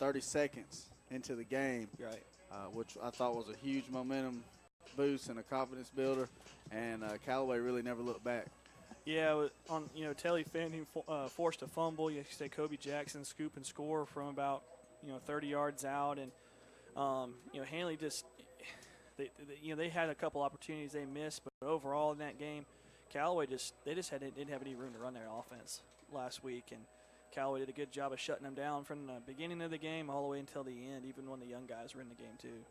30 seconds into the game, Right. which I thought was a huge momentum boost and a confidence builder. And Callaway really never looked back. Yeah, on Telly Fanning forced a fumble. You say Kobe Jackson scoop and score from about 30 yards out, and Hanley just they had a couple opportunities they missed, but overall in that game, Callaway didn't have any room to run their offense last week, and Callaway did a good job of shutting them down from the beginning of the game all the way until the end, even when the young guys were in the game too.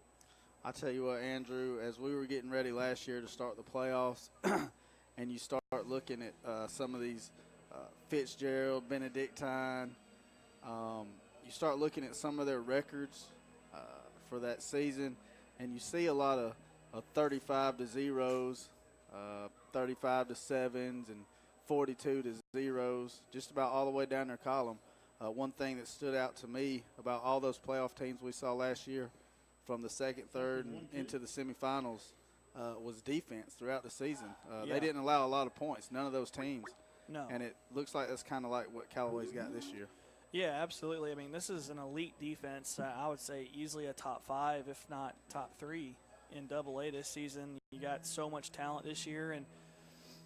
I tell you what, Andrew, as we were getting ready last year to start the playoffs, and you start looking at some of these Fitzgerald, Benedictine, you start looking at some of their records for that season, and you see a lot of 35 to zeros, 35 to sevens, and 42 to zeros, just about all the way down their column. One thing that stood out to me about all those playoff teams we saw last year, from the second, third, and into the semifinals, was defense throughout the season. They didn't allow a lot of points, none of those teams. No. And it looks like that's kind of like what Callaway's got this year. Yeah, absolutely. I mean, this is an elite defense. I would say easily a top 5, if not top 3 in AA this season. You got so much talent this year, and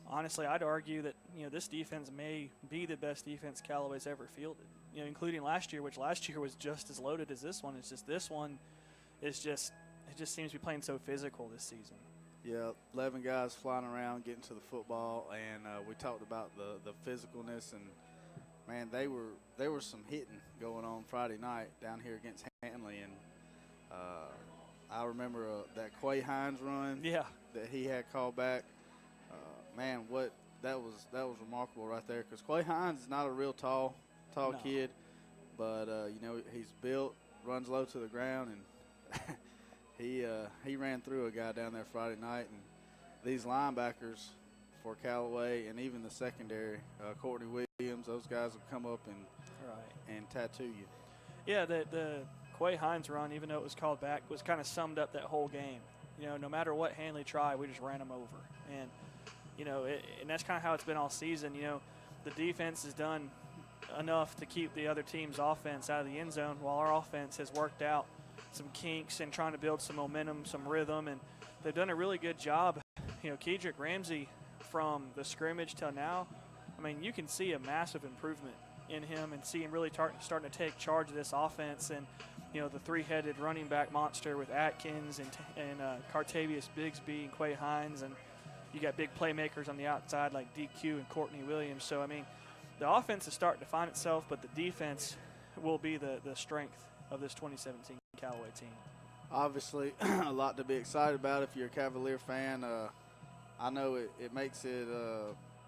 honestly, I'd argue that this defense may be the best defense Callaway's ever fielded. Including last year, which last year was just as loaded as this one. It's just this one is it just seems to be playing so physical this season. Yeah, 11 guys flying around, getting to the football, and we talked about the physicalness, and man, there was some hitting going on Friday night down here against Hanley, and I remember that Quay Hines run that he had called back. Man, that was remarkable right there, because Quay Hines is not a real tall kid, but he's built, runs low to the ground, and he ran through a guy down there Friday night. And these linebackers for Callaway and even the secondary, Courtney Williams, those guys will come up and tattoo you. Yeah, the Quay Hines run, even though it was called back, was kind of summed up that whole game. No matter what Hanley tried, we just ran them over. And, and that's kind of how it's been all season. The defense has done enough to keep the other team's offense out of the end zone, while our offense has worked out some kinks and trying to build some momentum, some rhythm, and they've done a really good job. Kedrick Ramsey, from the scrimmage till now, I mean, you can see a massive improvement in him and see him really starting to take charge of this offense. And the three-headed running back monster with Atkins and Cartavius Bigsby and Quay Hines, and you got big playmakers on the outside like DQ and Courtney Williams. So I mean, the offense is starting to find itself, but the defense will be the strength of this 2017 Callaway team. Obviously, a lot to be excited about if you're a Cavalier fan. I know it makes it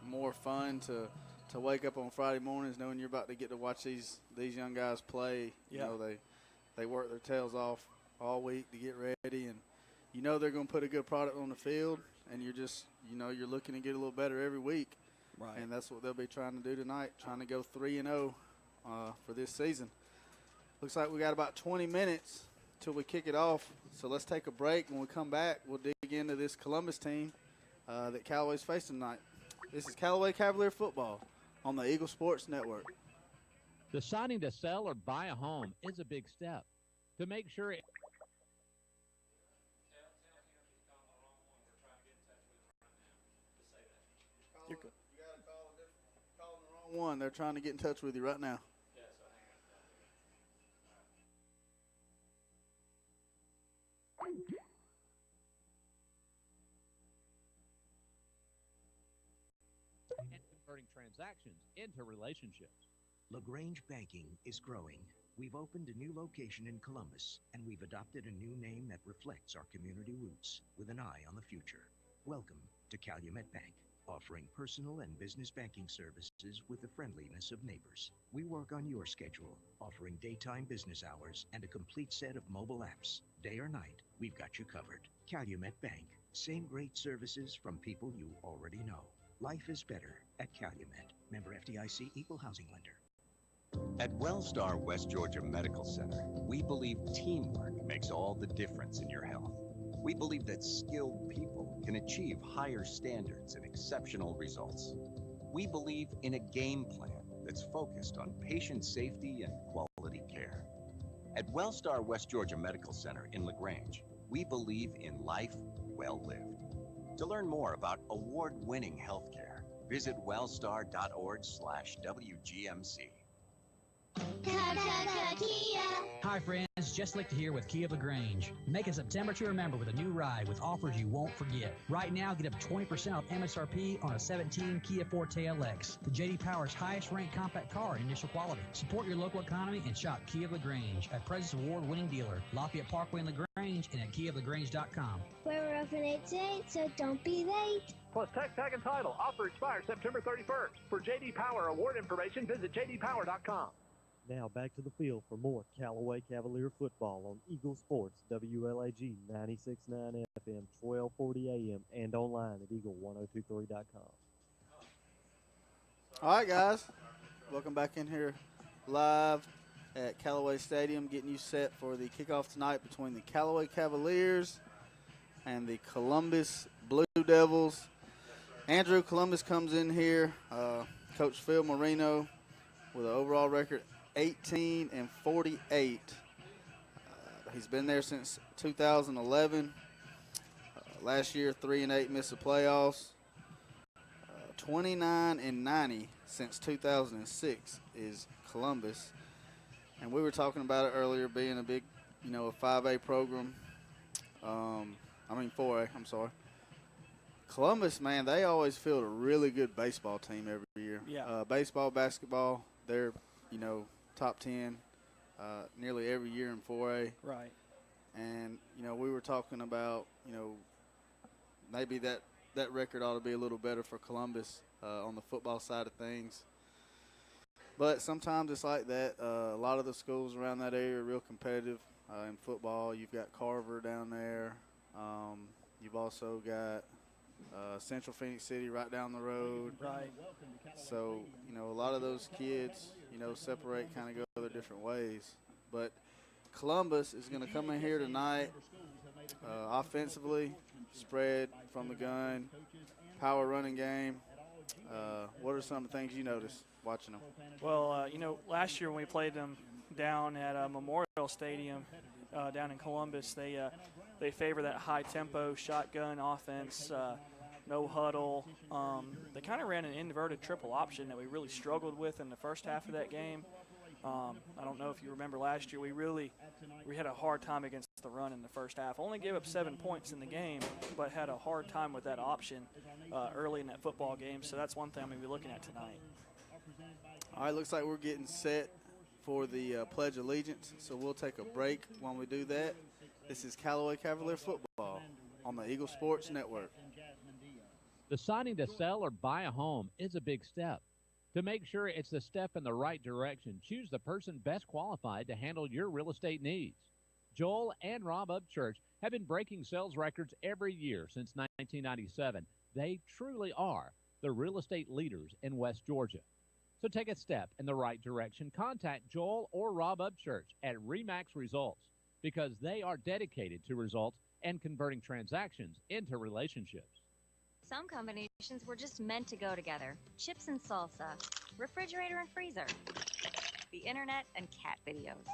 more fun to wake up on Friday mornings knowing you're about to get to watch these young guys play. They work their tails off all week to get ready, and they're going to put a good product on the field, and you're just you're looking to get a little better every week. Right. And that's what they'll be trying to do tonight, trying to go 3-0 for this season. Looks like we got about 20 minutes till we kick it off. So let's take a break. When we come back, we'll dig into this Columbus team that Callaway's facing tonight. This is Callaway Cavalier football on the Eagle Sports Network. Deciding to sell or buy a home is a big step. To make sure You're good. You got to call the wrong one. They're trying to get in touch with you right now. and converting transactions into relationships. LaGrange Banking is growing. We've opened a new location in Columbus, and we've adopted a new name that reflects our community roots with an eye on the future. Welcome to Calumet Bank, offering personal and business banking services with the friendliness of neighbors. We work on your schedule, offering daytime business hours and a complete set of mobile apps. Day or night, we've got you covered. Calumet Bank, same great services from people you already know. Life is better at Calumet. Member FDIC, Equal Housing Lender. At Wellstar West Georgia Medical Center, we believe teamwork makes all the difference in your health. We believe that skilled people can achieve higher standards and exceptional results. We believe in a game plan that's focused on patient safety and quality care. At Wellstar West Georgia Medical Center in LaGrange, we believe in life well lived. To learn more about award-winning healthcare, visit wellstar.org/WGMC. Hi friends, Jess Lichter here with Kia of LaGrange. Make a September to remember with a new ride with offers you won't forget. Right now, get up to 20% off MSRP on a 17 Kia Forte LX, the J.D. Power's highest-ranked compact car in initial quality. Support your local economy and shop Kia of LaGrange, a President's Award-winning dealer, Lafayette Parkway in LaGrange, and at KiaofLaGrange.com. We're open 8 to 8, so don't be late. Plus tax tag and title. Offer expires September 31st. For J.D. Power award information, visit jdpower.com. Now back to the field for more Callaway Cavalier football on Eagle Sports, WLAG 96.9 FM, 1240 AM, and online at eagle1023.com. All right, guys. Welcome back in here live at Callaway Stadium, getting you set for the kickoff tonight between the Callaway Cavaliers and the Columbus Blue Devils. Andrew, Columbus comes in here. Coach Phil Marino with an overall record 18-48. He's been there since 2011. Last year, 3-8, missed the playoffs. 29-90 since 2006 is Columbus. And we were talking about it earlier, being a big, a 5A program. 4A, I'm sorry. Columbus, man, they always field a really good baseball team every year. Yeah. Baseball, basketball, they're, top 10 nearly every year in 4A. Right. And, we were talking about, maybe that record ought to be a little better for Columbus on the football side of things. But sometimes it's like that. A lot of the schools around that area are real competitive in football. You've got Carver down there. You've also got Central Phoenix City right down the road. Right. So, a lot of those kids, separate, kind of go their different ways. But Columbus is going to come in here tonight offensively, spread from the gun, power running game. What are some of the things you noticed watching them? Well, last year when we played them down at Memorial Stadium down in Columbus, they favor that high-tempo shotgun offense, no huddle. They kind of ran an inverted triple option that we really struggled with in the first half of that game. I don't know if you remember last year, we had a hard time against the run in the first half. Only gave up 7 points in the game, but had a hard time with that option early in that football game. So that's one thing I'm going to be looking at tonight. All right, looks like we're getting set for the Pledge of Allegiance, so we'll take a break when we do that. This is Callaway Cavalier football on the Eagle Sports Network. Deciding to sell or buy a home is a big step. To make sure it's the step in the right direction, choose the person best qualified to handle your real estate needs. Joel and Rob Upchurch have been breaking sales records every year since 1997. They truly are the real estate leaders in West Georgia. So take a step in the right direction. Contact Joel or Rob Upchurch at RE/MAX Results because they are dedicated to results and converting transactions into relationships. Some combinations were just meant to go together. Chips and salsa, refrigerator and freezer, the internet and cat videos.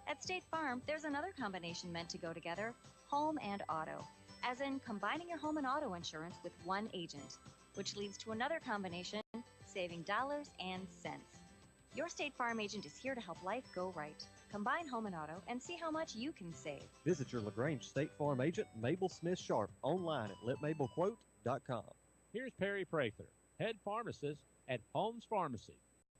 At State Farm, there's another combination meant to go together, home and auto, as in combining your home and auto insurance with one agent, which leads to another combination, saving dollars and cents. Your State Farm agent is here to help life go right. Combine home and auto and see how much you can save. Visit your LaGrange State Farm agent, Mabel Smith Sharp, online at letmabelquote.com. Here's Perry Prather, head pharmacist at Holmes Pharmacy.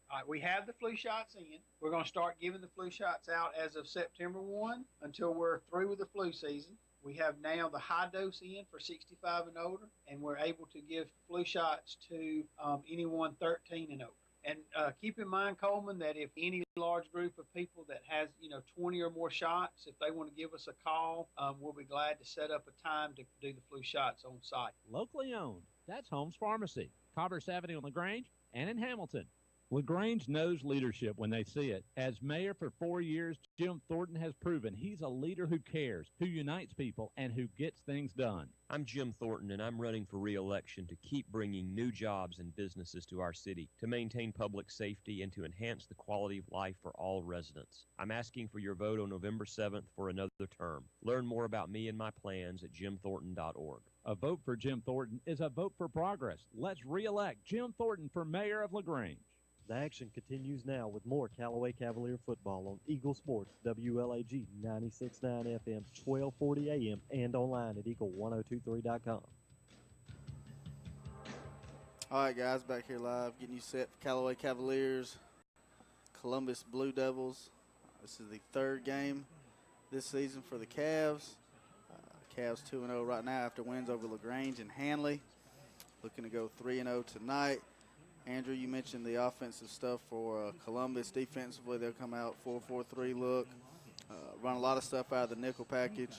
All right, we have the flu shots in. We're going to start giving the flu shots out as of September 1 until we're through with the flu season. We have now the high dose in for 65 and older, and we're able to give flu shots to anyone 13 and over. And keep in mind, Coleman, that if any large group of people that has, 20 or more shots, if they want to give us a call, we'll be glad to set up a time to do the flu shots on site. Locally owned. That's Holmes Pharmacy, Commerce Avenue in LaGrange and in Hamilton. LaGrange knows leadership when they see it. As mayor for 4 years, Jim Thornton has proven he's a leader who cares, who unites people, and who gets things done. I'm Jim Thornton, and I'm running for re-election to keep bringing new jobs and businesses to our city, to maintain public safety, and to enhance the quality of life for all residents. I'm asking for your vote on November 7th for another term. Learn more about me and my plans at jimthornton.org. A vote for Jim Thornton is a vote for progress. Let's re-elect Jim Thornton for mayor of LaGrange. The action continues now with more Callaway Cavalier football on Eagle Sports, WLAG 96.9 FM, 1240 AM, and online at eagle1023.com. All right, guys, back here live, getting you set for Callaway Cavaliers, Columbus Blue Devils. This is the third game this season for the Cavs. Cavs 2-0 right now after wins over LaGrange and Hanley. Looking to go 3-0 tonight. Andrew, you mentioned the offensive stuff for Columbus. Defensively, they'll come out 4-4-3 look, run a lot of stuff out of the nickel package.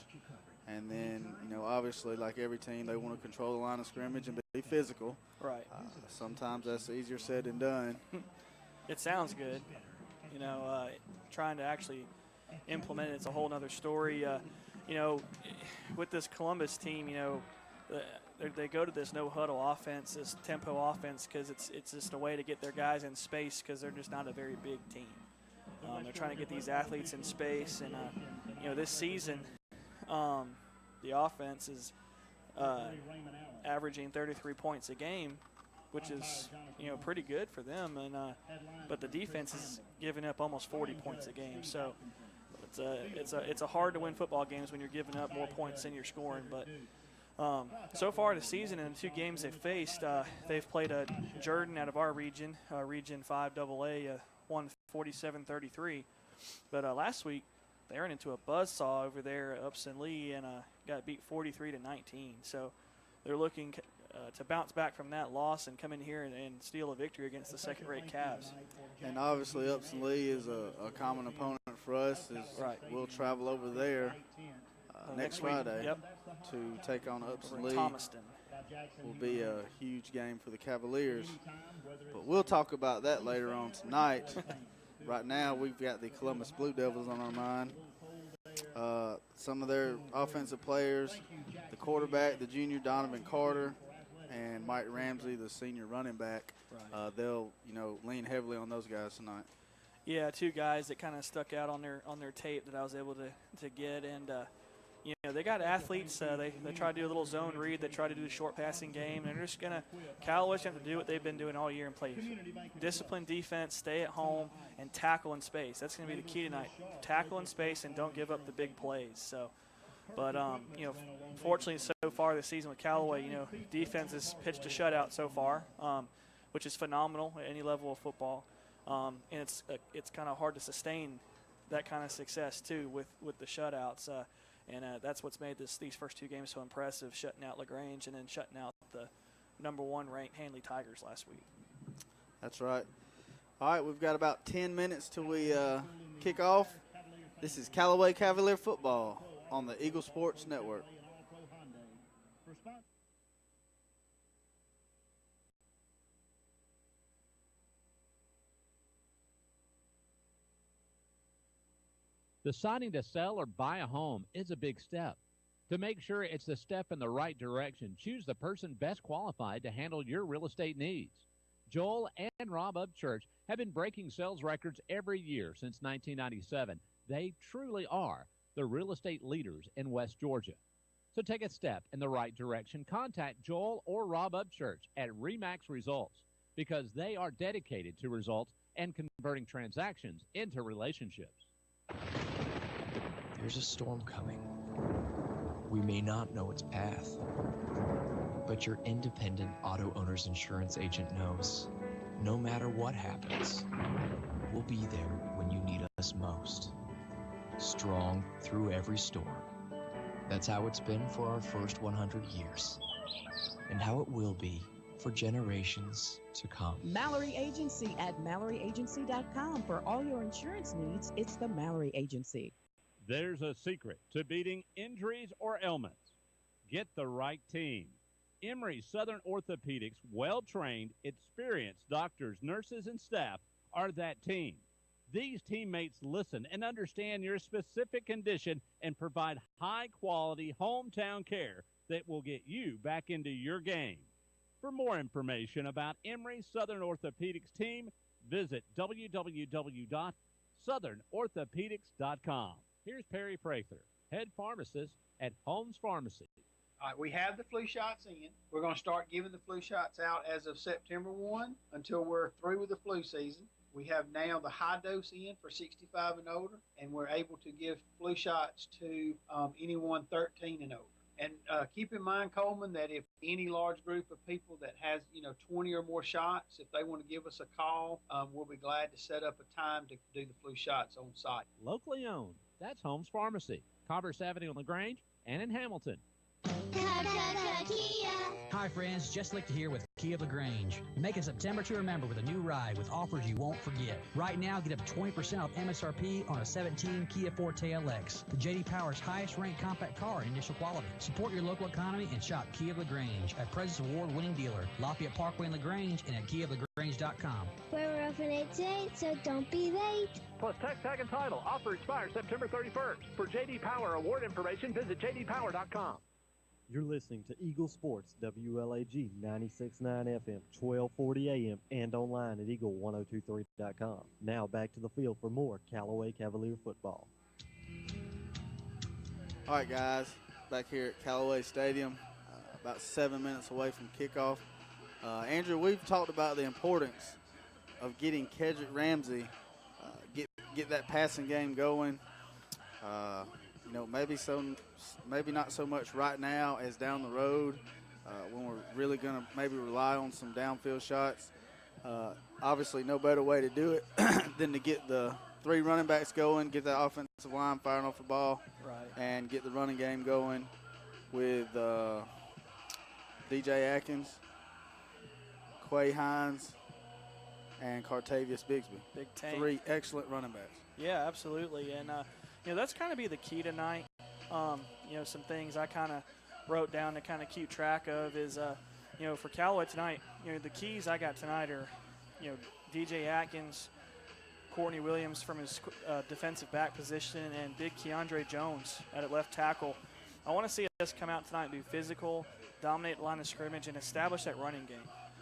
And then, obviously, like every team, they want to control the line of scrimmage and be physical. Right. Sometimes that's easier said than done. It sounds good. Trying to actually implement it's a whole other story. With this Columbus team, they go to this no-huddle offense, this tempo offense, because it's just a way to get their guys in space because they're just not a very big team. They're trying to get these athletes in space, and this season, the offense is averaging 33 points a game, which is pretty good for them, but the defense is giving up almost 40 points a game. So it's a hard to win football games when you're giving up more points than you're scoring, but. So far this season, in the two games they've faced, they've played Jordan out of our region, Region 5 AA, won 47-33. But last week, they ran into a buzzsaw over there at Upson Lee and got beat 43-19. So they're looking to bounce back from that loss and come in here and steal a victory against the second-rate Cavs. And obviously Upson Lee is a common opponent for us. We'll travel over there next Friday. Yep. To take on Upson Lee. Thomaston. Will be a huge game for the Cavaliers. But we'll talk about that later on tonight. Right now, we've got the Columbus Blue Devils on our mind. Some of their offensive players, the quarterback, the junior Donovan Carter, and Mike Ramsey, the senior running back. Right. They'll, lean heavily on those guys tonight. Yeah, two guys that kind of stuck out on their tape that I was able to get, and they got athletes. They try to do a little zone read. They try to do the short passing game. And they're just going to – Callaway's going to have to do what they've been doing all year and play disciplined defense, stay at home, and tackle in space. That's going to be the key tonight. Tackle in space and don't give up the big plays. So, but, fortunately so far this season with Callaway, defense has pitched a shutout so far, which is phenomenal at any level of football. And it's kind of hard to sustain that kind of success, too, with the shutouts. And that's what's made these first two games so impressive, shutting out LaGrange and then shutting out the #1 ranked Hanley Tigers last week. That's right. All right, we've got about 10 minutes till we kick off. This is Callaway Cavalier football on the Eagle Sports Network. Deciding to sell or buy a home is a big step. To make sure it's the step in the right direction, choose the person best qualified to handle your real estate needs. Joel and Rob Upchurch have been breaking sales records every year since 1997. They truly are the real estate leaders in West Georgia. So take a step in the right direction. Contact Joel or Rob Upchurch at RE/MAX Results because they are dedicated to results and converting transactions into relationships. There's a storm coming. We may not know its path, but your independent auto owner's insurance agent knows no matter what happens, we'll be there when you need us most. Strong through every storm. That's how it's been for our first 100 years, and how it will be for generations to come. Mallory Agency at MalloryAgency.com. For all your insurance needs, it's the Mallory Agency. There's a secret to beating injuries or ailments. Get the right team. Emory Southern Orthopedics' well-trained, experienced doctors, nurses, and staff are that team. These teammates listen and understand your specific condition and provide high-quality hometown care that will get you back into your game. For more information about Emory Southern Orthopedics team, visit www.southernorthopedics.com. Here's Perry Prather, head pharmacist at Holmes Pharmacy. All right, we have the flu shots in. We're going to start giving the flu shots out as of September 1 until we're through with the flu season. We have now the high dose in for 65 and older, and we're able to give flu shots to anyone 13 and older. And keep in mind, Coleman, that if any large group of people that has, 20 or more shots, if they want to give us a call, we'll be glad to set up a time to do the flu shots on site. Locally owned. That's Holmes Pharmacy, Commerce Avenue on LaGrange and in Hamilton. Hi friends, Jess Lichter here with Kia of LaGrange. Make a September to remember with a new ride with offers you won't forget. Right now, get up to 20% off MSRP on a 17 Kia Forte LX, the J.D. Power's highest-ranked compact car in initial quality. Support your local economy and shop Kia of LaGrange, a President's Award-winning dealer, Lafayette Parkway in LaGrange, and at KiaofLaGrange.com. We're open 8 to 8, so don't be late. Plus tax tag and title. Offer expires September 31st. For J.D. Power award information, visit jdpower.com. You're listening to Eagle Sports, WLAG 96.9 FM, 1240 AM, and online at eagle1023.com. Now back to the field for more Callaway Cavalier football. All right, guys, back here at Callaway Stadium, about 7 minutes away from kickoff. Andrew, we've talked about the importance of getting Kedrick Ramsey, get that passing game going. Maybe not so much right now as down the road when we're really going to maybe rely on some downfield shots. Obviously, no better way to do it than to get the 3 running backs going, get that offensive line firing off the ball, and get the running game going with DJ Atkins, Quay Hines, and Cartavius Bigsby. Big tank. 3 excellent running backs. Yeah, absolutely. And, that's kind of be the key tonight. Some things I kind of wrote down to kind of keep track of is, for Callaway tonight, the keys I got tonight are, DJ Atkins, Courtney Williams from his defensive back position, and big Keandre Jones at left tackle. I want to see us come out tonight and be physical, dominate the line of scrimmage, and establish that running game.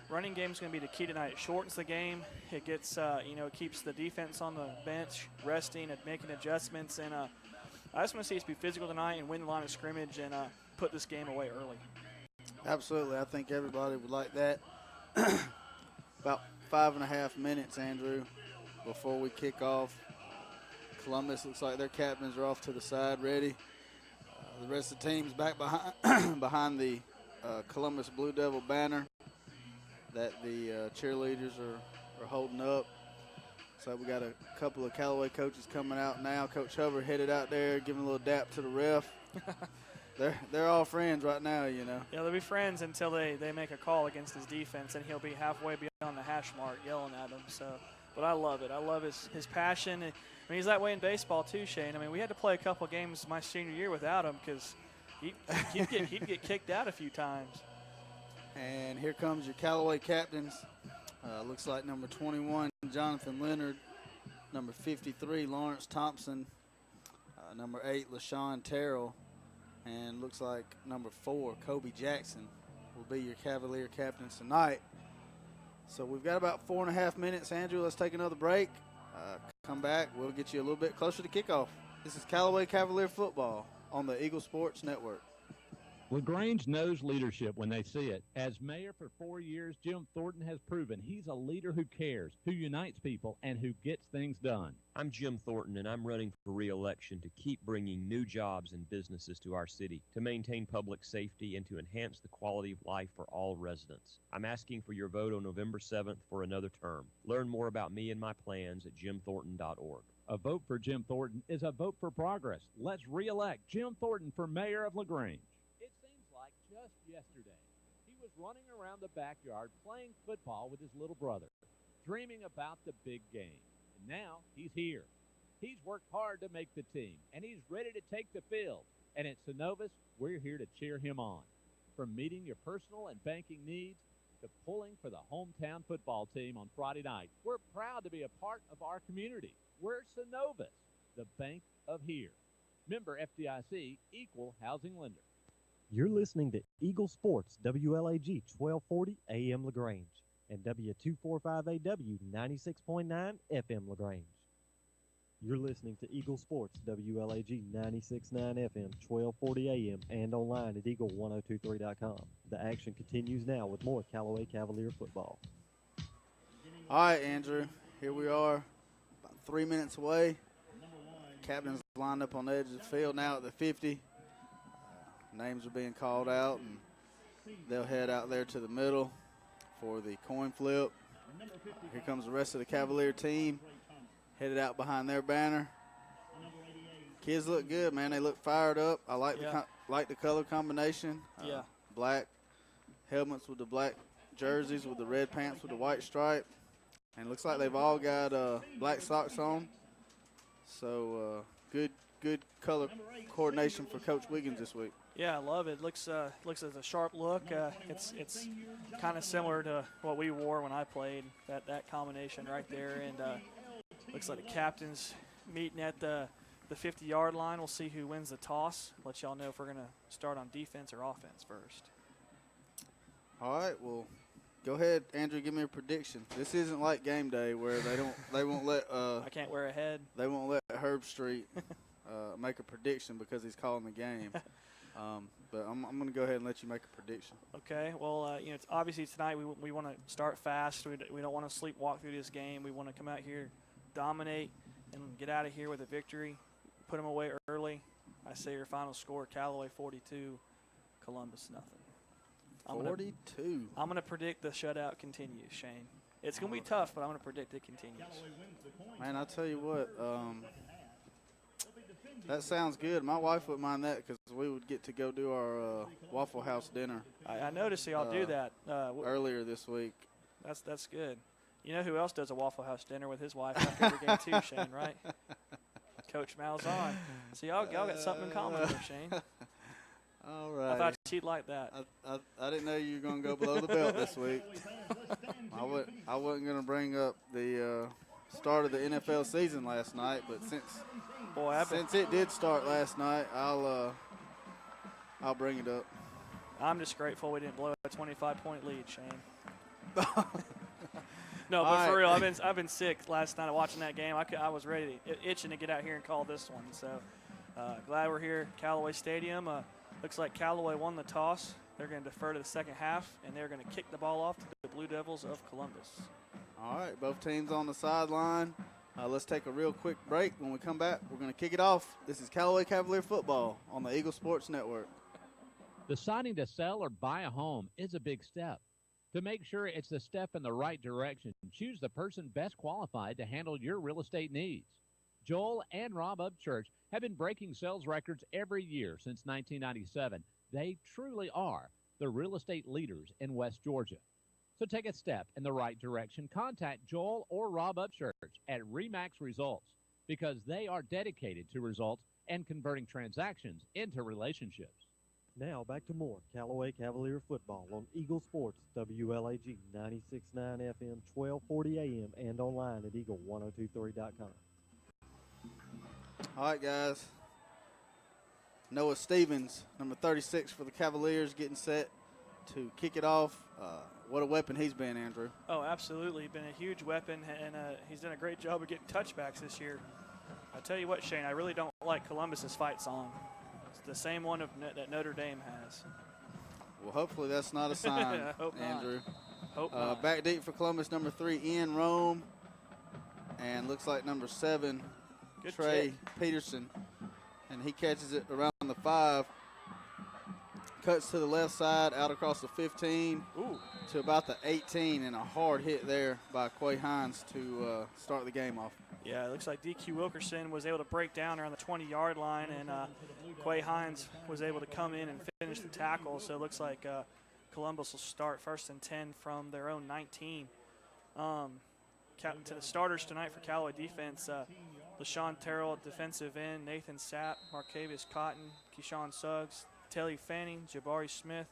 Running game is going to be the key tonight. It shortens the game. It gets, it keeps the defense on the bench resting and making adjustments. And I just want to see us be physical tonight and win the line of scrimmage and put this game away early. Absolutely. I think everybody would like that. About 5.5 minutes, Andrew, before we kick off. Columbus looks like their captains are off to the side ready. The rest of the team's back behind the Columbus Blue Devil banner that the cheerleaders are holding up. So we got a couple of Callaway coaches coming out now. Coach Hubbard headed out there, giving a little dap to the ref. They're all friends right now, Yeah, they'll be friends until they make a call against his defense, and he'll be halfway beyond the hash mark yelling at them. So, but I love it. I love his passion. He's that way in baseball too, Shane. We had to play a couple of games my senior year without him because he'd get kicked out a few times. And here comes your Callaway captains. Looks like number 21, Jonathan Leonard, number 53, Lawrence Thompson, number 8, LaShawn Terrell, and looks like number 4, Kobe Jackson, will be your Cavalier captains tonight. So we've got about 4.5 minutes, Andrew. Let's take another break. Come back. We'll get you a little bit closer to kickoff. This is Callaway Cavalier football on the Eagle Sports Network. LaGrange knows leadership when they see it. As mayor for 4 years, Jim Thornton has proven he's a leader who cares, who unites people, and who gets things done. I'm Jim Thornton, and I'm running for re-election to keep bringing new jobs and businesses to our city, to maintain public safety, and to enhance the quality of life for all residents. I'm asking for your vote on November 7th for another term. Learn more about me and my plans at jimthornton.org. A vote for Jim Thornton is a vote for progress. Let's re-elect Jim Thornton for mayor of LaGrange. Just yesterday, he was running around the backyard playing football with his little brother, dreaming about the big game. And now he's here. He's worked hard to make the team, and he's ready to take the field. And at Synovus, we're here to cheer him on. From meeting your personal and banking needs to pulling for the hometown football team on Friday night, we're proud to be a part of our community. We're Synovus, the bank of here. Member FDIC, equal housing lender. You're listening to Eagle Sports, WLAG 1240 AM LaGrange and W245AW 96.9 FM LaGrange. You're listening to Eagle Sports, WLAG 96.9 FM, 1240 AM, and online at eagle1023.com. The action continues now with more Callaway Cavalier football. All right, Andrew, here we are, about 3 minutes away. Captain's lined up on the edge of the field now at the 50. Names are being called out, and they'll head out there to the middle for the coin flip. Here comes the rest of the Cavalier team, headed out behind their banner. Kids look good, man. They look fired up. I like the color combination. Black helmets with the black jerseys with the red pants with the white stripe. And it looks like they've all got black socks on. So good color coordination for Coach Wiggins this week. Yeah, I love it. Looks as a sharp look. It's kind of similar to what we wore when I played. That combination right there, and looks like the captains meeting at the 50-yard line. We'll see who wins the toss. Let y'all know if we're gonna start on defense or offense first. All right, well, go ahead, Andrew. Give me a prediction. This isn't like game day where they won't let. I can't wear a head. They won't let Herb Street make a prediction because he's calling the game. But I'm going to go ahead and let you make a prediction. Okay. Well, it's obviously tonight we want to start fast. We don't want to sleepwalk through this game. We want to come out here, dominate, and get out of here with a victory. Put them away early. I say your final score: Callaway 42, Columbus nothing. 42. I'm going to predict the shutout continues, Shane. It's going to be tough, but I'm going to predict it continues. Man, I'll tell you what. That sounds good. My wife wouldn't mind that because we would get to go do our Waffle House dinner. I noticed y'all do that earlier this week. That's good. You know who else does a Waffle House dinner with his wife after every game too, Shane, right? Coach Malzahn. So y'all got something in common there, Shane. All right. I thought she'd like that. I didn't know you were going to go below the belt this week. I wasn't going to bring up the start of the NFL season last night, but since it did start last night, I'll bring it up. I'm just grateful we didn't blow a 25-point lead, Shane. No, but for real, I've been sick last night watching that game. I was ready, itching to get out here and call this one. So glad we're here at Callaway Stadium. Looks like Callaway won the toss. They're going to defer to the second half, and they're going to kick the ball off to the Blue Devils of Columbus. All right, both teams on the sideline. Let's take a real quick break. When we come back, we're going to kick it off. This is Callaway Cavalier football on the Eagle Sports Network. Deciding to sell or buy a home is a big step. To make sure it's the step in the right direction, choose the person best qualified to handle your real estate needs. Joel and Rob Upchurch have been breaking sales records every year since 1997. They truly are the real estate leaders in West Georgia. So take a step in the right direction. Contact Joel or Rob Upchurch at RE/MAX Results because they are dedicated to results and converting transactions into relationships. Now back to more Callaway Cavalier football on Eagle Sports, WLAG 96.9 FM, 1240 AM, and online at eagle1023.com. All right, guys. Noah Stevens, number 36 for the Cavaliers, getting set to kick it off. What a weapon he's been, Andrew. Oh, absolutely. Been a huge weapon, and he's done a great job of getting touchbacks this year. I tell you what, Shane, I really don't like Columbus's fight song. It's the same one that Notre Dame has. Well, hopefully that's not a sign, Andrew. Hope not. Back deep for Columbus, number 3, Ian Rome. And looks like number 7, Good Trey kick. Peterson. And he catches it around the 5. Cuts to the left side, out across the 15 to about the 18, and a hard hit there by Quay Hines to start the game off. Yeah, it looks like DQ Wilkerson was able to break down around the 20-yard line, and Quay Hines was able to come in and finish the tackle. So it looks like Columbus will start 1st and 10 from their own 19. To the starters tonight for Callaway defense, LaShawn Terrell at defensive end, Nathan Sapp, Marcavius Cotton, Keyshawn Suggs, Telly Fanning, Jabari Smith,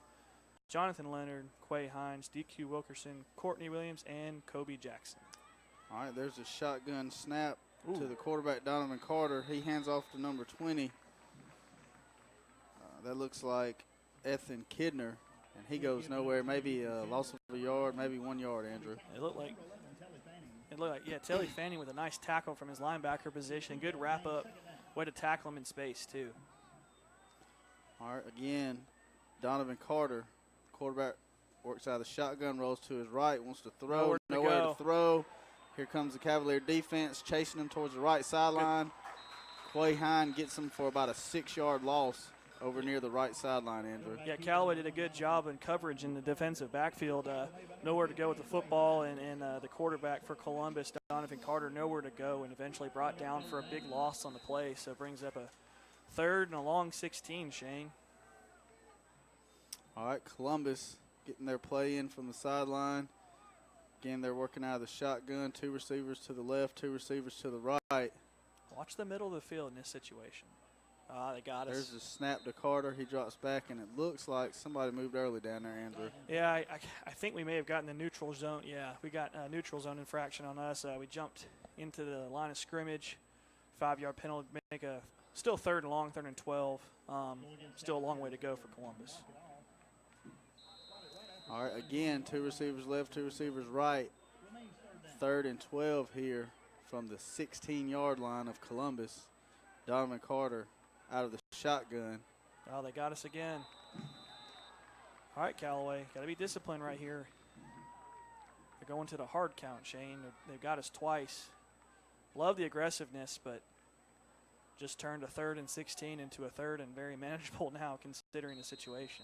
Jonathan Leonard, Quay Hines, DQ Wilkerson, Courtney Williams, and Kobe Jackson. All right, there's a shotgun snap to the quarterback, Donovan Carter. He hands off to number 20. That looks like Ethan Kidner, and he goes nowhere. Maybe a loss of a yard, maybe 1 yard, Andrew. It looked like, Telly Fanning with a nice tackle from his linebacker position. Good wrap-up. Way to tackle him in space, too. All right, again, Donovan Carter, quarterback, works out of the shotgun, rolls to his right, wants to throw, nowhere to throw. Here comes the Cavalier defense, chasing him towards the right sideline. Quay Hine gets him for about a 6-yard loss over near the right sideline, Andrew. Yeah, Callaway did a good job in coverage in the defensive backfield. Nowhere to go with the football, and the quarterback for Columbus, Donovan Carter, nowhere to go, and eventually brought down for a big loss on the play. So it brings up a 3rd and a long 16, Shane. All right, Columbus getting their play in from the sideline. Again, they're working out of the shotgun. 2 receivers to the left, 2 receivers to the right. Watch the middle of the field in this situation. They got us. There's a snap to Carter. He drops back, and it looks like somebody moved early down there, Andrew. Yeah, I think we may have gotten the neutral zone. Yeah, we got a neutral zone infraction on us. We jumped into the line of scrimmage. 5-yard penalty, make a still 3rd and long, 3rd and 12. Still a long way to go for Columbus. All right, again, 2 receivers left, 2 receivers right. 3rd and 12 here from the 16-yard line of Columbus. Donovan Carter out of the shotgun. Oh, they got us again. All right, Callaway, got to be disciplined right here. They're going to the hard count, Shane. They've got us twice. Love the aggressiveness, but just turned a 3rd and 16 into a 3rd and very manageable now considering the situation.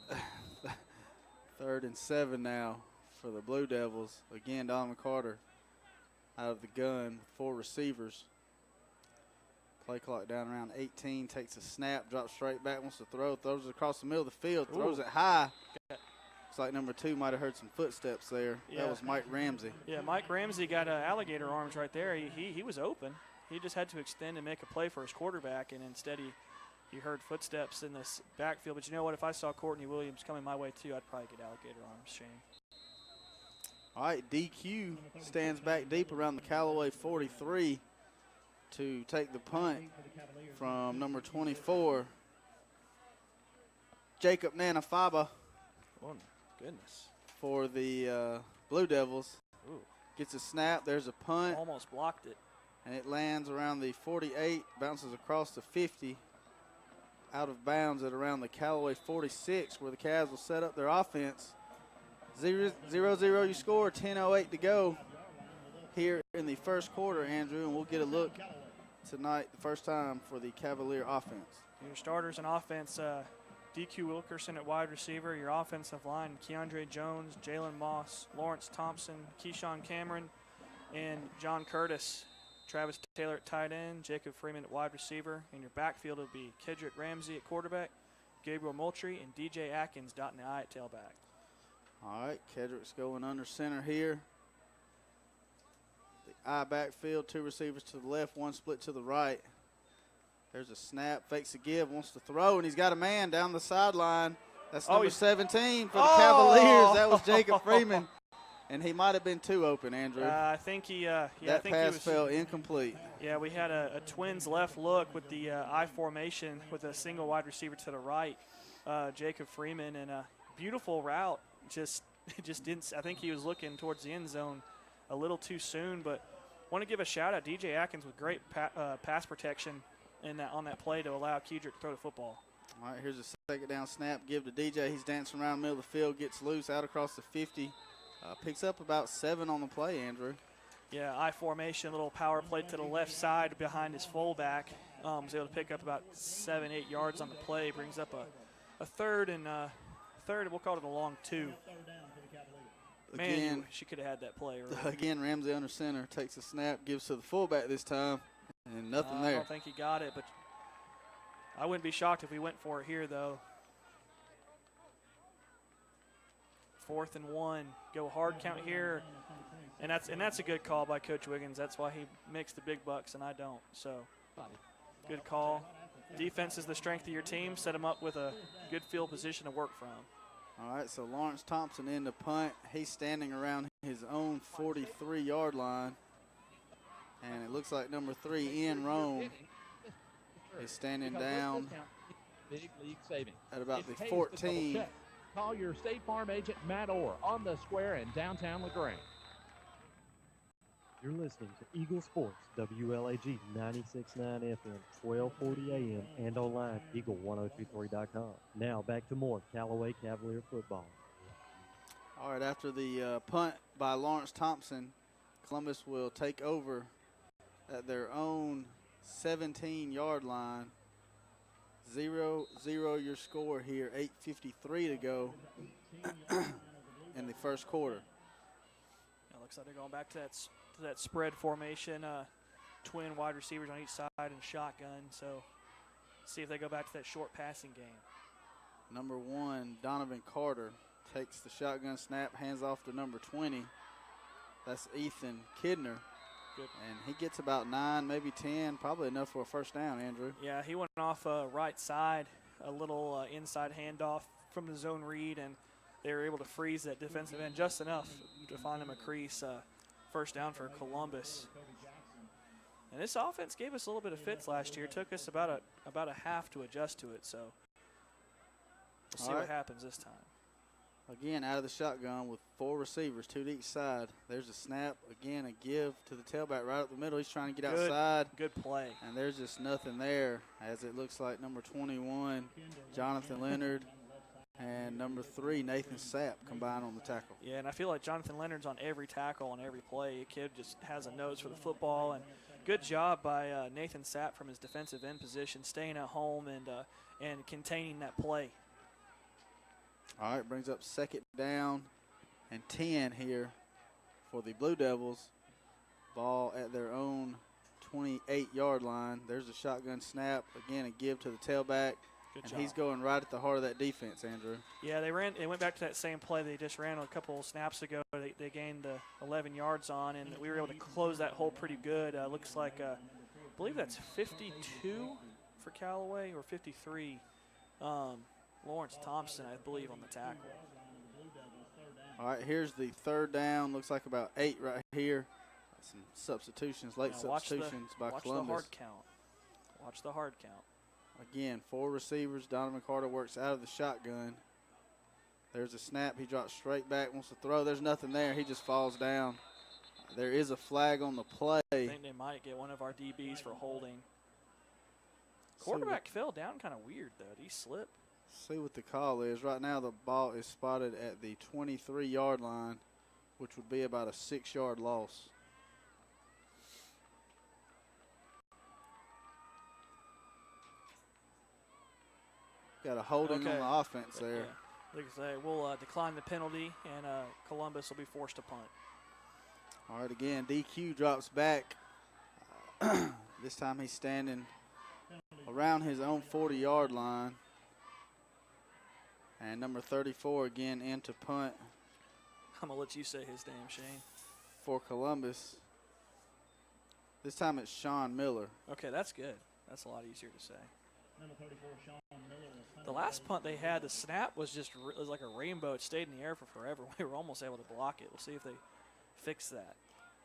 3rd and 7 now for the Blue Devils. Again, Donovan Carter out of the gun, 4 receivers. Play clock down around 18, takes a snap, drops straight back, wants to throw, throws it across the middle of the field, throws it high. Looks like number 2 might have heard some footsteps there. Yeah. That was Mike Ramsey. Yeah, Mike Ramsey got alligator arms right there. He was open. He just had to extend and make a play for his quarterback, and instead he heard footsteps in this backfield. But you know what? If I saw Courtney Williams coming my way too, I'd probably get alligator arms, Shane. All right, DQ stands back deep around the Callaway 43 to take the punt from number 24, Jacob Nanafaba. Oh, goodness. For the Blue Devils. Ooh. Gets a snap. There's a punt. Almost blocked it. And it lands around the 48, bounces across the 50, out of bounds at around the Callaway 46, where the Cavs will set up their offense. 0-0 you score, 10:08 to go here in the first quarter, Andrew, and we'll get a look tonight, the first time for the Cavalier offense. Your starters in offense, DQ Wilkerson at wide receiver. Your offensive line, Keandre Jones, Jalen Moss, Lawrence Thompson, Keyshawn Cameron, and John Curtis. Travis Taylor at tight end, Jacob Freeman at wide receiver. In your backfield will be Kedrick Ramsey at quarterback, Gabriel Moultrie, and DJ Atkins dotting the I at tailback. All right, Kedrick's going under center here. The I backfield, 2 receivers to the left, 1 split to the right. There's a snap, fakes a give, wants to throw, and he's got a man down the sideline. That's number 17 for the Cavaliers. That was Jacob Freeman. And he might have been too open, Andrew. I think he that pass fell incomplete. Yeah, we had a Twins left look with the I formation with a single wide receiver to the right, Jacob Freeman, and a beautiful route. Just didn't. I think he was looking towards the end zone a little too soon. But want to give a shout out DJ Atkins with great pass protection on that play to allow Kedrick to throw the football. All right, here's a second down snap. Give to DJ. He's dancing around the middle of the field, gets loose out across the 50. Picks up about 7 on the play, Andrew. Yeah, I formation, little power play to the left side behind his fullback. Was able to pick up about 7-8 yards on the play. Brings up a third, we'll call it a long 2. Man, Again, she could have had that play early. Again, Ramsey under center, takes a snap, gives to the fullback this time, and nothing there. I don't think he got it, but I wouldn't be shocked if we went for it here, though. 4th and 1, go hard count here, and that's a good call by Coach Wiggins. That's why he makes the big bucks and I don't. So, good call. Defense is the strength of your team. Set them up with a good field position to work from. All right, so Lawrence Thompson in the punt. He's standing around his own 43-yard line. And it looks like number 3, Ian Rome, is standing down Big league savings at about It the pays to 14. double-check. Call your State Farm agent, Matt Orr, on the square in downtown LaGrange. You're listening to Eagle Sports, WLAG 96.9 FM, 1240 AM, and online, eagle1023.com. Now back to more Callaway Cavalier football. All right, after the punt by Lawrence Thompson, Columbus will take over at their own 17-yard line. 0-0 your score here, 8:53 to go in the first quarter. It looks like they're going back to that spread formation, twin wide receivers on each side and shotgun. So see if they go back to that short passing game. Number 1, Donovan Carter, takes the shotgun snap, hands off to number 20. That's Ethan Kidner. Good. And he gets about 9, maybe 10, probably enough for a first down, Andrew. Yeah, he went off right side, a little inside handoff from the zone read, and they were able to freeze that defensive end just enough to find him a crease. First down for Columbus. And this offense gave us a little bit of fits last year. It took us about a half to adjust to it, so we'll see what happens this time. Again, out of the shotgun with 4 receivers, 2 to each side. There's a snap. Again, a give to the tailback right up the middle. He's trying to get outside. Good play. And there's just nothing there, as it looks like number 21, Jonathan Leonard, and number 3, Nathan Sapp, combined on the tackle. Yeah, and I feel like Jonathan Leonard's on every tackle on every play. The kid just has a nose for the football, and good job by Nathan Sapp from his defensive end position, staying at home and containing that play. All right, brings up second down and 10 here for the Blue Devils. Ball at their own 28-yard line. There's a shotgun snap. Again, a give to the tailback. Good and job. he's going right at the heart of that defense, Andrew. Yeah, they went back to that same play they just ran a couple of snaps ago. They gained 11 yards on, and we were able to close that hole pretty good. Looks like, I believe that's 52 for Callaway or 53. Lawrence Thompson, I believe, on the tackle. All right, here's the third down. Looks like about 8 right here. Some substitutions, late substitutions by Columbus. Watch the hard count. Watch the hard count. Again, 4 receivers. Donovan Carter works out of the shotgun. There's a snap. He drops straight back, wants to throw. There's nothing there. He just falls down. There is a flag on the play. I think they might get one of our DBs for holding. Quarterback fell down kind of weird, though. Did he slip? See what the call is. Right now the ball is spotted at the 23-yard line, which would be about a 6-yard loss. Got a holding on the offense there. Yeah. Like I say, we'll decline the penalty, and Columbus will be forced to punt. All right, again, DQ drops back. This time he's standing around his own 40-yard line. And number 34 again into punt. I'm going to let you say his name, Shane. For Columbus. This time it's Sean Miller. Okay, that's good. That's a lot easier to say. The last punt they had, the snap was like a rainbow. It stayed in the air for forever. We were almost able to block it. We'll see if they fix that.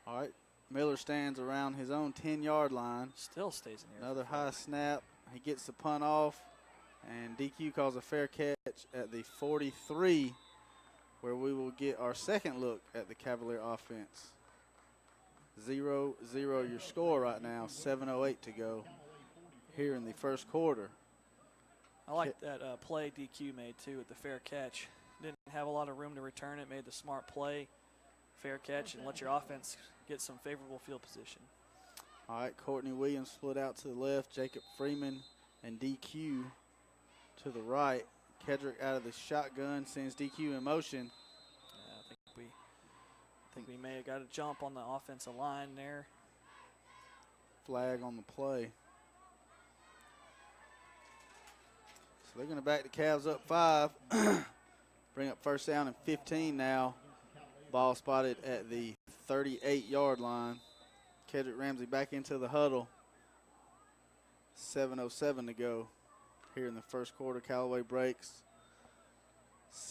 All right. Miller stands around his own 10-yard line. Still stays in the air. Another high snap. He gets the punt off. And DQ calls a fair catch at the 43, where we will get our second look at the Cavalier offense. 0-0 your score right now, 7:08 to go here in the first quarter. I like that play DQ made, too, with the fair catch. Didn't have a lot of room to return it, made the smart play, fair catch, and let your offense get some favorable field position. All right, Courtney Williams split out to the left, Jacob Freeman and DQ to the right. Kedrick out of the shotgun, sends DQ in motion. Yeah, I think we may have got a jump on the offensive line there. Flag on the play. So they're going to back the Cavs up 5. Bring up first down and 15 now. Ball spotted at the 38-yard line. Kedrick Ramsey back into the huddle. 7:07 to go here in the first quarter. Callaway breaks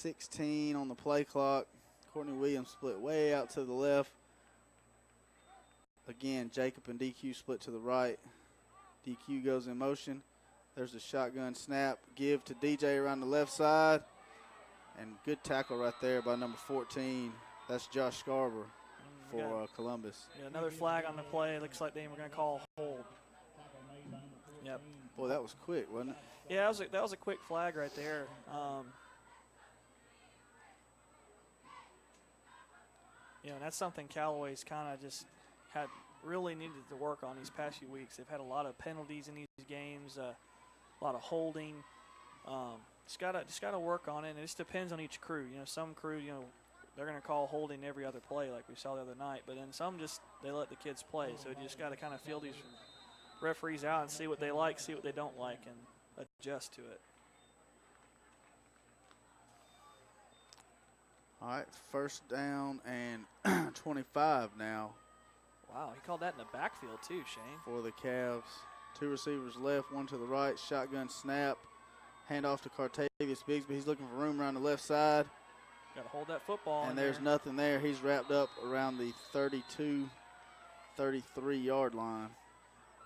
16 on the play clock. Courtney Williams split way out to the left. Again, Jacob and DQ split to the right. DQ goes in motion. There's a shotgun snap. Give to DJ around the left side. And good tackle right there by number 14. That's Josh Scarver for Columbus. Yeah, another flag on the play. Looks like they were going to call hold. Yep. Boy, that was quick, wasn't it? Yeah, that was a quick flag right there. You know, and that's something Callaway's kind of just had really needed to work on these past few weeks. They've had a lot of penalties in these games, a lot of holding. Just gotta work on it, and it just depends on each crew. You know, some crew, you know, they're going to call holding every other play like we saw the other night, but then some just they let the kids play. So you just got to kind of feel these referees out and see what they like, see what they don't like, and adjust to it. All right, first down and 25 now. Wow, he called that in the backfield too, Shane. For the Cavs. Two receivers left, one to the right. Shotgun snap. Hand off to Cartavius Bigsby. He's looking for room around the left side. Got to hold that football. And there's nothing there. He's wrapped up around the 32, 33-yard line.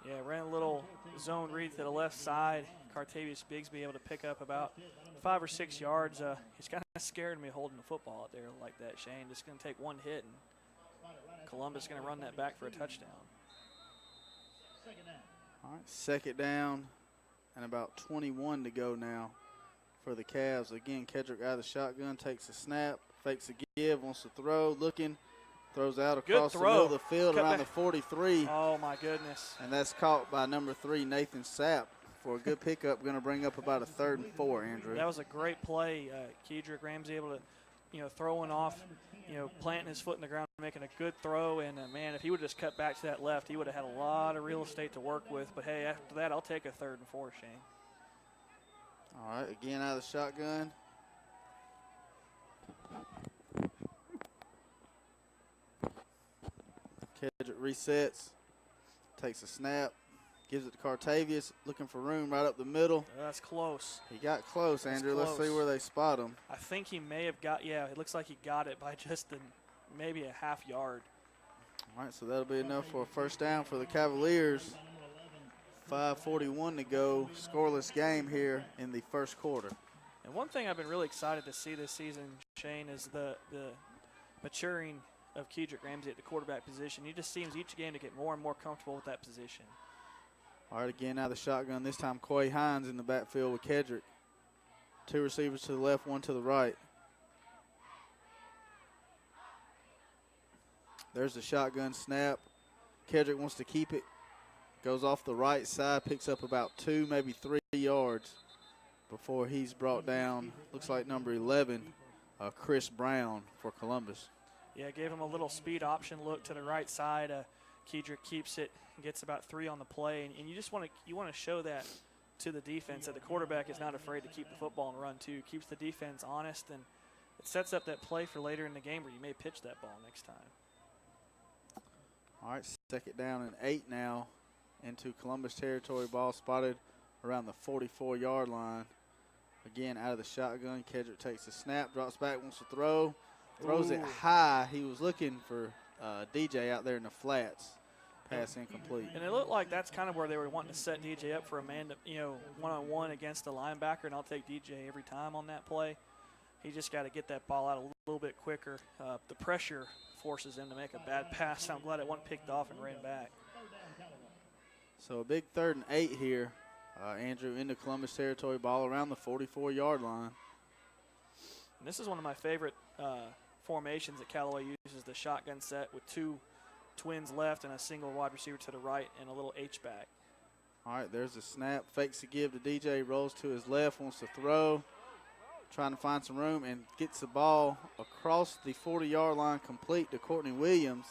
Yeah, ran a little zone read to the left side. Cartavius Bigsby able to pick up about 5 or 6 yards. He's kind of scared me holding the football out there like that, Shane. Just going to take one hit, and Columbus going to run that back for a touchdown. All right, second down and about 21 to go now for the Cavs. Again, Kedrick out of the shotgun, takes a snap, fakes a give, wants to throw, looking, throws out across the middle of the field around the 43. Oh, my goodness. And that's caught by number 3, Nathan Sapp, for a good pickup. Going to bring up about a 3rd and 4, Andrew. That was a great play. Kedrick Ramsey able to, you know, throwing off, you know, planting his foot in the ground, making a good throw. And, man, if he would have just cut back to that left, he would have had a lot of real estate to work with. But, hey, after that, I'll take a 3rd and 4, Shane. All right, again out of the shotgun. Kedrick resets, takes a snap, gives it to Cartavius, looking for room right up the middle. That's close. He got close, Andrew. Let's see where they spot him. I think he may have got, yeah, it looks like he got it by just maybe a half yard. All right, so that'll be enough for a first down for the Cavaliers. 5:41 to go, scoreless game here in the first quarter. And one thing I've been really excited to see this season, Shane, is the maturing of Kedrick Ramsey at the quarterback position. He just seems each game to get more and more comfortable with that position. All right, again out of the shotgun. This time Coy Hines in the backfield with Kedrick. Two receivers to the left, one to the right. There's the shotgun snap. Kedrick wants to keep it. Goes off the right side, picks up about 2, maybe 3 yards before he's brought down. Looks like number 11, Chris Brown for Columbus. Yeah, gave him a little speed option look to the right side. Kedrick keeps it, gets about 3 on the play, and you just want to show that to the defense that the quarterback is not afraid to keep the football and run too. Keeps the defense honest, and it sets up that play for later in the game where you may pitch that ball next time. All right, second down and 8 now into Columbus territory. Ball spotted around the 44-yard line. Again, out of the shotgun, Kedrick takes the snap, drops back, wants to throw. Throws it high. He was looking for DJ out there in the flats. Pass incomplete. And it looked like that's kind of where they were wanting to set DJ up for a man, one-on-one against a linebacker, and I'll take DJ every time on that play. He just got to get that ball out a little bit quicker. The pressure forces him to make a bad pass. I'm glad it wasn't picked off and ran back. So a big 3rd and 8 here. Andrew into Columbus territory, ball around the 44-yard line. And this is one of my favorite formations that Callaway uses, the shotgun set with 2 twins left and a single wide receiver to the right and a little H-back. All right, there's a snap. Fakes a give to DJ, rolls to his left, wants to throw. Trying to find some room and gets the ball across the 40-yard line complete to Courtney Williams.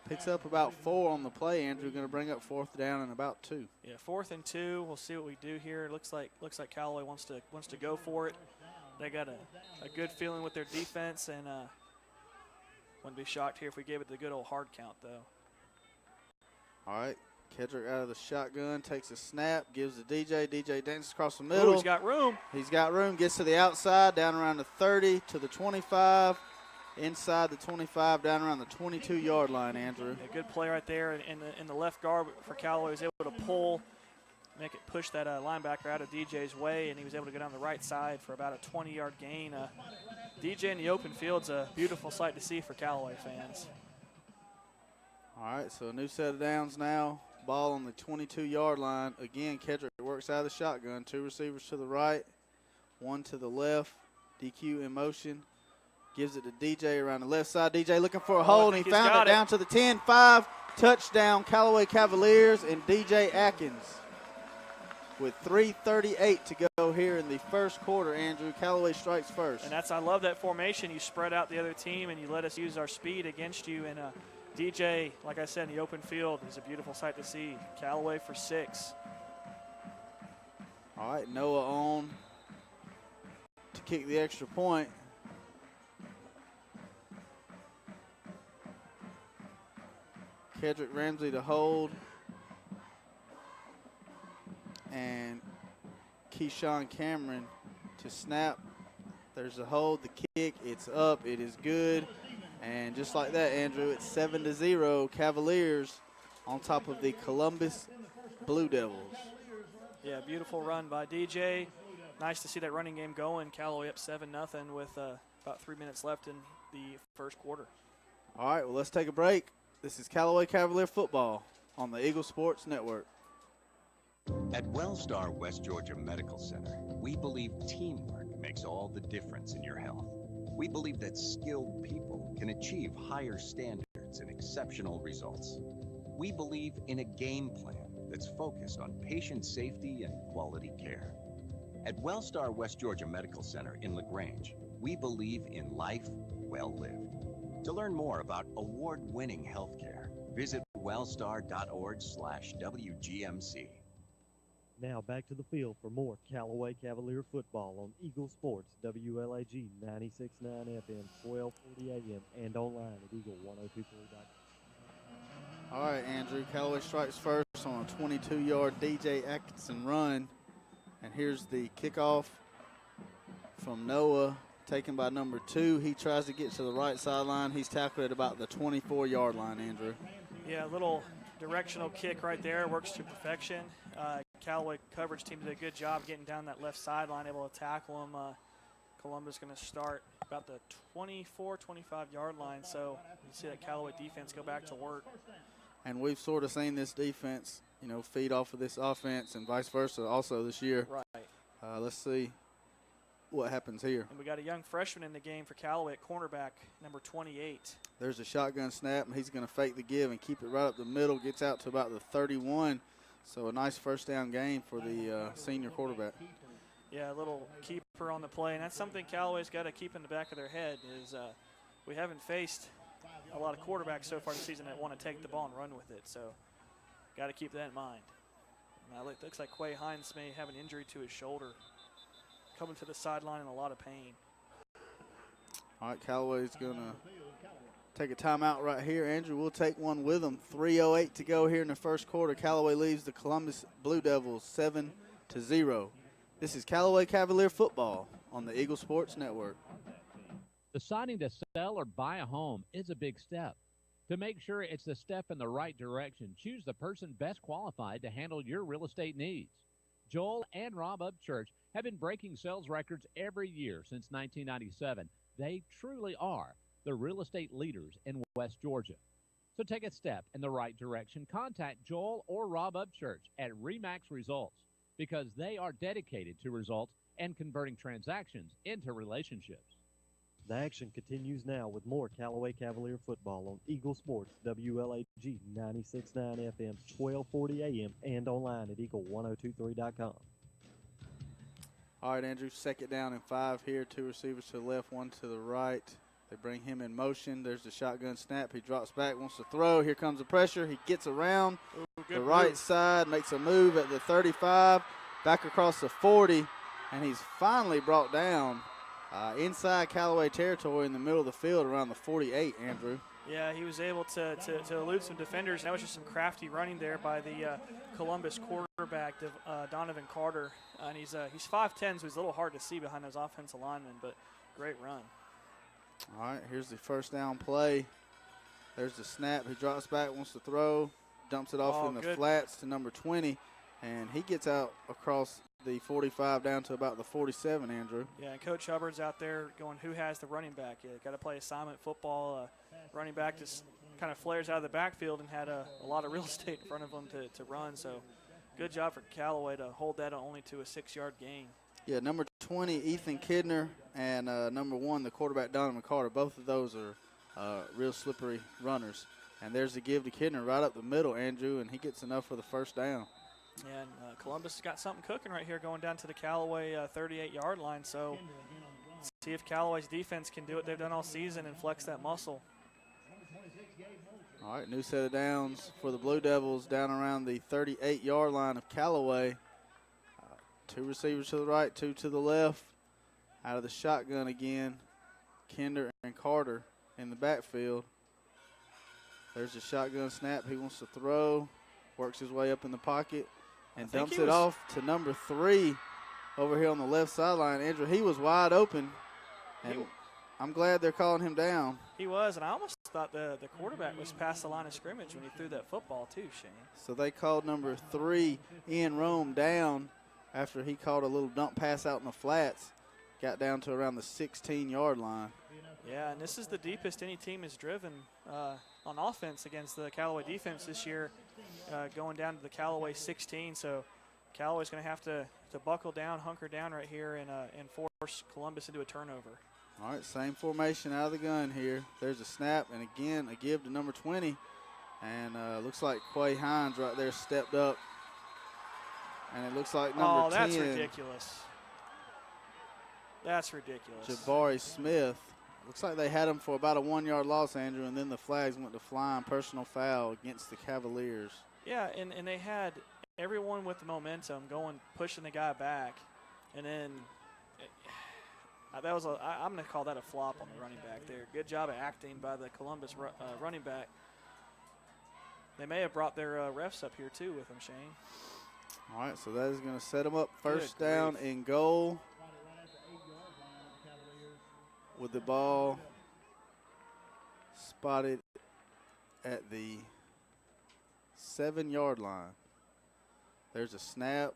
Picks up about 4 on the play. Andrew going to bring up 4th down and about 2. Yeah, 4th and 2. We'll see what we do here. Looks like Callaway wants to go for it. They got a good feeling with their defense, and wouldn't be shocked here if we gave it the good old hard count, though. All right, Kedrick out of the shotgun, takes a snap, gives to DJ. DJ dances across the middle. Ooh, he's got room. He's got room, gets to the outside, down around the 30 to the 25, inside the 25, down around the 22-yard line, Andrew. A good play right there in the left guard for Callaway. Was able to pull, make it push that linebacker out of DJ's way, and he was able to get on the right side for about a 20-yard gain. DJ in the open field's a beautiful sight to see for Callaway fans. All right, so a new set of downs now. Ball on the 22-yard line. Again, Kedrick works out of the shotgun. 2 receivers to the right, 1 to the left. DQ in motion. Gives it to DJ around the left side. DJ looking for a hold, and he found it down to the 10-5. Touchdown, Callaway Cavaliers and DJ Atkins. With 3:38 to go here in the first quarter, Andrew, Callaway strikes first. And I love that formation. You spread out the other team, and you let us use our speed against you. And DJ, like I said, in the open field is a beautiful sight to see. Callaway for 6. All right, Noah on to kick the extra point. Kedrick Ramsey to hold. And Keyshawn Cameron to snap. There's a hold, the kick, it's up, it is good. And just like that, Andrew, it's 7-0 Cavaliers on top of the Columbus Blue Devils. Yeah, beautiful run by DJ. Nice to see that running game going. Callaway up 7-0 with about 3 minutes left in the first quarter. All right, well, let's take a break. This is Callaway Cavalier football on the Eagle Sports Network. At Wellstar West Georgia Medical Center, we believe teamwork makes all the difference in your health. We believe that skilled people can achieve higher standards and exceptional results. We believe in a game plan that's focused on patient safety and quality care. At Wellstar West Georgia Medical Center in LaGrange, we believe in life well lived. To learn more about award-winning healthcare, visit wellstar.org/WGMC. Now back to the field for more Callaway Cavalier football on Eagle Sports, WLAG 96.9 FM, 1240 AM, and online at eagle1023.com. All right, Andrew, Callaway strikes first on a 22-yard DJ Atkinson run. And here's the kickoff from Noah, taken by number 2. He tries to get to the right sideline. He's tackled at about the 24-yard line, Andrew. Yeah, a little directional kick right there, works to perfection. Callaway coverage team did a good job getting down that left sideline, able to tackle him. Columbus going to start about the 24, 25-yard line. So you see that Callaway defense go back to work. And we've sort of seen this defense, feed off of this offense and vice versa also this year. Right. Let's see what happens here. And we got a young freshman in the game for Callaway at cornerback, number 28. There's a shotgun snap, and he's going to fake the give and keep it right up the middle, gets out to about the 31. So a nice first down gain for the senior quarterback. Yeah, a little keeper on the play, and that's something Callaway's got to keep in the back of their head is we haven't faced a lot of quarterbacks so far this season that want to take the ball and run with it. So got to keep that in mind. Now it looks like Quay Hines may have an injury to his shoulder. Coming to the sideline in a lot of pain. All right, Callaway's going to take a timeout right here. Andrew will take one with him. 3:08 to go here in the first quarter. Callaway leaves the Columbus Blue Devils 7-0. This is Callaway Cavalier football on the Eagle Sports Network. Deciding to sell or buy a home is a big step. To make sure it's the step in the right direction, choose the person best qualified to handle your real estate needs. Joel and Rob Upchurch have been breaking sales records every year since 1997. They truly are the real estate leaders in West Georgia. So take a step in the right direction. Contact Joel or Rob Upchurch at RE/MAX Results because they are dedicated to results and converting transactions into relationships. The action continues now with more Callaway Cavalier football on Eagle Sports, WLAG 96.9 FM, 1240 AM, and online at eagle1023.com. All right, Andrew, second down and 5 here. 2 receivers to the left, 1 to the right. They bring him in motion. There's the shotgun snap. He drops back, wants to throw. Here comes the pressure. He gets around the right side, makes a move at the 35, back across the 40, and he's finally brought down inside Callaway territory in the middle of the field around the 48, Andrew. Yeah, he was able to elude some defenders. That was just some crafty running there by the Columbus quarterback, Donovan Carter. And he's 5'10", so he's a little hard to see behind those offensive linemen, but great run. All right, here's the first down play. There's the snap. He drops back, wants to throw, dumps it off in the flats to number 20, and he gets out across the 45 down to about the 47, Andrew. Yeah, and Coach Hubbard's out there going, who has the running back? Yeah, got to play assignment football. Running back just kind of flares out of the backfield and had a lot of real estate in front of him to run. So good job for Callaway to hold that only to a 6-yard gain. Yeah, number 20, Ethan Kidner, and number 1, the quarterback, Donovan Carter. Both of those are real slippery runners. And there's the give to Kidner right up the middle, Andrew, and he gets enough for the first down. And Columbus has got something cooking right here going down to the Callaway 38-yard line. So see if Callaway's defense can do what they've done all season and flex that muscle. All right, new set of downs for the Blue Devils down around the 38-yard line of Callaway. 2 receivers to the right, 2 to the left. Out of the shotgun again, Kinder and Carter in the backfield. There's the shotgun snap. He wants to throw, works his way up in the pocket, and dumps it off to number 3 over here on the left sideline. Andrew, he was wide open, and I'm glad they're calling him down. He was, and I almost thought the quarterback was past the line of scrimmage when he threw that football too, Shane. So they called number 3, Ian Rome, down after he called a little dump pass out in the flats. Got down to around the 16-yard line. Yeah, and this is the deepest any team has driven on offense against the Callaway defense this year, going down to the Callaway 16. So Callaway's going to have to buckle down, hunker down right here, and force Columbus into a turnover. All right, same formation out of the gun here. There's a snap, and again, a give to number 20. And looks like Quay Hines right there stepped up. And it looks like number 10. Oh, that's ridiculous. That's ridiculous. Jabari Smith. Looks like they had him for about a 1-yard loss, Andrew, and then the flags went to flying. Personal foul against the Cavaliers. Yeah, and they had everyone with the momentum going, pushing the guy back. And then I'm going to call that a flop on the running back there. Good job of acting by the Columbus running back. They may have brought their refs up here too with them, Shane. All right, so that is going to set them up first down and goal. With the ball spotted at the 7-yard line. There's a snap.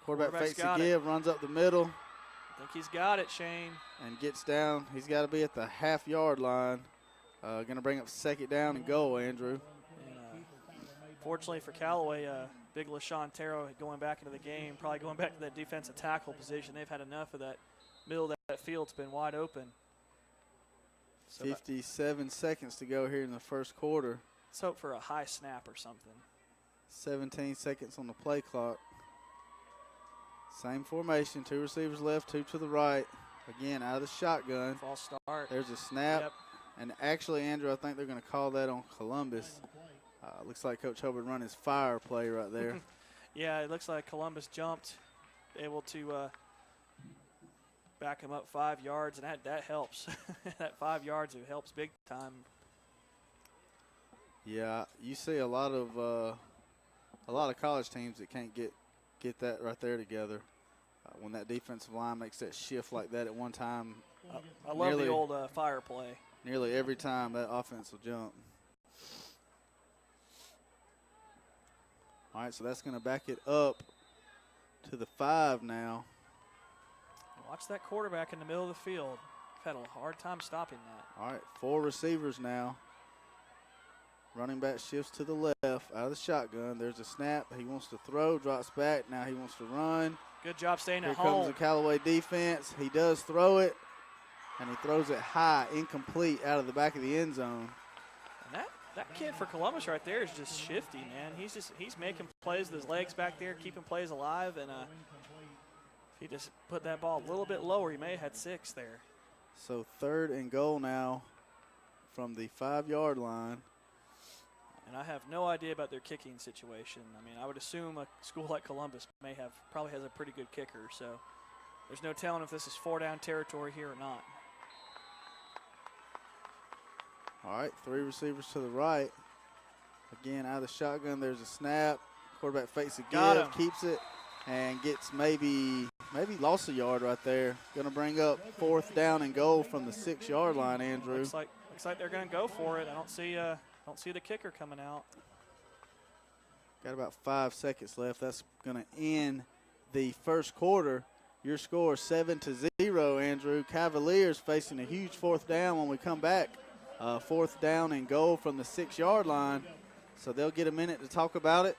Quarterback fakes a give, runs up the middle. I think he's got it, Shane. And gets down. He's got to be at the half-yard line. Going to bring up second down and goal, Andrew. And, fortunately for Callaway, big LaShawn Terrell going back into the game, probably going back to that defensive tackle position. They've had enough of that middle of that field's been wide open. So 57 seconds to go here in the first quarter. Let's hope for a high snap or something. 17 seconds on the play clock. Same formation, 2 receivers left, 2 to the right. Again, out of the shotgun. False start. There's a snap. Yep. And actually, Andrew, I think they're going to call that on Columbus. Looks like Coach Hubbard run his fire play right there. Yeah, it looks like Columbus jumped, able to back him up 5 yards, and that helps. That 5 yards, it helps big time. Yeah, you see a lot of college teams that can't get that right there together. When that defensive line makes that shift like that at one time. I love the old fire play. Nearly every time that offense will jump. All right, so that's going to back it up to the 5 now. Watch that quarterback in the middle of the field. I've had a hard time stopping that. All right, 4 receivers now. Running back shifts to the left out of the shotgun. There's a snap. He wants to throw, drops back. Now he wants to run. Good job staying Here at home. comes the Callaway defense. He does throw it, and he throws it high, incomplete, out of the back of the end zone. And that kid for Columbus right there is just shifty, man. He's making plays with his legs back there, keeping plays alive, and if he just put that ball a little bit lower, he may have had 6 there. So 3rd and goal now from the 5-yard line. And I have no idea about their kicking situation. I mean, I would assume a school like Columbus probably has a pretty good kicker. So there's no telling if this is 4-down territory here or not. All right, 3 receivers to the right. Again, out of the shotgun, there's a snap. Quarterback fakes a give, keeps it, and gets maybe lost a yard right there. Going to bring up 4th down and goal from the 6-yard line, Andrew. Looks like they're going to go for it. I don't see the kicker coming out. Got about 5 seconds left. That's going to end the first quarter. Your score 7-0, Andrew. Cavaliers facing a huge 4th down when we come back. 4th down and goal from the 6-yard line. So they'll get a minute to talk about it.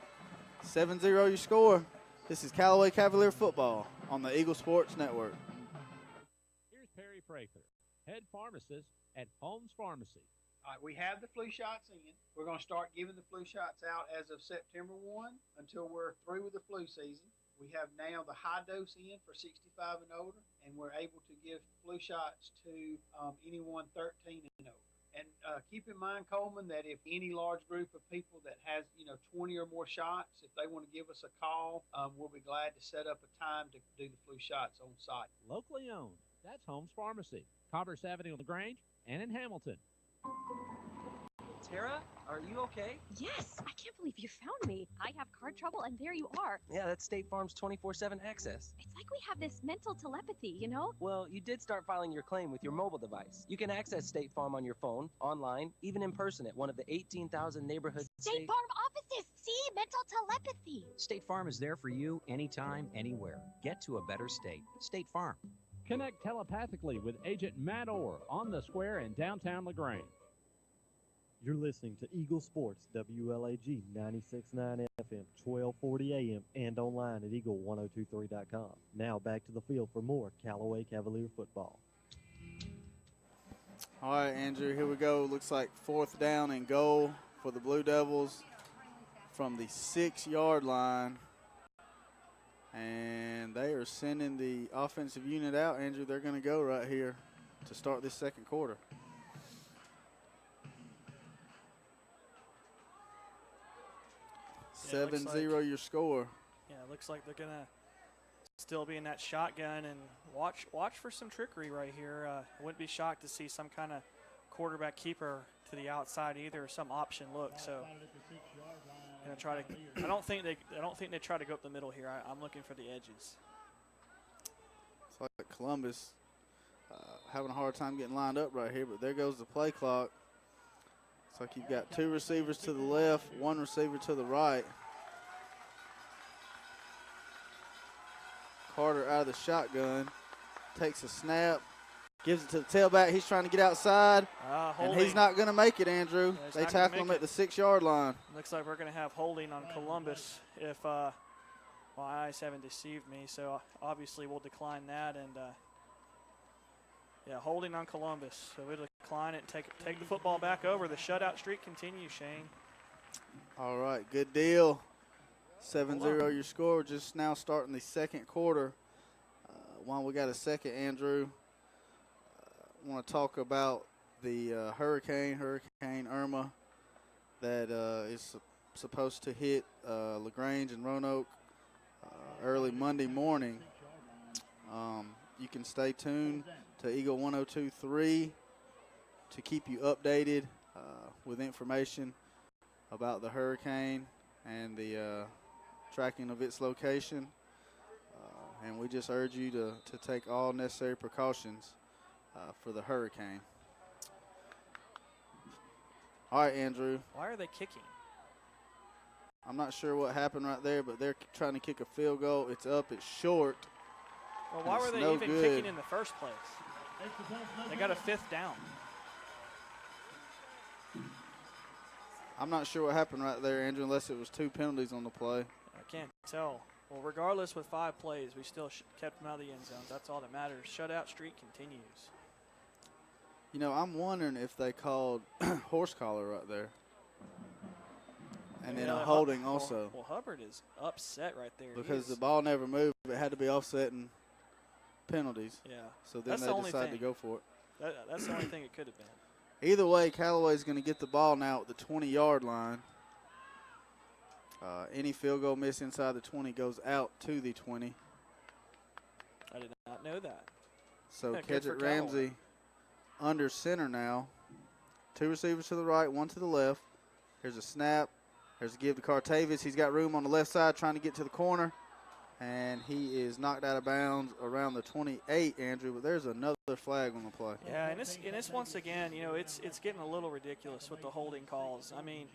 7-0 your score. This is Callaway Cavalier football on the Eagle Sports Network. Here's Perry Prather, head pharmacist at Holmes Pharmacy. All right, we have the flu shots in. We're going to start giving the flu shots out as of September 1 until we're through with the flu season. We have now the high dose in for 65 and older, and we're able to give flu shots to anyone 13 and over. And keep in mind, Coleman, that if any large group of people that has, 20 or more shots, if they want to give us a call, we'll be glad to set up a time to do the flu shots on site. Locally owned. That's Holmes Pharmacy, Commerce Avenue in LaGrange and in Hamilton. Tara, are you okay? Yes, I can't believe you found me. I have car trouble, and there you are. Yeah, that's State Farm's 24/7 access. It's like we have this mental telepathy, you know? Well, you did start filing your claim with your mobile device. You can access State Farm on your phone, online, even in person at one of the 18,000 neighborhood State Farm offices. See, mental telepathy. State Farm is there for you anytime, anywhere. Get to a better state. State Farm. Connect telepathically with Agent Matt Orr on the square in downtown LaGrange. You're listening to Eagle Sports, WLAG 96.9 FM, 1240 AM, and online at eagle1023.com. Now back to the field for more Callaway Cavalier football. All right, Andrew, here we go. Looks like 4th down and goal for the Blue Devils from the 6-yard line. And they are sending the offensive unit out, Andrew. They're going to go right here to start this second quarter. 7-0 your score. Yeah, it looks like they're going to still be in that shotgun, and watch for some trickery right here. I wouldn't be shocked to see some kind of quarterback keeper to the outside either, or some option look. So gonna try to. I don't think they try to go up the middle here. I'm looking for the edges. It's like Columbus having a hard time getting lined up right here, but there goes the play clock. It's like you've got 2 receivers to the left, 1 receiver to the right. Carter out of the shotgun, takes a snap, gives it to the tailback. He's trying to get outside, and he's not going to make it, Andrew. Yeah, they tackle him at the 6-yard line. Looks like we're going to have holding on Columbus if my eyes haven't deceived me. So obviously we'll decline that, and yeah, holding on Columbus. So we'll decline it and take the football back over. The shutout streak continues, Shane. All right, good deal. 7-0 your score. Just now starting the second quarter. While we got a second, Andrew, I want to talk about the Hurricane Irma that is supposed to hit LaGrange and Roanoke early Monday morning. You can stay tuned to Eagle 102.3 to keep you updated with information about the hurricane and the tracking of its location. And we just urge you to take all necessary precautions for the hurricane. All right, Andrew. Why are they kicking? I'm not sure what happened right there, but they're trying to kick a field goal. It's up, it's short. Well, why were they even kicking in the first place? They got a 5th down. I'm not sure what happened right there, Andrew, unless it was 2 penalties on the play. I can't tell. Well, regardless, with 5 plays, we still kept them out of the end zones. That's all that matters. Shutout streak continues. You know, I'm wondering if they called horse collar right there. And then a holding also. Well, Hubbard is upset right there. Because the ball never moved. It had to be offsetting penalties. Yeah. So then they decided to go for it. That's the only thing it could have been. Either way, Callaway's going to get the ball now at the 20-yard line. Any field goal miss inside the 20 goes out to the 20. I did not know that. So Kedget Ramsey under center now two receivers to the right, one to the left. Here's a snap. Here's a give to Cartavius. He's got room on the left side trying to get to the corner. And he is knocked out of bounds around the 28, Andrew, but there's another flag on the play. Yeah, and it's once again, you know, it's getting a little ridiculous with the holding calls. I mean,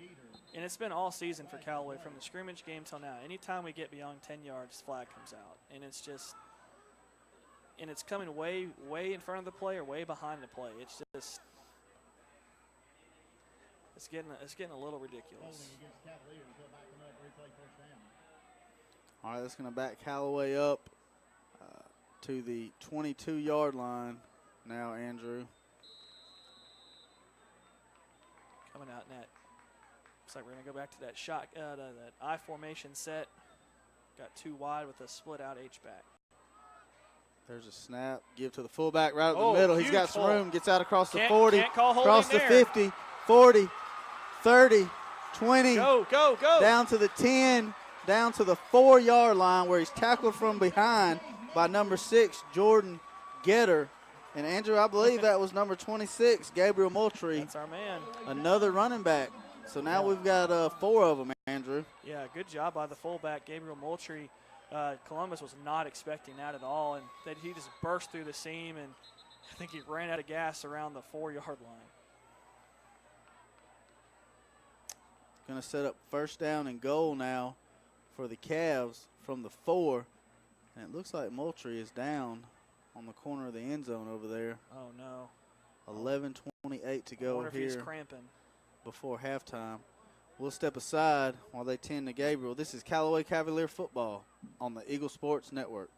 and it's been all season for Callaway from the scrimmage game till now. Anytime we get beyond 10 yards, flag comes out. And it's just – and it's coming way in front of the play or way behind the play. It's just – it's getting a little ridiculous. All right, that's going to back Callaway up to the 22-yard line now, Andrew. Coming out net. Looks like we're going to go back to that shot, that I formation set. Got two wide with a split-out H-back. There's a snap. Give to the fullback right up the middle. He's got some room. Gets out across the 40, across the 50, 40, 30, 20. Go. Down to the 10. Down to the 4-yard line where he's tackled from behind by number 6, Jordan Getter. And, Andrew, I believe that was number 26, Gabriel Moultrie. That's our man. Another running back. So now we've got 4 of them, Andrew. Yeah, good job by the fullback, Gabriel Moultrie. Columbus was not expecting that at all, and that he just burst through the seam, and I think he ran out of gas around the 4-yard line. Going to set up first down and goal now for the Cavs from the 4. And it looks like Moultrie is down on the corner of the end zone over there. Oh, no. 11:28 to go if here he's cramping before halftime. We'll step aside while they tend to Gabriel. This is Callaway Cavalier football on the Eagle Sports Network.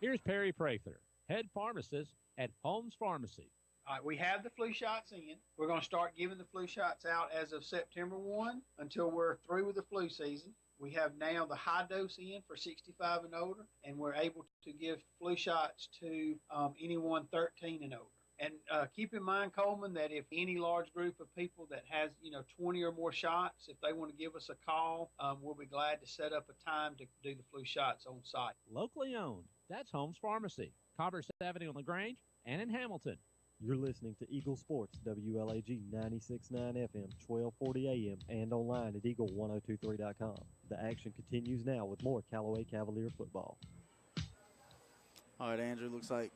Here's Perry Prather, head pharmacist at Holmes Pharmacy. All right, we have the flu shots in. We're going to start giving the flu shots out as of September 1 until we're through with the flu season. We have now the high dose in for 65 and older, and we're able to give flu shots to anyone 13 and older. And keep in mind, Coleman, that if any large group of people that has, 20 or more shots, if they want to give us a call, we'll be glad to set up a time to do the flu shots on site. Locally owned. That's Holmes Pharmacy, Commerce Avenue on LaGrange and in Hamilton. You're listening to Eagle Sports, WLAG 96.9 FM, 1240 AM, and online at eagle1023.com. The action continues now with more Callaway Cavalier football. All right, Andrew, looks like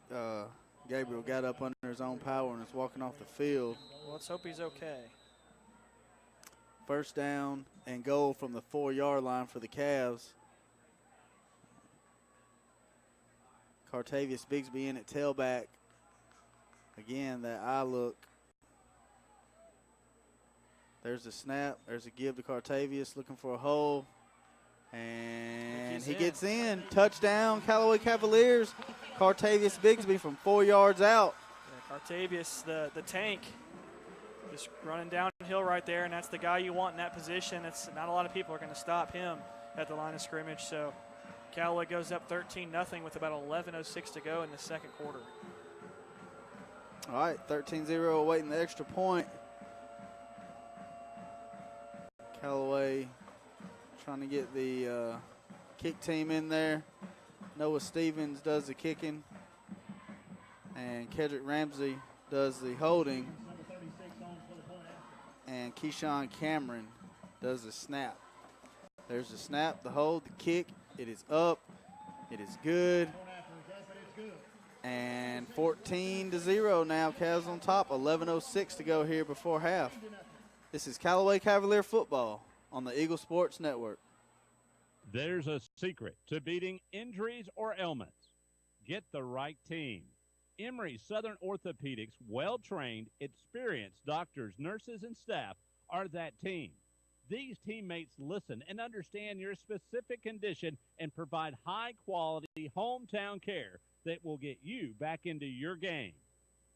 Gabriel got up under his own power and is walking off the field. Well, let's hope he's okay. First down and goal from the 4-yard line for the Cavs. Cartavius Bigsby in at tailback. Again, that eye look. There's a snap. There's a give to Cartavius looking for a hole. And he gets in. Touchdown, Callaway Cavaliers. Cartavius Bigsby from 4 yards out. Yeah, Cartavius, the tank, just running downhill right there, and that's the guy you want in that position. It's not a lot of people are going to stop him at the line of scrimmage. So Callaway goes up 13-0 with about 11:06 to go in the second quarter. All right, 13-0 awaiting the extra point. Callaway trying to get the kick team in there. Noah Stevens does the kicking, and Kedrick Ramsey does the holding, and Keyshawn Cameron does the snap. There's the snap, the hold, the kick. It is up. It is good. And 14-0 now, Cavs on top. 11:06 to go here before half. This is Callaway Cavalier football on the Eagle Sports Network. There's a secret to beating injuries or ailments. Get the right team. Emory Southern Orthopedics, well-trained, experienced doctors, nurses, and staff are that team. These teammates listen and understand your specific condition and provide high-quality hometown care that will get you back into your game.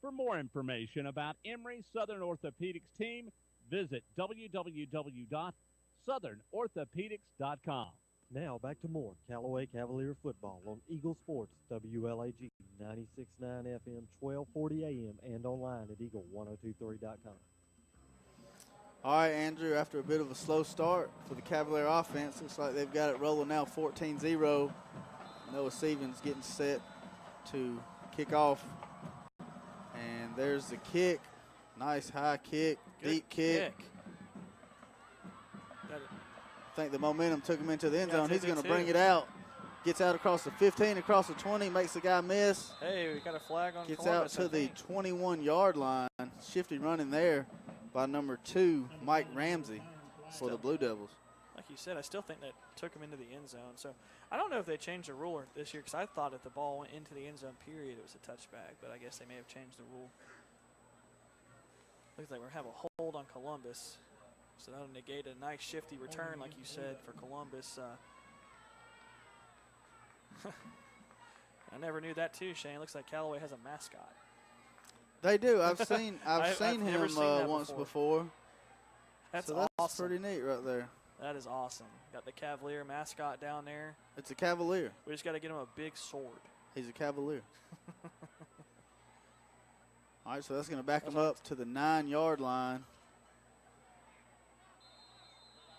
For more information about Emory Southern Orthopedics team, visit www.southernorthopedics.com. Now back to more Callaway Cavalier football on Eagle Sports, WLAG 96.9 FM, 1240 AM, and online at eagle1023.com. All right, Andrew, after a bit of a slow start for the Cavalier offense, looks like they've got it rolling now 14-0. Noah Stevens getting set to kick off. And there's the kick. Nice high kick, Good deep kick. I think the momentum took him into the end zone. He's going to bring it out. Gets out across the 15, across the 20, makes the guy miss. Hey, we got a flag on Gets Columbus, out to the 21-yard line. Shifty running there by number 2, Mike Ramsey for the Blue Devils. Like you said, I still think that took him into the end zone. So I don't know if they changed the rule this year because I thought if the ball went into the end zone, period, it was a touchback. But I guess they may have changed the rule. Looks like we're going to have a hold on Columbus. So that'll negate a nice shifty return, like you said, for Columbus. I never knew that too, Shane. Looks like Callaway has a mascot. They do. I've seen I've him never seen that once before. That's so that's awesome. pretty neat right there. That is awesome. Got the Cavalier mascot down there. It's a Cavalier. We just got to get him a big sword. He's a Cavalier. All right, so that's going to back him up to the 9-yard line.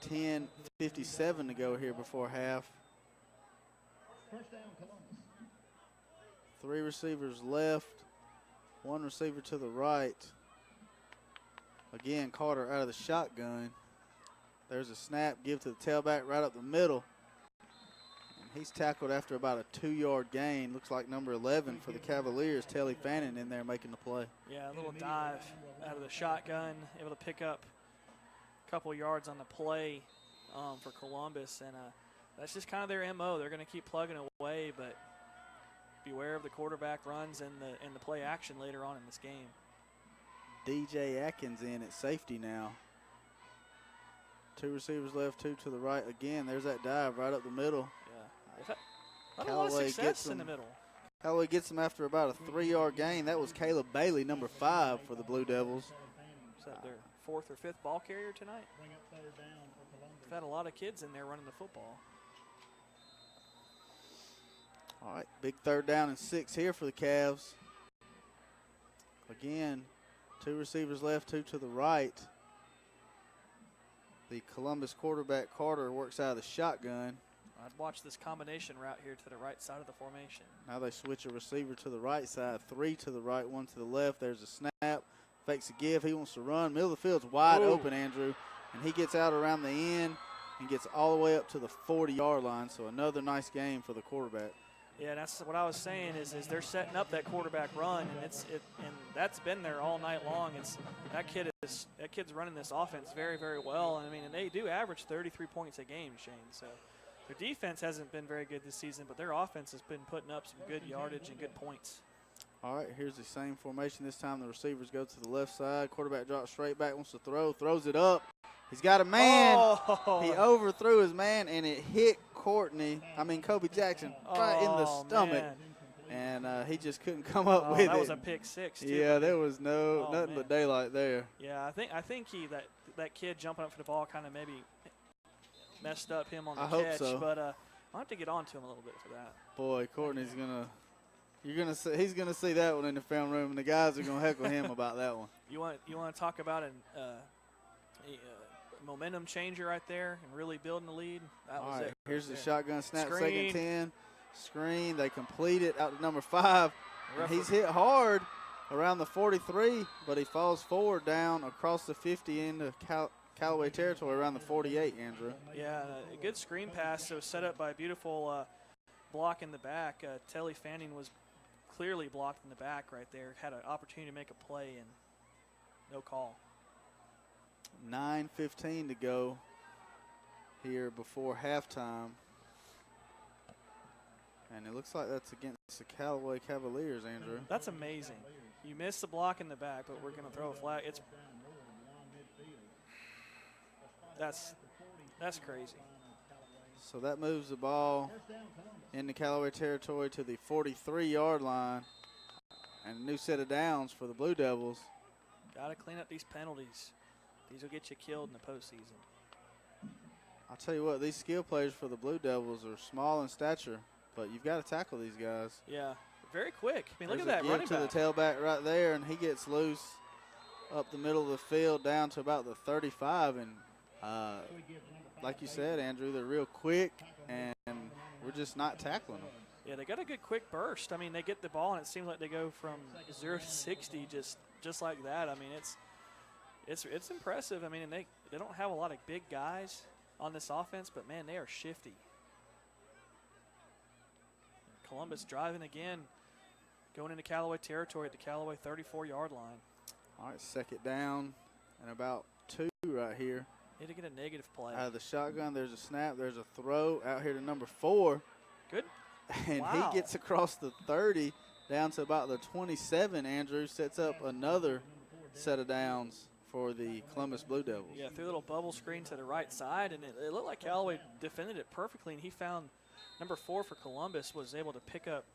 10:57 to go here before half. 3 receivers left, 1 receiver to the right. Again, Carter out of the shotgun. There's a snap, give to the tailback right up the middle. And he's tackled after about a 2-yard gain. Looks like number 11 for the Cavaliers, Telly Fannin, in there making the play. Yeah, a little dive out of the shotgun, able to pick up a couple yards on the play for Columbus. And that's just kind of their MO. They're going to keep plugging away, but beware of the quarterback runs and the play action later on in this game. DJ Atkins in at safety now. 2 receivers left, 2 to the right. Again, there's that dive right up the middle. Yeah, they've had a lot of success in the middle. Callaway gets him after about a 3-yard gain. That was Caleb Bailey, number 5 for the Blue Devils. Is that their 4th or 5th ball carrier tonight? They've had a lot of kids in there running the football. All right, big 3rd down and 6 here for the Cavs. Again, 2 receivers left, 2 to the right. The Columbus quarterback, Carter, works out of the shotgun. I'd watch this combination route here to the right side of the formation. Now they switch a receiver to the right side, 3 to the right, 1 to the left. There's a snap, fakes a give. He wants to run. Middle of the field's wide open, Andrew, and he gets out around the end and gets all the way up to the 40-yard line. So another nice game for the quarterback. Yeah, that's what I was saying is they're setting up that quarterback run, and and that's been there all night long. That kid's running this offense very, very well. And they do average 33 points a game, Shane. So their defense hasn't been very good this season, but their offense has been putting up some good yardage and good points. All right, here's the same formation. This time the receivers go to the left side. Quarterback drops straight back, wants to throw, throws it up. He's got a man. Oh. He overthrew his man, and it hit Kobe Jackson right in the stomach. Man. And he just couldn't come up with it. That was a pick 6, too. Yeah, there was nothing but daylight there. Yeah, I think that kid jumping up for the ball kind of maybe messed up him on the catch. Hope so. But I'll have to get on to him a little bit for that. Boy, Courtney's he's gonna see that one in the film room, and the guys are gonna heckle him about that one. You want to talk about a momentum changer right there and really building the lead? That was it. Here's the shotgun snap, Screen. 2nd 10. Screen, they complete it out to number 5. And he's hit hard around the 43, but he falls forward down across the 50 into Callaway territory around the 48, Andrew. Yeah, a good screen pass. So set up by a beautiful block in the back. Telly Fanning was clearly blocked in the back right there. Had an opportunity to make a play and no call. 9:15 to go here before halftime. And it looks like that's against the Callaway Cavaliers, Andrew. That's amazing. You missed the block in the back, but we're going to throw a flag. That's crazy. So that moves the ball into Callaway territory to the 43-yard line. And a new set of downs for the Blue Devils. Got to clean up these penalties. These will get you killed in the postseason. I'll tell you what, these skill players for the Blue Devils are small in stature, but you've got to tackle these guys. Yeah, very quick. Look at There's that running to back. the tailback right there, and he gets loose up the middle of the field down to about the 35. And like you said, Andrew, they're real quick, and we're just not tackling them. Yeah, they got a good quick burst. They get the ball, and it seems like they go from 0 to 60 just just like that. I mean, it's impressive. I mean, and they don't have a lot of big guys on this offense, but man, they are shifty. Columbus driving again, going into Callaway territory at the Callaway 34-yard line. All right, second down and about 2 right here. Need to get a negative play. Out of the shotgun, there's a snap, there's a throw out here to number 4. Good. And wow. he gets across the 30 down to about the 27. Andrew sets up another set of downs for the Columbus Blue Devils. Yeah, threw a little bubble screen to the right side, and it looked like Callaway defended it perfectly, and he found number 4 for Columbus was able to pick up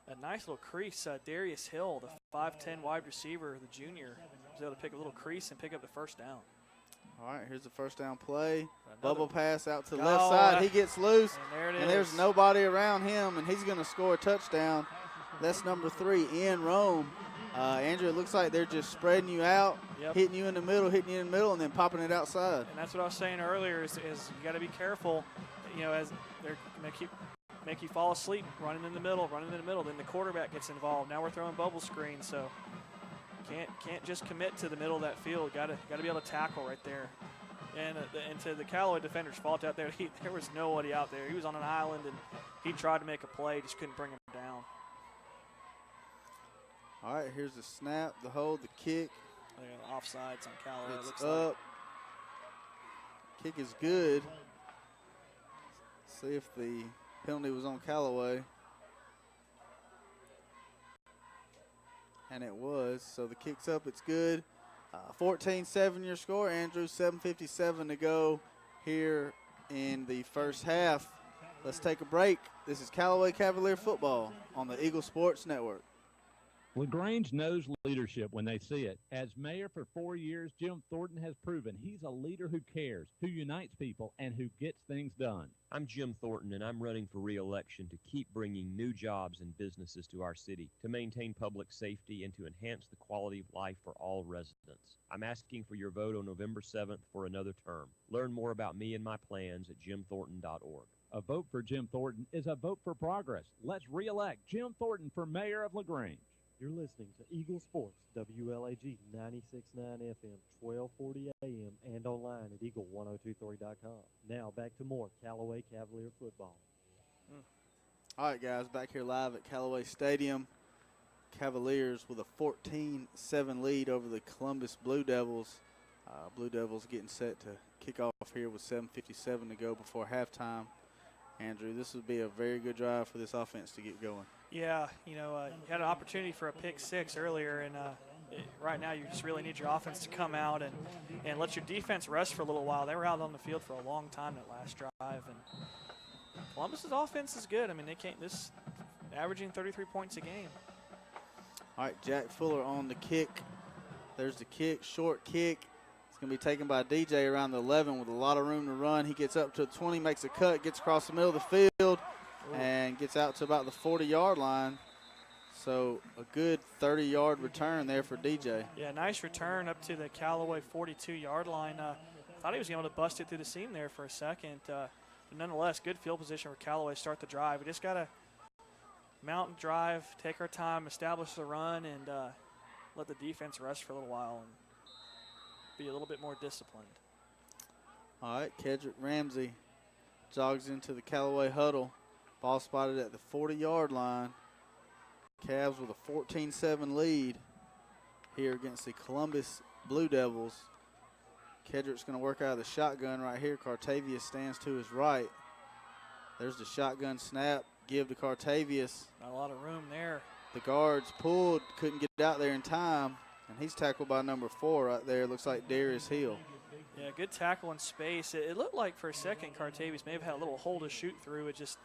a nice little crease. Darius Hill, the 5'10 wide receiver, the junior, was able to pick a little crease and pick up the first down. All right, here's the first down play. Another Bubble pass out to the left side. He gets loose, and there's nobody around him, and he's going to score a touchdown. That's number 3, Ian Rome. Andrew, it looks like they're just spreading you out, hitting you in the middle, and then popping it outside. And that's what I was saying earlier is you got to be careful, as they're going to make you fall asleep, running in the middle. Then the quarterback gets involved. Now we're throwing bubble screens, so can't just commit to the middle of that field. Got to be able to tackle right there. And to the Callaway defender's fault out there, there was nobody out there. He was on an island, and he tried to make a play, just couldn't bring him down. All right, here's the snap, the hold, the kick. Offsides on Callaway. It's looks up. like. Kick is good. See if the penalty was on Callaway. And it was. So the kick's up. It's good. 14-7 your score, Andrew. 7:57 to go here in the first half. Let's take a break. This is Callaway Cavalier football on the Eagle Sports Network. LaGrange knows leadership when they see it. As mayor for 4 years, Jim Thornton has proven he's a leader who cares, who unites people, and who gets things done. I'm Jim Thornton, and I'm running for re-election to keep bringing new jobs and businesses to our city, to maintain public safety, and to enhance the quality of life for all residents. I'm asking for your vote on November 7th for another term. Learn more about me and my plans at jimthornton.org. A vote for Jim Thornton is a vote for progress. Let's re-elect Jim Thornton for mayor of LaGrange. You're listening to Eagle Sports, WLAG 96.9 FM, 1240 AM, and online at eagle1023.com. Now back to more Callaway Cavalier football. All right, guys, back here live at Callaway Stadium. Cavaliers with a 14-7 lead over the Columbus Blue Devils. Blue Devils getting set to kick off here with 7:57 to go before halftime. Andrew, this would be a very good drive for this offense to get going. Yeah, you had an opportunity for a pick 6 earlier, and right now you just really need your offense to come out and let your defense rest for a little while. They were out on the field for a long time that last drive, and Columbus's offense is good. I mean, this averaging 33 points a game. All right, Jack Fuller on the kick. There's the kick, short kick. It's going to be taken by DJ around the 11 with a lot of room to run. He gets up to 20, makes a cut, gets across the middle of the field, and gets out to about the 40-yard line. So a good 30-yard return there for DJ. Yeah, nice return up to the Callaway 42-yard line. Thought he was able to bust it through the seam there for a second. But nonetheless, good field position for Callaway to start the drive. We just got to mount and drive, take our time, establish the run, and let the defense rest for a little while and be a little bit more disciplined. All right, Kedrick Ramsey jogs into the Callaway huddle. Ball spotted at the 40-yard line. Cavs with a 14-7 lead here against the Columbus Blue Devils. Kedrick's going to work out of the shotgun right here. Cartavius stands to his right. There's the shotgun snap. Give to Cartavius. Not a lot of room there. The guards pulled, couldn't get out there in time, and he's tackled by number 4 right there. Looks like Darius Hill. Yeah, good tackle in space. It looked like for a second Cartavius may have had a little hole to shoot through. It just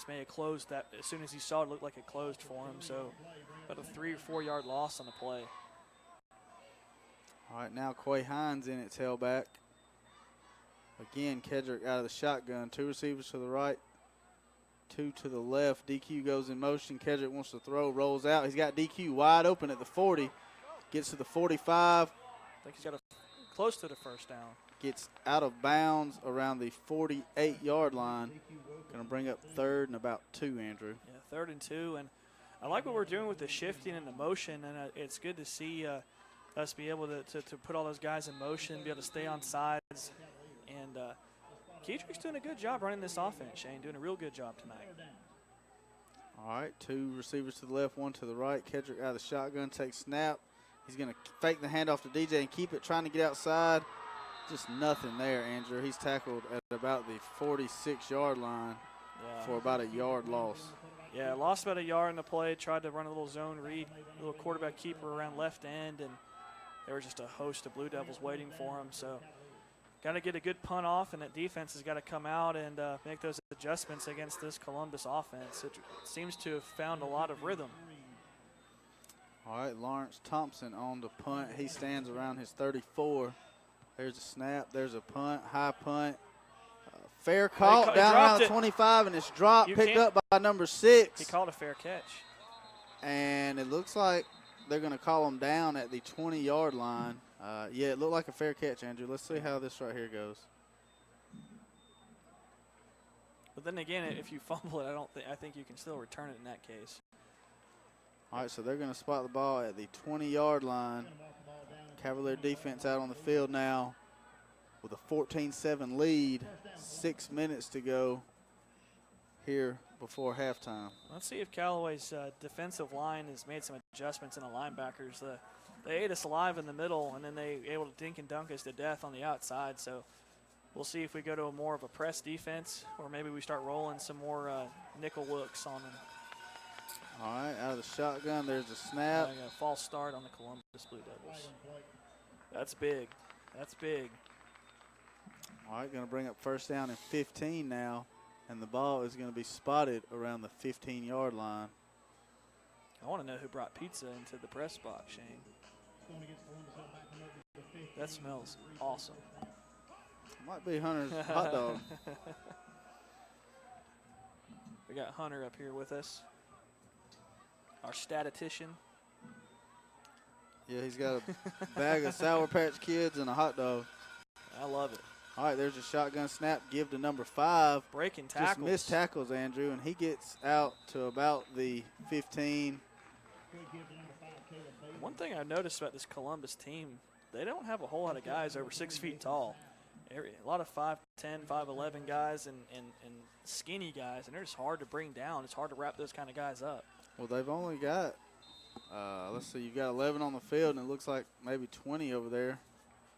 may have closed that. As soon as he saw it, looked like it closed for him. So about a 3 or 4 yard loss on the play. All right, now Quay Hines in at tailback. Again, Kedrick out of the shotgun. 2 receivers to the right, 2 to the left. DQ goes in motion. Kedrick wants to throw, rolls out. He's got DQ wide open at the 40. Gets to the 45. I think he's got close to the first down. Gets out of bounds around the 48-yard line. Going to bring up 3rd and about 2, Andrew. Yeah, 3rd and 2. And I like what we're doing with the shifting and the motion, and it's good to see us be able to put all those guys in motion, be able to stay on sides. And Kedrick's doing a good job running this offense, Shane, doing a real good job tonight. All right, 2 receivers to the left, 1 to the right. Kedrick out of the shotgun, takes snap. He's going to fake the handoff to DJ and keep it, trying to get outside. Just nothing there, Andrew. He's tackled at about the 46-yard line for about a yard loss. Yeah, lost about a yard in the play, tried to run a little zone read, a little quarterback keeper around left end, and there was just a host of Blue Devils waiting for him. So got to get a good punt off, and that defense has got to come out and make those adjustments against this Columbus offense. It seems to have found a lot of rhythm. All right, Lawrence Thompson on the punt. He stands around his 34. There's a snap. There's a punt, high punt. Fair call down around the 25, and it's dropped, picked up by number 6. He called a fair catch. And it looks like they're going to call him down at the 20-yard line. Yeah, it looked like a fair catch, Andrew. Let's see how this right here goes. But then again, if you fumble it, I think you can still return it in that case. All right, so they're going to spot the ball at the 20-yard line. Cavalier defense out on the field now with a 14-7 lead. 6 minutes to go here before halftime. Let's see if Callaway's defensive line has made some adjustments in the linebackers. They ate us alive in the middle, and then they were able to dink and dunk us to death on the outside. So we'll see if we go to a more of a press defense, or maybe we start rolling some more nickel looks on them. All right, out of the shotgun, there's a snap. A false start on the Columbus Blue Devils. That's big. That's big. All right, going to bring up first down and 15 now, and the ball is going to be spotted around the 15-yard line. I want to know who brought pizza into the press box, Shane. That smells awesome. Might be Hunter's hot dog. We got Hunter up here with us, our statistician. Yeah, he's got a bag of Sour Patch Kids and a hot dog. I love it. All right, there's a shotgun snap. Give to number 5. Breaking tackles. Just missed tackles, Andrew, and he gets out to about the 15. One thing I've noticed about this Columbus team, they don't have a whole lot of guys over 6 feet tall. A lot of 5'10", 5'11" guys and skinny guys, and they're just hard to bring down. It's hard to wrap those kind of guys up. Well, they've only got, let's see, you've got 11 on the field, and it looks like maybe 20 over there.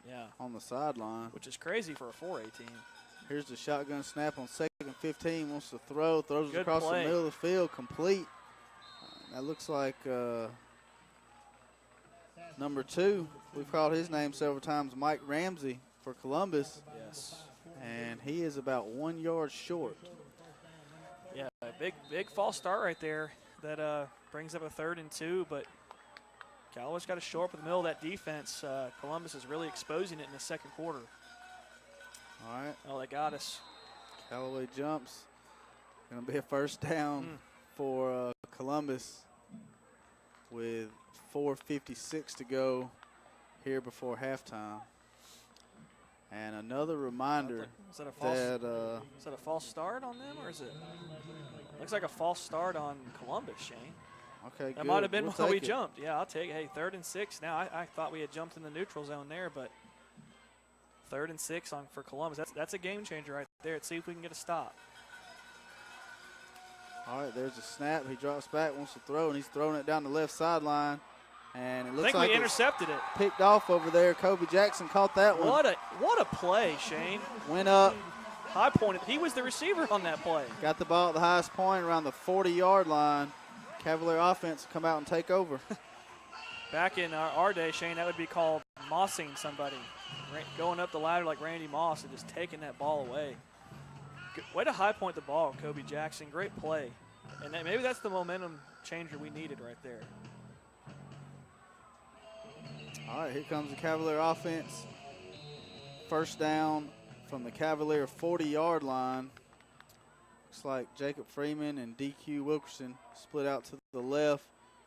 Yeah. On the sideline. Which is crazy for a 4A team. Here's the shotgun snap on 2nd and 15. Wants to throw. Throws Good across play. the middle of the field. Complete. That looks like number 2. We've called his name several times, Mike Ramsey for Columbus. Yes. And he is about 1 yard short. Yeah, a big false start right there that brings up a 3rd and 2, but Callaway's got to show up in the middle of that defense. Columbus is really exposing it in the second quarter. All right. Oh, they got us. Callaway jumps. Going to be a first down for Columbus with 4:56 to go here before halftime. And another reminder is that a false start on them, or is it? Looks like a false start on Columbus, Shane. Okay, that might have been when we jumped. Yeah, I'll take it. Hey, 3rd and 6. Now, I thought we had jumped in the neutral zone there, but 3rd and 6 for Columbus. That's a game changer right there. Let's see if we can get a stop. All right, there's a snap. He drops back, wants to throw, and he's throwing it down the left sideline. And it looks like we intercepted it. Picked off over there. Kobe Jackson caught that one. What a play, Shane. Went up. High pointed. He was the receiver on that play. Got the ball at the highest point around the 40-yard line. Cavalier offense come out and take over. Back in our day, Shane, that would be called mossing somebody. Going up the ladder like Randy Moss and just taking that ball away. Way to high point the ball, Kobe Jackson. Great play. And maybe that's the momentum changer we needed right there. All right, here comes the Cavalier offense. First down from the Cavalier 40-yard line. Looks like Jacob Freeman and DQ Wilkerson split out to the left.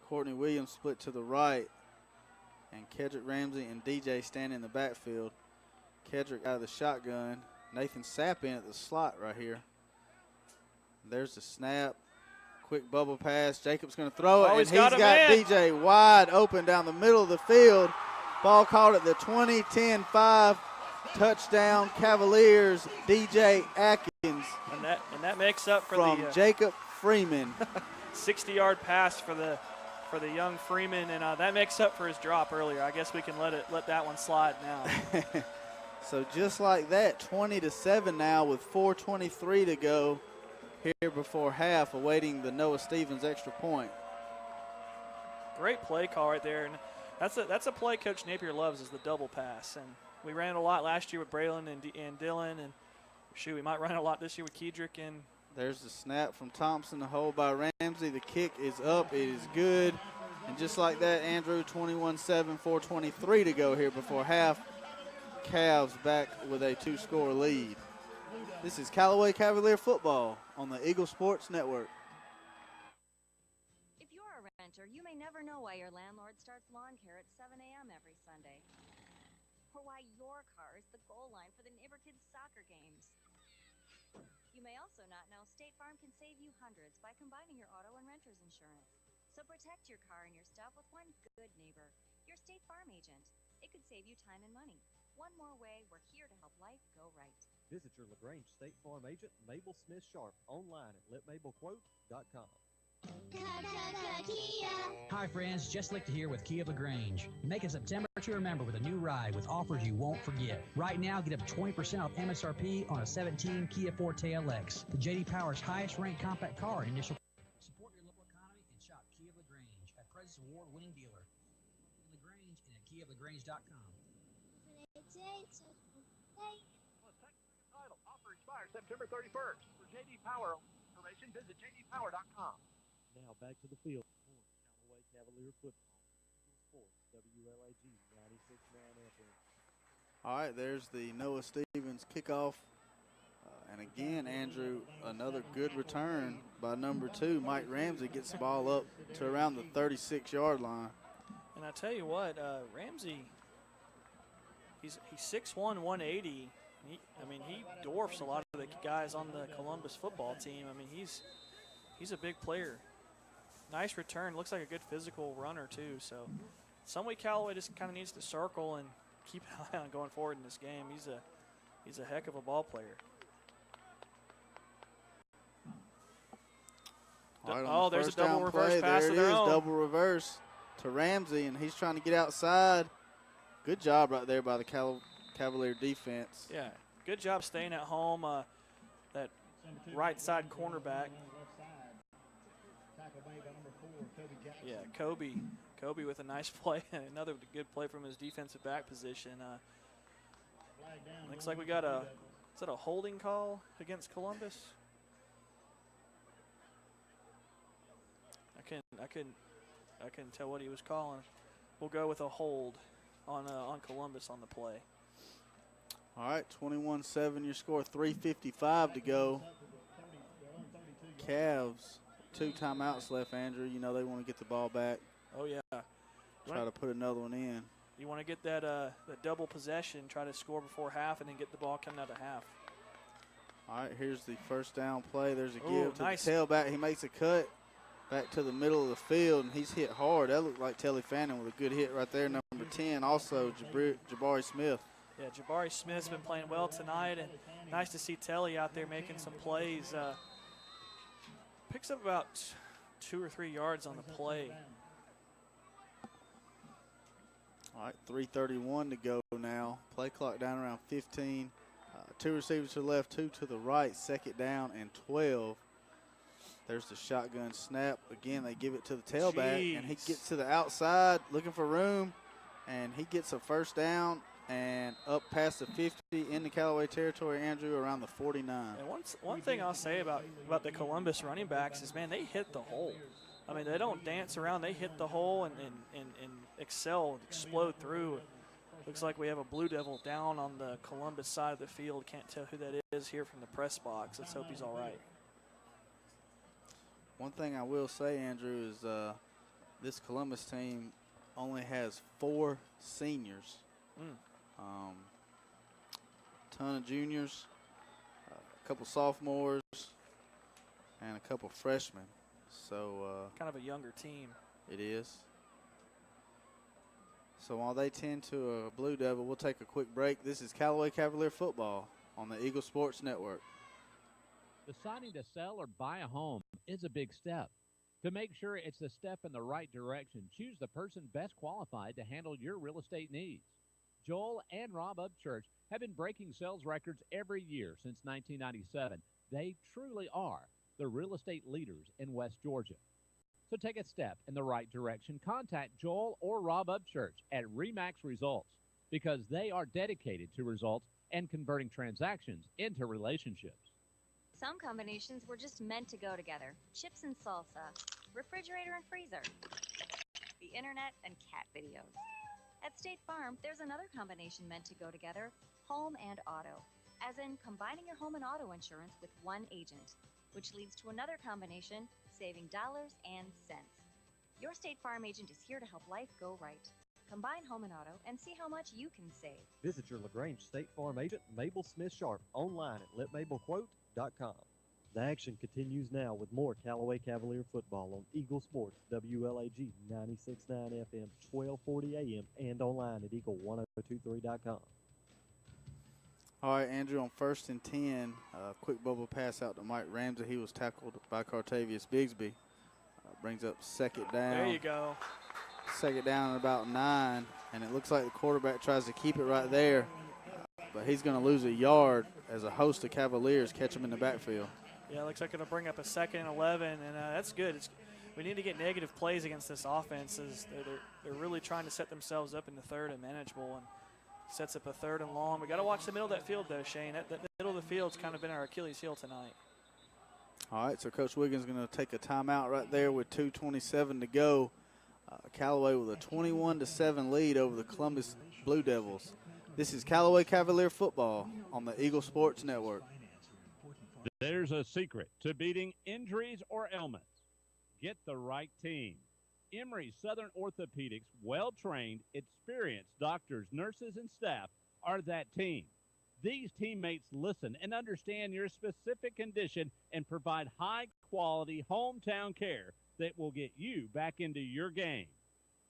Courtney Williams split to the right. And Kedrick Ramsey and DJ stand in the backfield. Kedrick out of the shotgun. Nathan Sapp in at the slot right here. There's the snap. Quick bubble pass. Jacob's going to throw it, and he's he's got got him in. DJ wide open down the middle of the field. Ball caught at the 20, 10, 5. Touchdown, Cavaliers, DJ Atkins. And that makes up for from the Jacob Freeman. 60-yard pass for the young Freeman, and that makes up for his drop earlier. I guess we can let that one slide now. So just like that, 20-7 now with 4:23 to go here before half, awaiting the Noah Stevens extra point. Great play call right there, and that's a play Coach Napier loves, is the double pass. And we ran it a lot last year with Braylon and Dylan, and shoot, we might run it a lot this year with Kedrick. And there's the snap from Thompson, the hold by Ramsey. The kick is up, it is good. And just like that, Andrew, 21-7, 4:23 to go here before half. Cavs back with a 2-score lead. This is Callaway Cavalier football on the Eagle Sports Network. If you're a renter, you may never know why your landlord starts lawn care at 7 a.m. every Sunday. Or why your car is the goal line for the neighbor kids' soccer games. You may also not know State Farm can save you hundreds by combining your auto and renter's insurance. So protect your car and your stuff with one good neighbor, your State Farm agent. It could save you time and money. One more way, we're here to help life go right. Visit your LaGrange State Farm agent, Mabel Smith Sharp, online at letmabelquote.com. Hi friends, Jess Lichter here with Kia of LaGrange. Make a September to remember with a new ride with offers you won't forget. Right now, get up to 20% off MSRP on a 17 Kia Forte LX, the J.D. Power's highest ranked compact car in initial. Support your local economy and shop Kia of LaGrange, a President's Award-winning dealer. In LaGrange and at KiaofLaGrange.com. Title offer expires September 31st. For J.D. Power information, visit jdpower.com. Now back to the field for Callaway Cavalier football. Eagle Sports, WLAG 96.9 FM. All right, there's the Noah Stevens kickoff. And again, Andrew, another good return by number 2. Mike Ramsey gets the ball up to around the 36-yard line. And I tell you what, Ramsey, he's 6'1", 180. He dwarfs a lot of the guys on the Columbus football team. I mean, he's a big player. Nice return. Looks like a good physical runner, too. So some way Callaway just kind of needs to circle and keep an eye on going forward in this game. He's a heck of a ball player. Right, there's a double reverse pass. There it is, double reverse to Ramsey, and he's trying to get outside. Good job right there by the Cavalier defense. Yeah, good job staying at home. That right side cornerback. Yeah, Kobe with a nice play. Another good play from his defensive back position. Looks like we got is that a holding call against Columbus? I couldn't tell what he was calling. We'll go with a hold on Columbus on the play. All right, 21-7 your score, 3:55 to go. Cavs, 2 timeouts left, Andrew. You know they want to get the ball back. Oh, yeah. Try to put another one in. You want to get that double possession, try to score before half, and then get the ball coming out of half. All right, here's the first down play. There's a give to nice. the tailback. He makes a cut back to the middle of the field, and he's hit hard. That looked like Telly Fannin with a good hit right there. Number 10, also Jabari Smith. Yeah, Jabari Smith's been playing well tonight, and nice to see Telly out there making some plays. Picks up about 2 or 3 yards on the play. All right, 3:31 to go now. Play clock down around 15. 2 receivers to the left, 2 to the right. 2nd down and 12. There's the shotgun snap. Again, they give it to the tailback, and he gets to the outside looking for room, and he gets a first down and up past the 50 in the Callaway territory, Andrew, around the 49. And one thing I'll say about the Columbus running backs is, man, they hit the hole. I mean, they don't dance around. They hit the hole and excel, explode through. Looks like we have a Blue Devil down on the Columbus side of the field. Can't tell who that is here from the press box. Let's hope he's all right. One thing I will say, Andrew, is this Columbus team only has 4 seniors. Ton of juniors, a couple sophomores, and a couple freshmen. So kind of a younger team. It is. So while they tend to a Blue Devil, we'll take a quick break. This is Callaway Cavalier football on the Eagle Sports Network. Deciding to sell or buy a home is a big step. To make sure it's a step in the right direction, choose the person best qualified to handle your real estate needs. Joel and Rob Upchurch have been breaking sales records every year since 1997. They truly are the real estate leaders in West Georgia. So take a step in the right direction. Contact Joel or Rob Upchurch at RE/MAX Results because they are dedicated to results and converting transactions into relationships. Some combinations were just meant to go together. Chips and salsa, refrigerator and freezer, the internet and cat videos. At State Farm, there's another combination meant to go together, home and auto, as in combining your home and auto insurance with one agent, which leads to another combination, saving dollars and cents. Your State Farm agent is here to help life go right. Combine home and auto and see how much you can save. Visit your LaGrange State Farm agent, Mabel Smith Sharp, online at letmabelquote.com. The action continues now with more Callaway Cavalier football on Eagle Sports, WLAG 96.9 FM, 1240 AM, and online at eagle1023.com. All right, Andrew, on 1st and 10, quick bubble pass out to Mike Ramsey. He was tackled by Cartavius Bigsby. Brings up second down. There you go. Second down at about 9, and it looks like the quarterback tries to keep it right there, but he's going to lose a yard as a host of Cavaliers catch him in the backfield. Yeah, it looks like it'll bring up a 2nd and 11, and that's good. We need to get negative plays against this offense. They're really trying to set themselves up in the third and manageable, and sets up a 3rd and long. We got to watch the middle of that field, though, Shane. That middle of the field's kind of been our Achilles heel tonight. All right, so Coach Wiggins is going to take a timeout right there with 2:27 to go. Callaway with a 21-7 lead over the Columbus Blue Devils. This is Callaway Cavalier football on the Eagle Sports Network. There's a secret to beating injuries or ailments. Get the right team. Emory Southern Orthopedics, well-trained, experienced doctors, nurses, and staff are that team. These teammates listen and understand your specific condition and provide high-quality hometown care that will get you back into your game.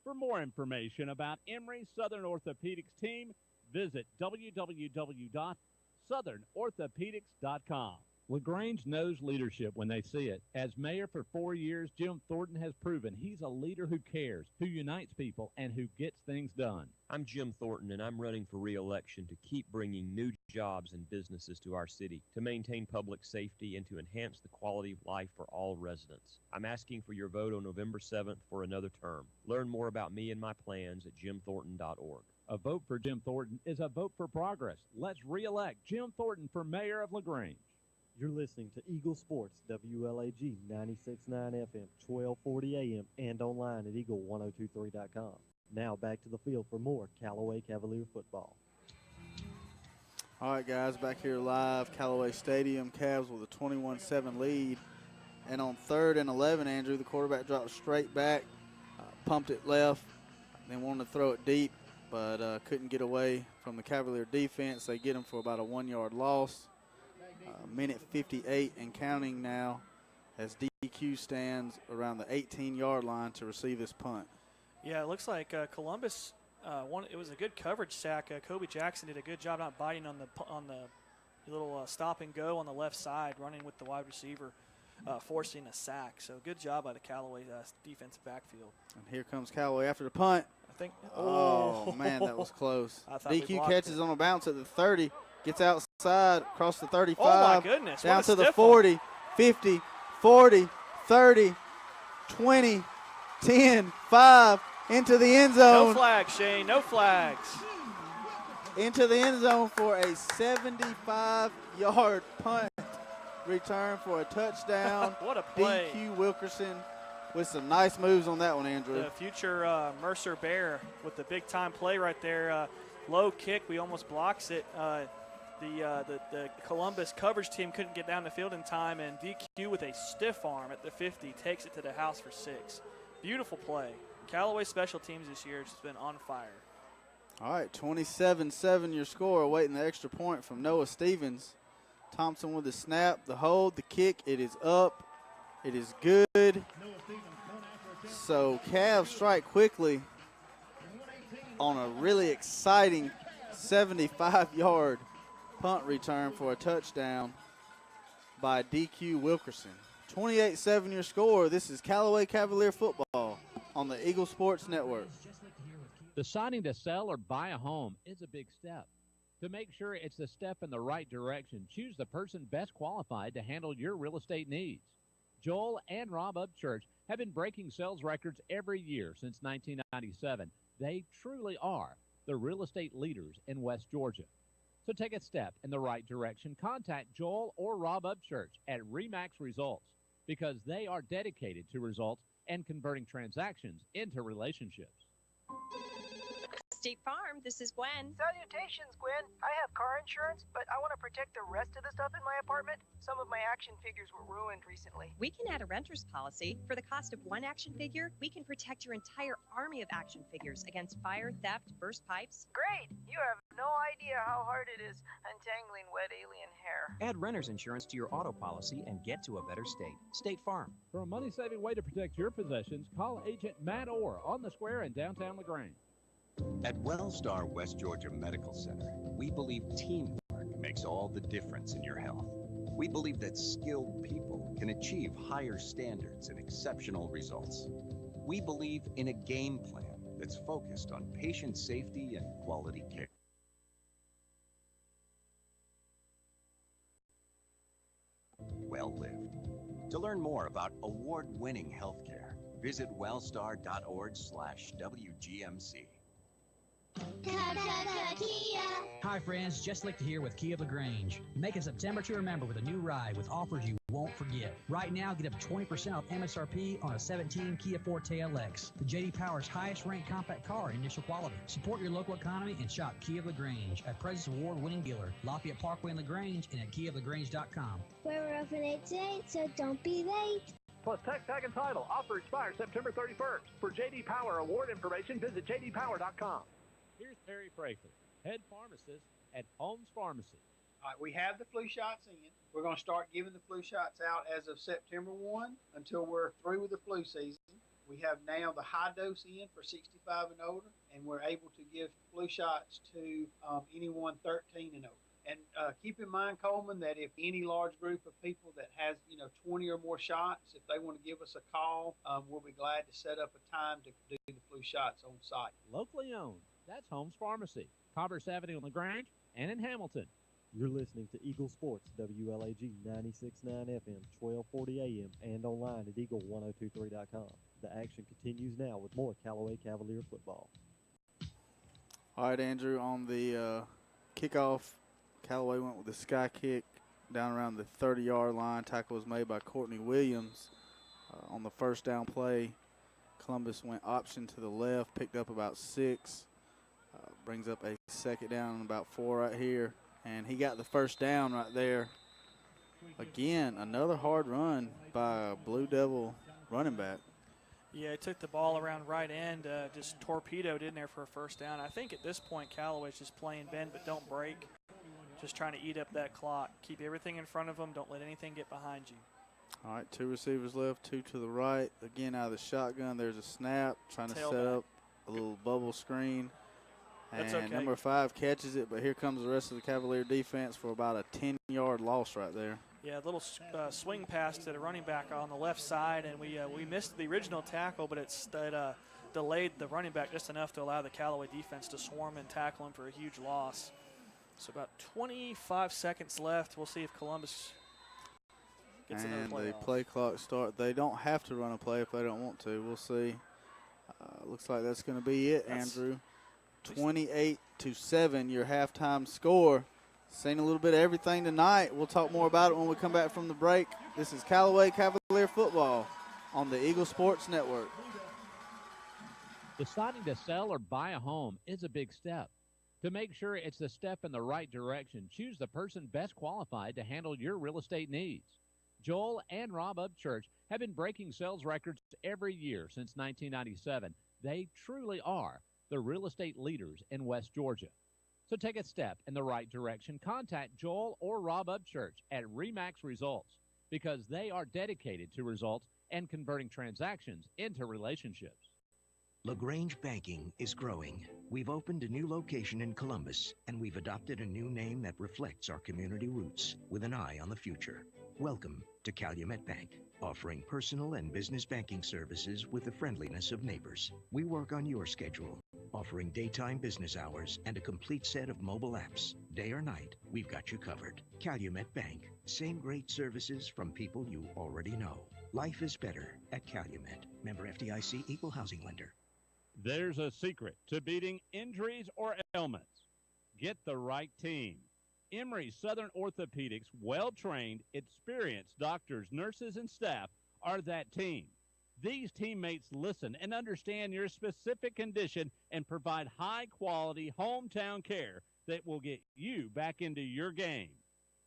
For more information about Emory Southern Orthopedics team, visit www.southernorthopedics.com. LaGrange knows leadership when they see it. As mayor for 4 years, Jim Thornton has proven he's a leader who cares, who unites people, and who gets things done. I'm Jim Thornton, and I'm running for re-election to keep bringing new jobs and businesses to our city, to maintain public safety, and to enhance the quality of life for all residents. I'm asking for your vote on November 7th for another term. Learn more about me and my plans at jimthornton.org. A vote for Jim Thornton is a vote for progress. Let's re-elect Jim Thornton for mayor of LaGrange. You're listening to Eagle Sports, WLAG 96.9 FM, 1240 AM, and online at eagle1023.com. Now back to the field for more Callaway Cavalier football. All right, guys, back here live, Callaway Stadium. Cavs with a 21-7 lead. And on 3rd and 11, Andrew, the quarterback dropped straight back, pumped it left, then wanted to throw it deep, but couldn't get away from the Cavalier defense. They get him for about a 1-yard loss. Minute 58 and counting now as DQ stands around the 18-yard line to receive this punt. Yeah, it looks like Columbus, it was a good coverage sack. Kobe Jackson did a good job not biting on the little stop and go on the left side, running with the wide receiver, forcing a sack. So good job by the Callaway defensive backfield. And here comes Callaway after the punt. I think. Oh, man, that was close. DQ catches it on a bounce at the 30. Gets outside, across the 35. Oh, my goodness. Down to the 40, 50, 40, 30, 20, 10, 5, into the end zone. No flags, Shane. No flags. Into the end zone for a 75-yard punt return for a touchdown. What a play. DQ Wilkerson with some nice moves on that one, Andrew. The future Mercer Bear with the big-time play right there. Low kick. We almost blocks it. The Columbus coverage team couldn't get down the field in time, and DQ with a stiff arm at the 50 takes it to the house for 6. Beautiful play. Callaway special teams this year has just been on fire. All right, 27-7 your score, awaiting the extra point from Noah Stevens. Thompson with the snap, the hold, the kick. It is up, It is good. So Cavs strike quickly on a really exciting 75-yard punt return for a touchdown by DQ Wilkerson. 28-7 your score. This is Callaway Cavalier football on the Eagle Sports Network. Deciding to sell or buy a home is a big step. To make sure it's the step in the right direction, choose the person best qualified to handle your real estate needs. Joel and Rob Upchurch have been breaking sales records every year since 1997. They truly are the real estate leaders in West Georgia. So take a step in the right direction. Contact Joel or Rob Upchurch at REMAX Results because they are dedicated to results and converting transactions into relationships. State Farm, this is Gwen. Salutations, Gwen. I have car insurance, but I want to protect the rest of the stuff in my apartment. Some of my action figures were ruined recently. We can add a renter's policy. For the cost of one action figure, we can protect your entire army of action figures against fire, theft, burst pipes. Great! You have no idea how hard it is untangling wet alien hair. Add renter's insurance to your auto policy and get to a better state. State Farm. For a money-saving way to protect your possessions, call Agent Matt Orr on the square in downtown LaGrange. At Wellstar West Georgia Medical Center, we believe teamwork makes all the difference in your health. We believe that skilled people can achieve higher standards and exceptional results. We believe in a game plan that's focused on patient safety and quality care. Well lived. To learn more about award-winning healthcare, visit wellstar.org/WGMC. Hi friends, Jess Lichter here with Kia of LaGrange. Make a September to remember with a new ride with offers you won't forget. Right now, get up 20% off MSRP on a 17 Kia Forte LX, the J.D. Power's highest ranked compact car in initial quality. Support your local economy and shop Kia of LaGrange, a President's Award-winning dealer, Lafayette Parkway in LaGrange and at KiaofLaGrange.com. We're open 8 to 8, so don't be late. Plus Tech Tag and Title. Offer expires September 31st. For J.D. Power award information, visit jdpower.com. Here's Perry Fraker, head pharmacist at Holmes Pharmacy. All right, we have the flu shots in. We're going to start giving the flu shots out as of September 1 until we're through with the flu season. We have now the high dose in for 65 and older, and we're able to give flu shots to anyone 13 and older. And keep in mind, Coleman, that if any large group of people that has, 20 or more shots, if they want to give us a call, we'll be glad to set up a time to do the flu shots on site. Locally owned. That's Holmes Pharmacy, Commerce Avenue in LaGrange and in Hamilton. You're listening to Eagle Sports, WLAG 96.9 FM, 1240 AM, and online at eagle1023.com. The action continues now with more Callaway Cavalier football. All right, Andrew, on the kickoff, Callaway went with the sky kick down around the 30-yard line. Tackle was made by Courtney Williams. On the first down play, Columbus went option to the left, picked up about 6. Brings up a second down and about 4 right here. And he got the first down right there. Again, another hard run by a Blue Devil running back. Yeah, he took the ball around right end, just torpedoed in there for a first down. I think at this point, Callaway's just playing bend but don't break. Just trying to eat up that clock. Keep everything in front of them. Don't let anything get behind you. All right, 2 receivers left, 2 to the right. Again, out of the shotgun, there's a snap. Trying to set up a little bubble screen. That's and okay. number 5 catches it, but here comes the rest of the Cavalier defense for about a 10-yard loss right there. Yeah, a little swing pass to the running back on the left side, and we missed the original tackle, but it delayed the running back just enough to allow the Callaway defense to swarm and tackle him for a huge loss. So about 25 seconds left. We'll see if Columbus gets another play And the off. play clock start. They don't have to run a play if they don't want to. We'll see. Looks like that's going to be it, Andrew. 28-7, your halftime score. Seen a little bit of everything tonight. We'll talk more about it when we come back from the break. This is Callaway Cavalier football on the Eagle Sports Network. Deciding to sell or buy a home is a big step. To make sure it's the step in the right direction, choose the person best qualified to handle your real estate needs. Joel and Rob Upchurch have been breaking sales records every year since 1997. They truly are the real estate leaders in West Georgia. So take a step in the right direction. Contact Joel or Rob Upchurch at REMAX Results because they are dedicated to results and converting transactions into relationships. LaGrange Banking is growing. We've opened a new location in Columbus, and we've adopted a new name that reflects our community roots with an eye on the future. Welcome to Calumet Bank, offering personal and business banking services with the friendliness of neighbors. We work on your schedule, offering daytime business hours and a complete set of mobile apps. Day or night, we've got you covered. Calumet Bank, same great services from people you already know. Life is better at Calumet. Member FDIC, Equal Housing Lender. There's a secret to beating injuries or ailments. Get the right team. Emory Southern Orthopedics' well-trained, experienced doctors, nurses, and staff are that team. These teammates listen and understand your specific condition and provide high-quality hometown care that will get you back into your game.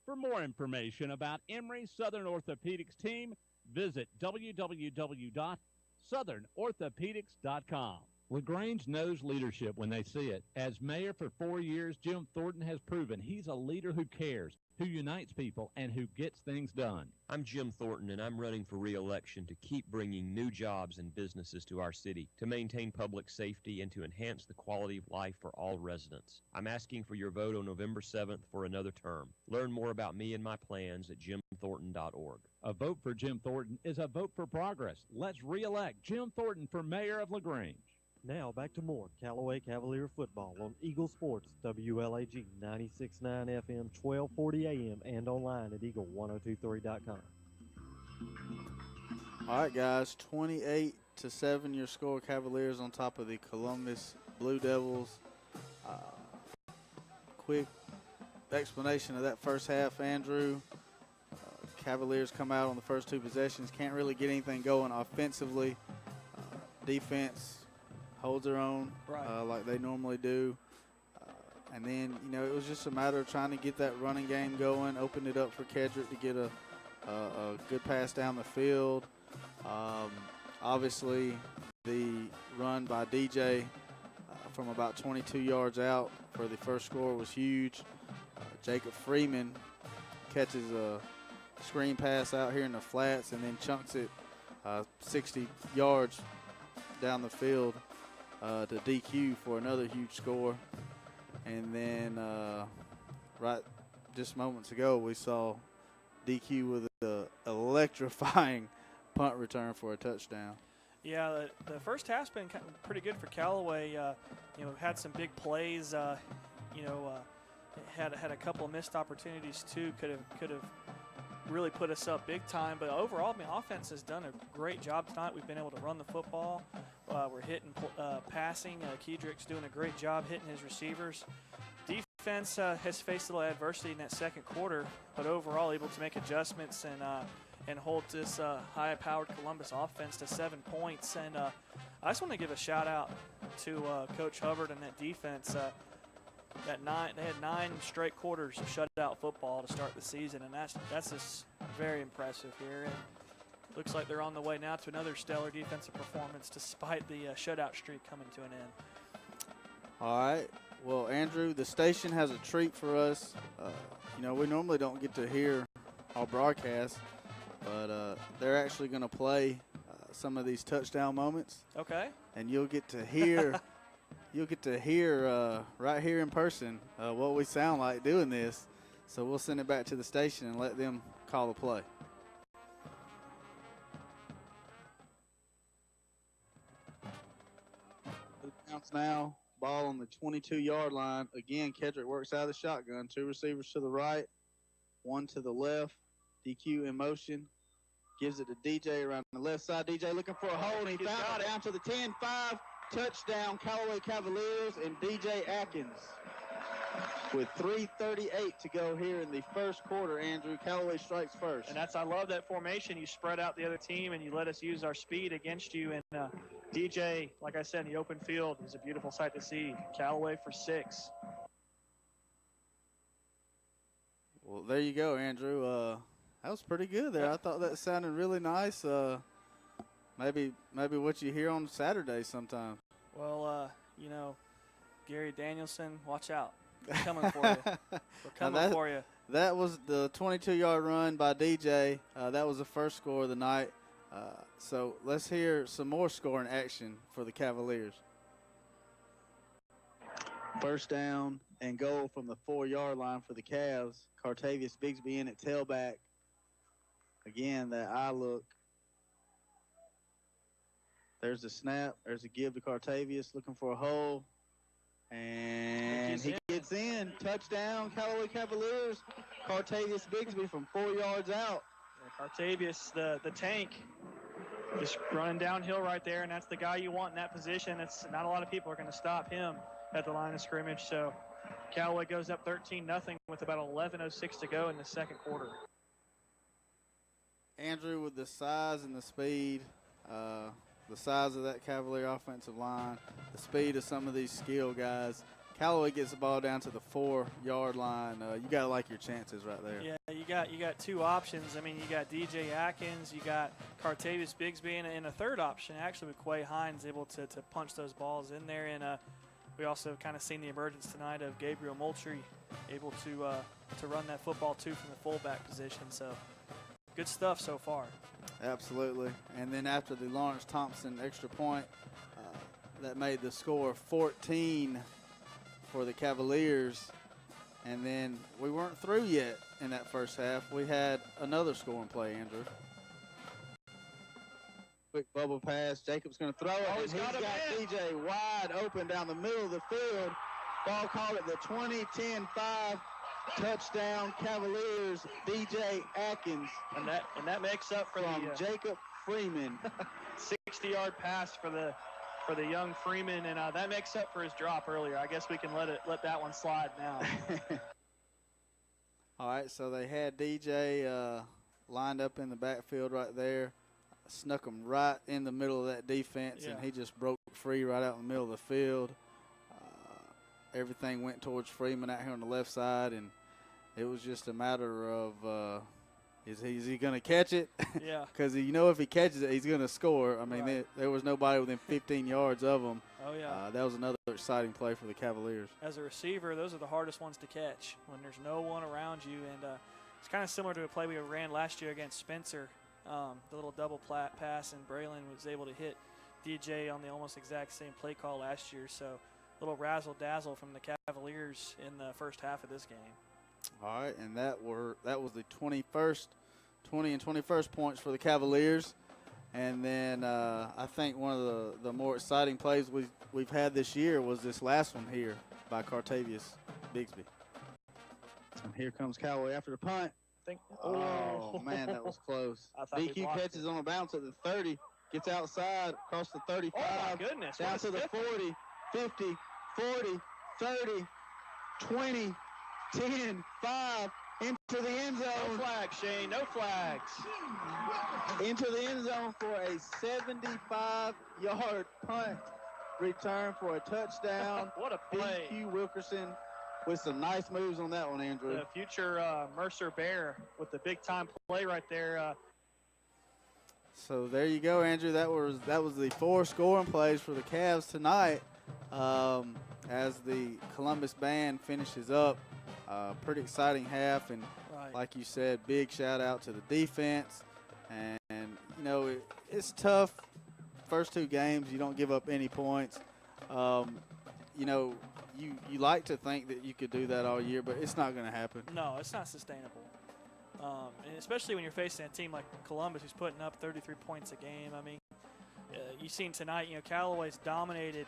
For more information about Emory Southern Orthopedics team, visit www.southernorthopedics.com. LaGrange knows leadership when they see it. As mayor for 4 years, Jim Thornton has proven he's a leader who cares, who unites people, and who gets things done. I'm Jim Thornton, and I'm running for re-election to keep bringing new jobs and businesses to our city, to maintain public safety, and to enhance the quality of life for all residents. I'm asking for your vote on November 7th for another term. Learn more about me and my plans at jimthornton.org. A vote for Jim Thornton is a vote for progress. Let's re-elect Jim Thornton for mayor of LaGrange. Now back to more Callaway Cavalier football on Eagle Sports, WLAG 96.9 FM, 1240 AM, and online at eagle1023.com. All right, guys, 28-7 your score. Cavaliers on top of the Columbus Blue Devils. Quick explanation of that first half, Andrew. Cavaliers come out on the first two possessions, can't really get anything going offensively. Defense holds their own like they normally do. And then, it was just a matter of trying to get that running game going, opened it up for Kedrick to get a good pass down the field. Obviously, the run by DJ from about 22 yards out for the first score was huge. Jacob Freeman catches a screen pass out here in the flats and then chunks it 60 yards down the field to DQ for another huge score. And then right just moments ago, we saw DQ with an electrifying punt return for a touchdown. Yeah, the first half's been pretty good for Callaway. Had some big plays. Had a couple of missed opportunities too. Could have really put us up big time. But overall, offense has done a great job tonight. We've been able to run the football. We're hitting passing. Kedrick's doing a great job hitting his receivers. Defense has faced a little adversity in that second quarter, but overall able to make adjustments and hold this high-powered Columbus offense to 7 points. And I just want to give a shout-out to Coach Hubbard and that defense. They had 9 straight quarters of shutout football to start the season, and that's just very impressive here. And looks like they're on the way now to another stellar defensive performance despite the shutout streak coming to an end. All right. Well, Andrew, the station has a treat for us. We normally don't get to hear our broadcast, but they're actually going to play some of these touchdown moments. Okay. And you'll get to hear right here in person what we sound like doing this. So we'll send it back to the station and let them call the play. Bounce now. Ball on the 22-yard line. Again, Kedrick works out of the shotgun. 2 receivers to the right, 1 to the left. DQ in motion. Gives it to DJ around the left side. DJ looking for a hole, and he found it down to the 10-5. Touchdown, Callaway Cavaliers and DJ Atkins. With 3:38 to go here in the first quarter, Andrew, Callaway strikes first. And I love that formation. You spread out the other team, and you let us use our speed against you. And DJ, like I said, in the open field is a beautiful sight to see. Callaway for 6. Well, there you go, Andrew. That was pretty good there. I thought that sounded really nice. Maybe what you hear on Saturday sometime. Well, Gary Danielson, watch out. We're coming for you. We're coming for you. that was the 22-yard run by DJ. That was the first score of the night. So let's hear some more scoring action for the Cavaliers. First down and goal from the 4-yard line for the Cavs. Cartavius Bigsby in at tailback. Again, that eye look. There's the snap. There's a give to Cartavius looking for a hole. And he gets in. Touchdown, Callaway Cavaliers. Cartavius Bigsby from 4 yards out. Yeah, Cartavius, the tank, just running downhill right there, and that's the guy you want in that position. It's not a lot of people are going to stop him at the line of scrimmage. So Callaway goes up 13-0 with about 11:06 to go in the second quarter. Andrew, with the size and the speed, the size of that Cavalier offensive line, the speed of some of these skill guys, Callaway gets the ball down to the 4-yard line. You got to like your chances right there. Yeah, you got two options. I mean, you got DJ Atkins, you got Cartavius Bigsby, and a third option actually with Quay Hines able to punch those balls in there. And we also kind of seen the emergence tonight of Gabriel Moultrie able to run that football too from the fullback position. So good stuff so far. Absolutely. And then after the Lawrence Thompson extra point, that made the score 14 for the Cavaliers. And then we weren't through yet in that first half. We had another scoring play, Andrew. Quick bubble pass. Jacob's going to throw it. He's got DJ wide open down the middle of the field. Ball called at the 20-10-5. Touchdown Cavaliers, DJ Atkins. And that makes up for from Jacob Freeman. 60-yard pass for the young Freeman, and that makes up for his drop earlier. I guess we can let that one slide now. All right, so they had DJ lined up in the backfield right there, snuck him right in the middle of that defense, and he just broke free right out in the middle of the field. Everything went towards Freeman out here on the left side, and it was just a matter of is he going to catch it? Yeah. Because if he catches it, he's going to score. I mean, there was nobody within 15 yards of him. Oh, yeah. That was another exciting play for the Cavaliers. As a receiver, those are the hardest ones to catch when there's no one around you. And it's kind of similar to a play we ran last year against Spencer, the little double pass, and Braylon was able to hit DJ on the almost exact same play call last year. So a little razzle-dazzle from the Cavaliers in the first half of this game. All right, and that was the 20 and 21st points for the Cavaliers. And then I think one of the more exciting plays we've had this year was this last one here by Cartavius Bigsby. And here comes Callaway after the punt. Oh, man, that was close. DQ catches on a bounce at the 30, gets outside, across the 35, oh my goodness, down to the 40, 50, 40, 30, 20, 10, 5, into the end zone. No flags, Shane, no flags. Into the end zone for a 75-yard punt return for a touchdown. What a play. DQ Wilkerson with some nice moves on that one, Andrew. The future Mercer Bear with the big-time play right there. So there you go, Andrew. That was the 4 scoring plays for the Cavs tonight as the Columbus band finishes up. Pretty exciting half, and like you said, big shout out to the defense. And it's tough. First 2 games, you don't give up any points. You like to think that you could do that all year, but it's not going to happen. No, it's not sustainable. And especially when you're facing a team like Columbus who's putting up 33 points a game. I mean, you've seen tonight, Callaway's dominated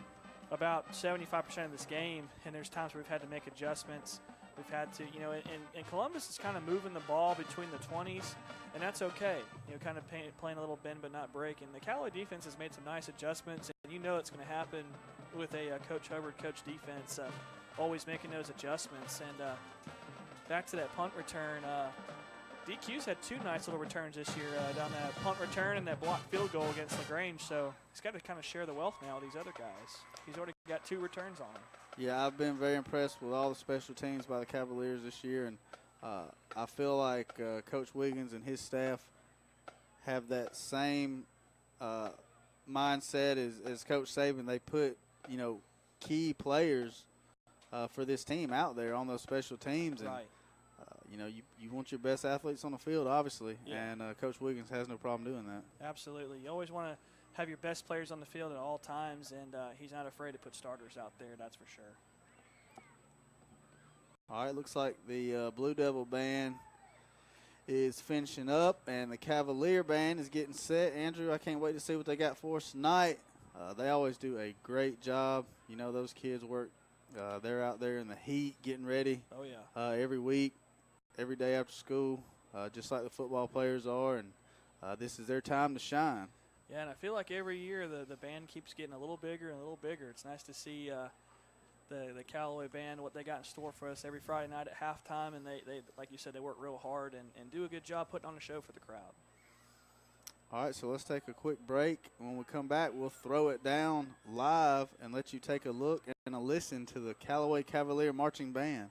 about 75% of this game, and there's times where we've had to make adjustments. We've had to, and Columbus is kind of moving the ball between the 20s, and that's okay. Kind of playing a little bend but not break. And the Callaway defense has made some nice adjustments, and it's going to happen with a Coach Hubbard coach defense, always making those adjustments. And back to that punt return, DQ's had 2 nice little returns this year down that punt return and that blocked field goal against LaGrange. So he's got to kind of share the wealth now with these other guys. He's already got 2 returns on him. Yeah, I've been very impressed with all the special teams by the Cavaliers this year, and I feel like Coach Wiggins and his staff have that same mindset as Coach Saban. They put, key players for this team out there on those special teams. And, You want your best athletes on the field, obviously, Yeah. and Coach Wiggins has no problem doing that. Absolutely. You always want to have your best players on the field at all times, and he's not afraid to put starters out there, that's for sure. All right, looks like the Blue Devil band is finishing up, and the Cavalier band is getting set. Andrew, I can't wait to see what they got for us tonight. They always do a great job. You know, those kids work. They're out there in the heat getting ready. Oh, yeah. Every week, every day after school, just like the football players are, and this is their time to shine. Yeah, and I feel like every year the band keeps getting a little bigger and a little bigger. It's nice to see the Callaway band, what they got in store for us every Friday night at halftime, and they like you said, they work real hard and do a good job putting on a show for the crowd. All right, so let's take a quick break. When we come back, we'll throw it down live and let you take a look and a listen to the Callaway Cavalier Marching Band.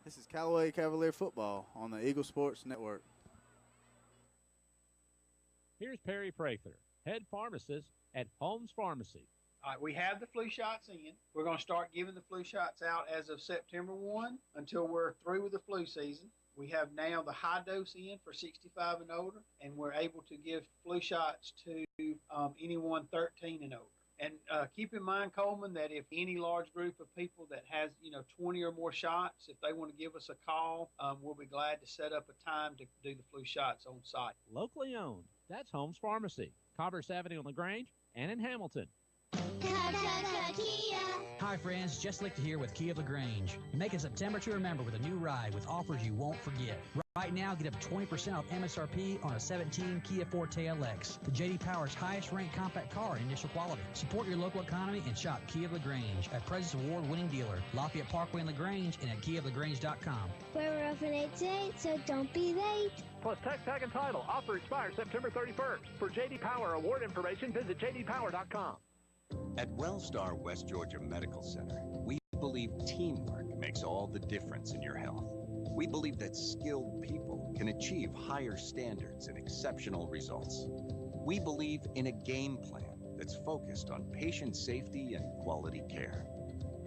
This is Callaway Cavalier Football on the Eagle Sports Network. Here's Perry Prather, head pharmacist at Holmes Pharmacy. All right, we have the flu shots in. We're going to start giving the flu shots out as of September 1 until we're through with the flu season. We have now the high dose in for 65 and older, and we're able to give flu shots to anyone 13 and older. And keep in mind, Coleman, that if any large group of people that has, 20 or more shots, if they want to give us a call, we'll be glad to set up a time to do the flu shots on site. Locally owned. That's Holmes Pharmacy, Commerce Avenue on LaGrange and in Hamilton. Hi friends, Jess Lichter here with Kia of LaGrange. Make a September to remember with a new ride with offers you won't forget. Right now, get up to 20% off MSRP on a 17 Kia Forte LX, the J.D. Power's highest-ranked compact car in initial quality. Support your local economy and shop Kia of LaGrange, a President's Award-winning dealer, Lafayette Parkway in LaGrange, and at KiaofLaGrange.com. We're open 8 to 8, so don't be late. Plus tax tag and title. Offer expires September 31st. For J.D. Power award information, visit jdpower.com. At Wellstar West Georgia Medical Center, we believe teamwork makes all the difference in your health. We believe that skilled people can achieve higher standards and exceptional results. We believe in a game plan that's focused on patient safety and quality care.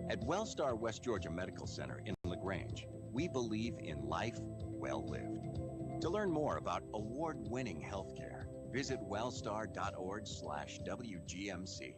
At Wellstar West Georgia Medical Center in LaGrange, we believe in life well lived. To learn more about award-winning healthcare, visit wellstar.org/WGMC.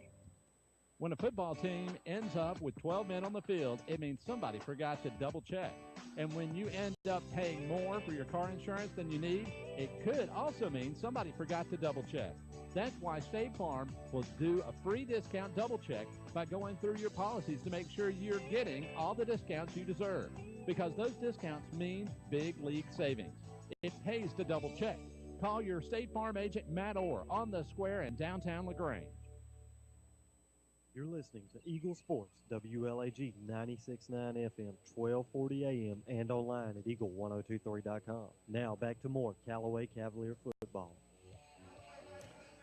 When a football team ends up with 12 men on the field, it means somebody forgot to double check. And when you end up paying more for your car insurance than you need, it could also mean somebody forgot to double check. That's why State Farm will do a free discount double check by going through your policies to make sure you're getting all the discounts you deserve. Because those discounts mean big league savings. It pays to double check. Call your State Farm agent, Matt Orr, on the square in downtown LaGrange. You're listening to Eagle Sports, WLAG 96.9 FM, 1240 AM, and online at eagle1023.com. Now back to more Callaway Cavalier football.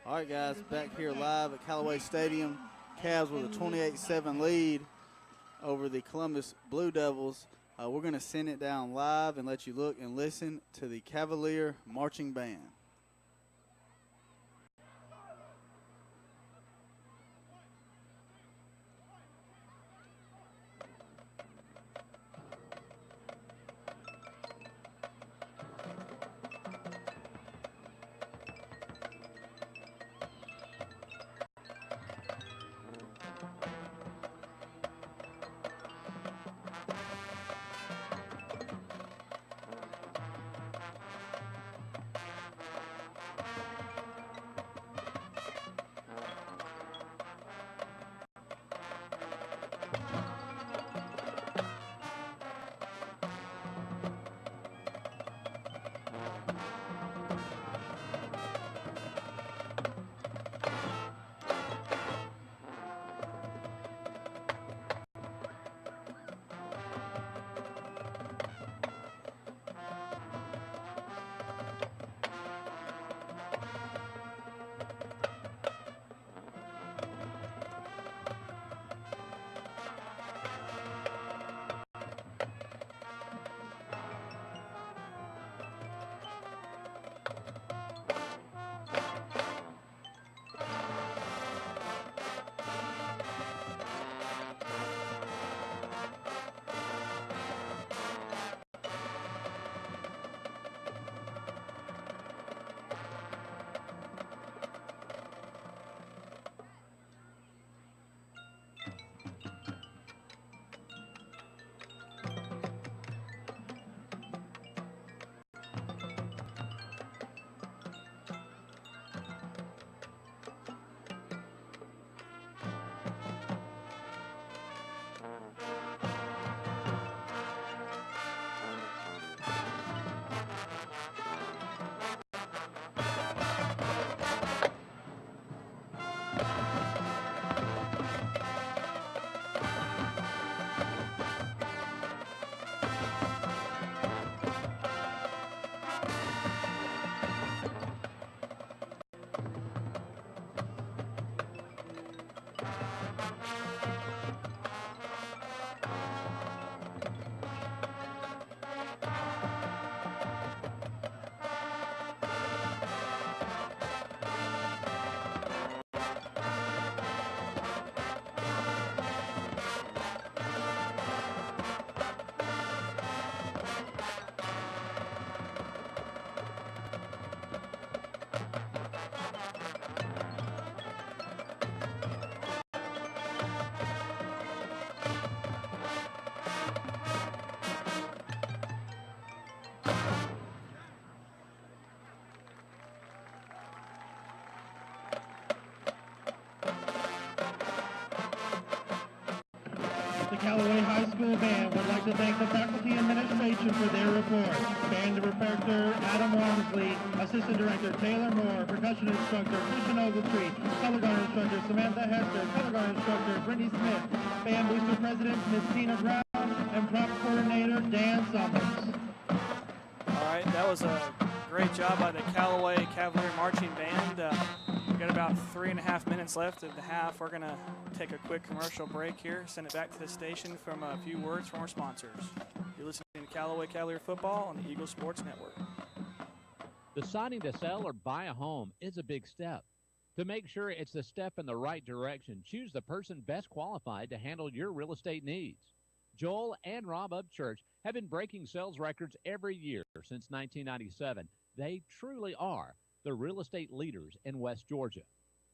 All right, guys, back here live at Callaway Stadium. Cavs with a 28-7 lead over the Columbus Blue Devils. We're going to send it down live and let you look and listen to the Cavalier Marching Band. to the band would like to thank the faculty and administration for their report. Band director Adam Walmsley, assistant director Taylor Moore, percussion instructor Christian Ogletree, color guard instructor Samantha Hester, color guard instructor Brittany Smith, band booster president Miss Tina Brown, and prop coordinator Dan Summers. All right, that was a great job by the Callaway Cavalier Marching Band. We've got about 3.5 minutes left of the half. We're going to take a quick commercial break here, send it back to the station from a few words from our sponsors. You're listening to Callaway Cavalier Football on the Eagle Sports Network. Deciding to sell or buy a home is a big step. To make sure it's the step in the right direction, choose the person best qualified to handle your real estate needs. Joel and Rob Upchurch have been breaking sales records every year since 1997. They truly are the real estate leaders in West Georgia.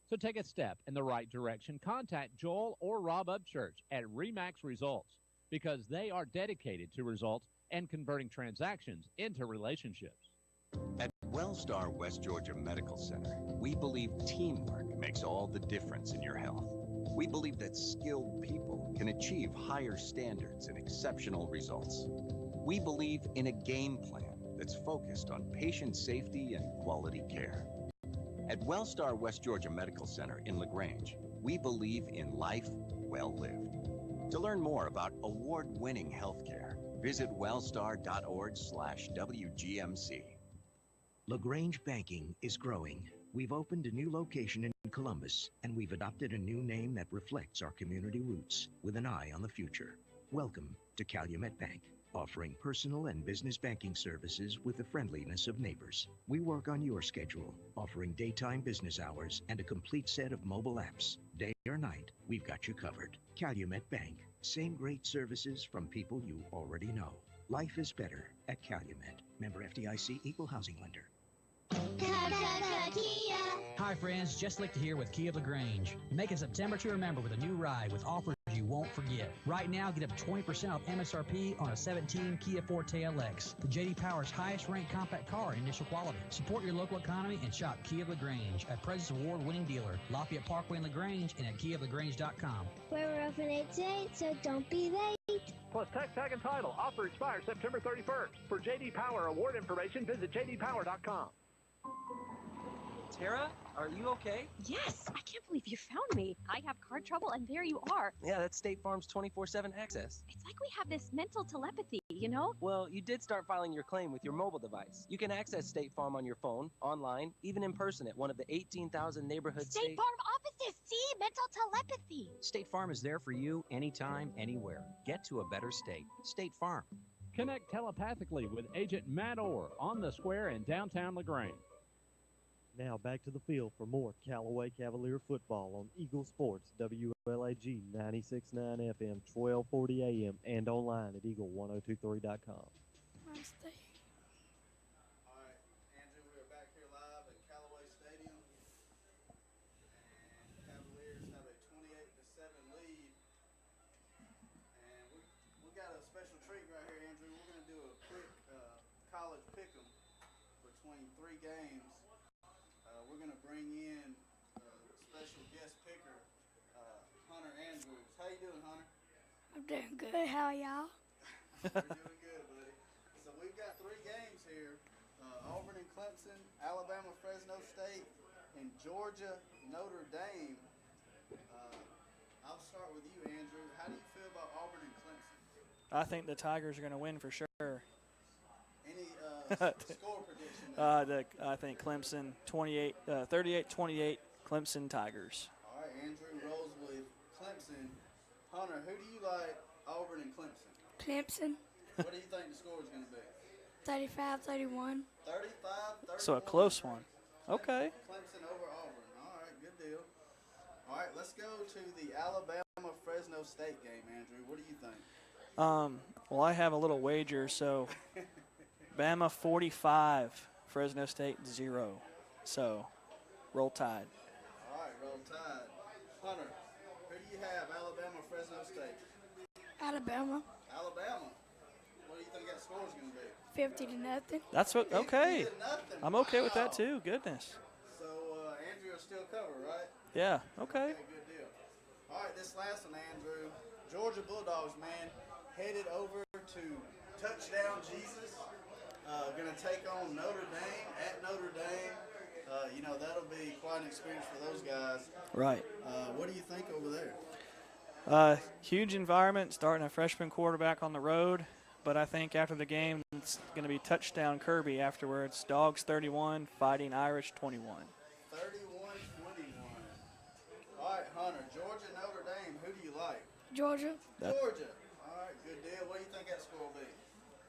So take a step in the right direction. Contact Joel or Rob Upchurch at RE/MAX Results because they are dedicated to results and converting transactions into relationships. At Wellstar West Georgia Medical Center, we believe teamwork makes all the difference in your health. We believe that skilled people can achieve higher standards and exceptional results. We believe in a game plan that's focused on patient safety and quality care. At Wellstar West Georgia Medical Center in LaGrange, we believe in life well lived. To learn more about award-winning healthcare, visit wellstar.org/WGMC. LaGrange Banking is growing. We've opened a new location in Columbus, and we've adopted a new name that reflects our community roots with an eye on the future. Welcome to Calumet Bank, offering personal and business banking services with the friendliness of neighbors. We work on your schedule, offering daytime business hours and a complete set of mobile apps. Day or night, we've got you covered. Calumet Bank, same great services from people you already know. Life is better at Calumet. Member FDIC, equal housing lender. Hi friends, Just Lichter here with Kia of LaGrange. Make a September to remember with a new ride with offers you won't forget. Right now, get up 20% off MSRP on a 17 Kia Forte LX, the J.D. Power's highest ranked compact car in initial quality. Support your local economy and shop Kia of LaGrange, a President's Award-winning dealer, Lafayette Parkway in LaGrange, and at KiaofLaGrange.com. We're open 8 to 8, so don't be late. Plus tech, tag, and title. Offer expires September 31st. For J.D. Power award information, visit jdpower.com. Tara, are you okay? Yes, I can't believe you found me. I have car trouble, and there you are. Yeah, that's State Farm's 24/7 access. It's like we have this mental telepathy, you know? Well, you did start filing your claim with your mobile device. You can access State Farm on your phone, online, even in person at one of the 18,000 neighborhood State Farm offices, see? Mental telepathy. State Farm is there for you anytime, anywhere. Get to a better state. State Farm. Connect telepathically with Agent Matt Orr on the square in downtown LaGrange. Now back to the field for more Callaway Cavalier football on Eagle Sports, WLAG 96.9 FM, 1240 AM, and online at eagle1023.com. All right, Andrew, we're back here live at Callaway Stadium, and Cavaliers have a 28-7 lead. And we got a special treat right here, Andrew. We're going to do a quick college pick'em between 3 games. We're going to bring in a special guest picker, Hunter Andrews. How you doing, Hunter? I'm doing good. How are y'all? We're doing good, buddy. So we've got 3 games here, Auburn and Clemson, Alabama, Fresno State, and Georgia, Notre Dame. I'll start with you, Andrew. How do you feel about Auburn and Clemson? I think the Tigers are going to win for sure. Any score prediction? I think Clemson 38-28 Clemson Tigers. All right, Andrew rolls with Clemson. Hunter, who do you like, Auburn and Clemson? Clemson. What do you think the score is going to be? 35-31. 35-31. So a close one. Okay. Clemson over Auburn. All right, good deal. All right, let's go to the Alabama-Fresno State game, Andrew. What do you think? Well, I have a little wager, so Bama 45, Fresno State 0. So, roll Tide. All right, roll Tide. Hunter, who do you have, Alabama or Fresno State? Alabama. Alabama. What do you think that score is going to be? 50-0. That's what. Okay. 50-0. I'm okay with that too. Goodness. So Andrew will still cover, right? Yeah. Okay. Good deal. All right, this last one, Andrew. Georgia Bulldogs, man. headed over to Touchdown Jesus. Going to take on Notre Dame at Notre Dame. That'll be quite an experience for those guys. Right. What do you think over there? Huge environment, starting a freshman quarterback on the road. But I think after the game, it's going to be touchdown Kirby afterwards. Dogs 31, Fighting Irish 21. 31-21. All right, Hunter. Georgia, Notre Dame. Who do you like? Georgia. Georgia. All right, good deal. What do you think that score will be?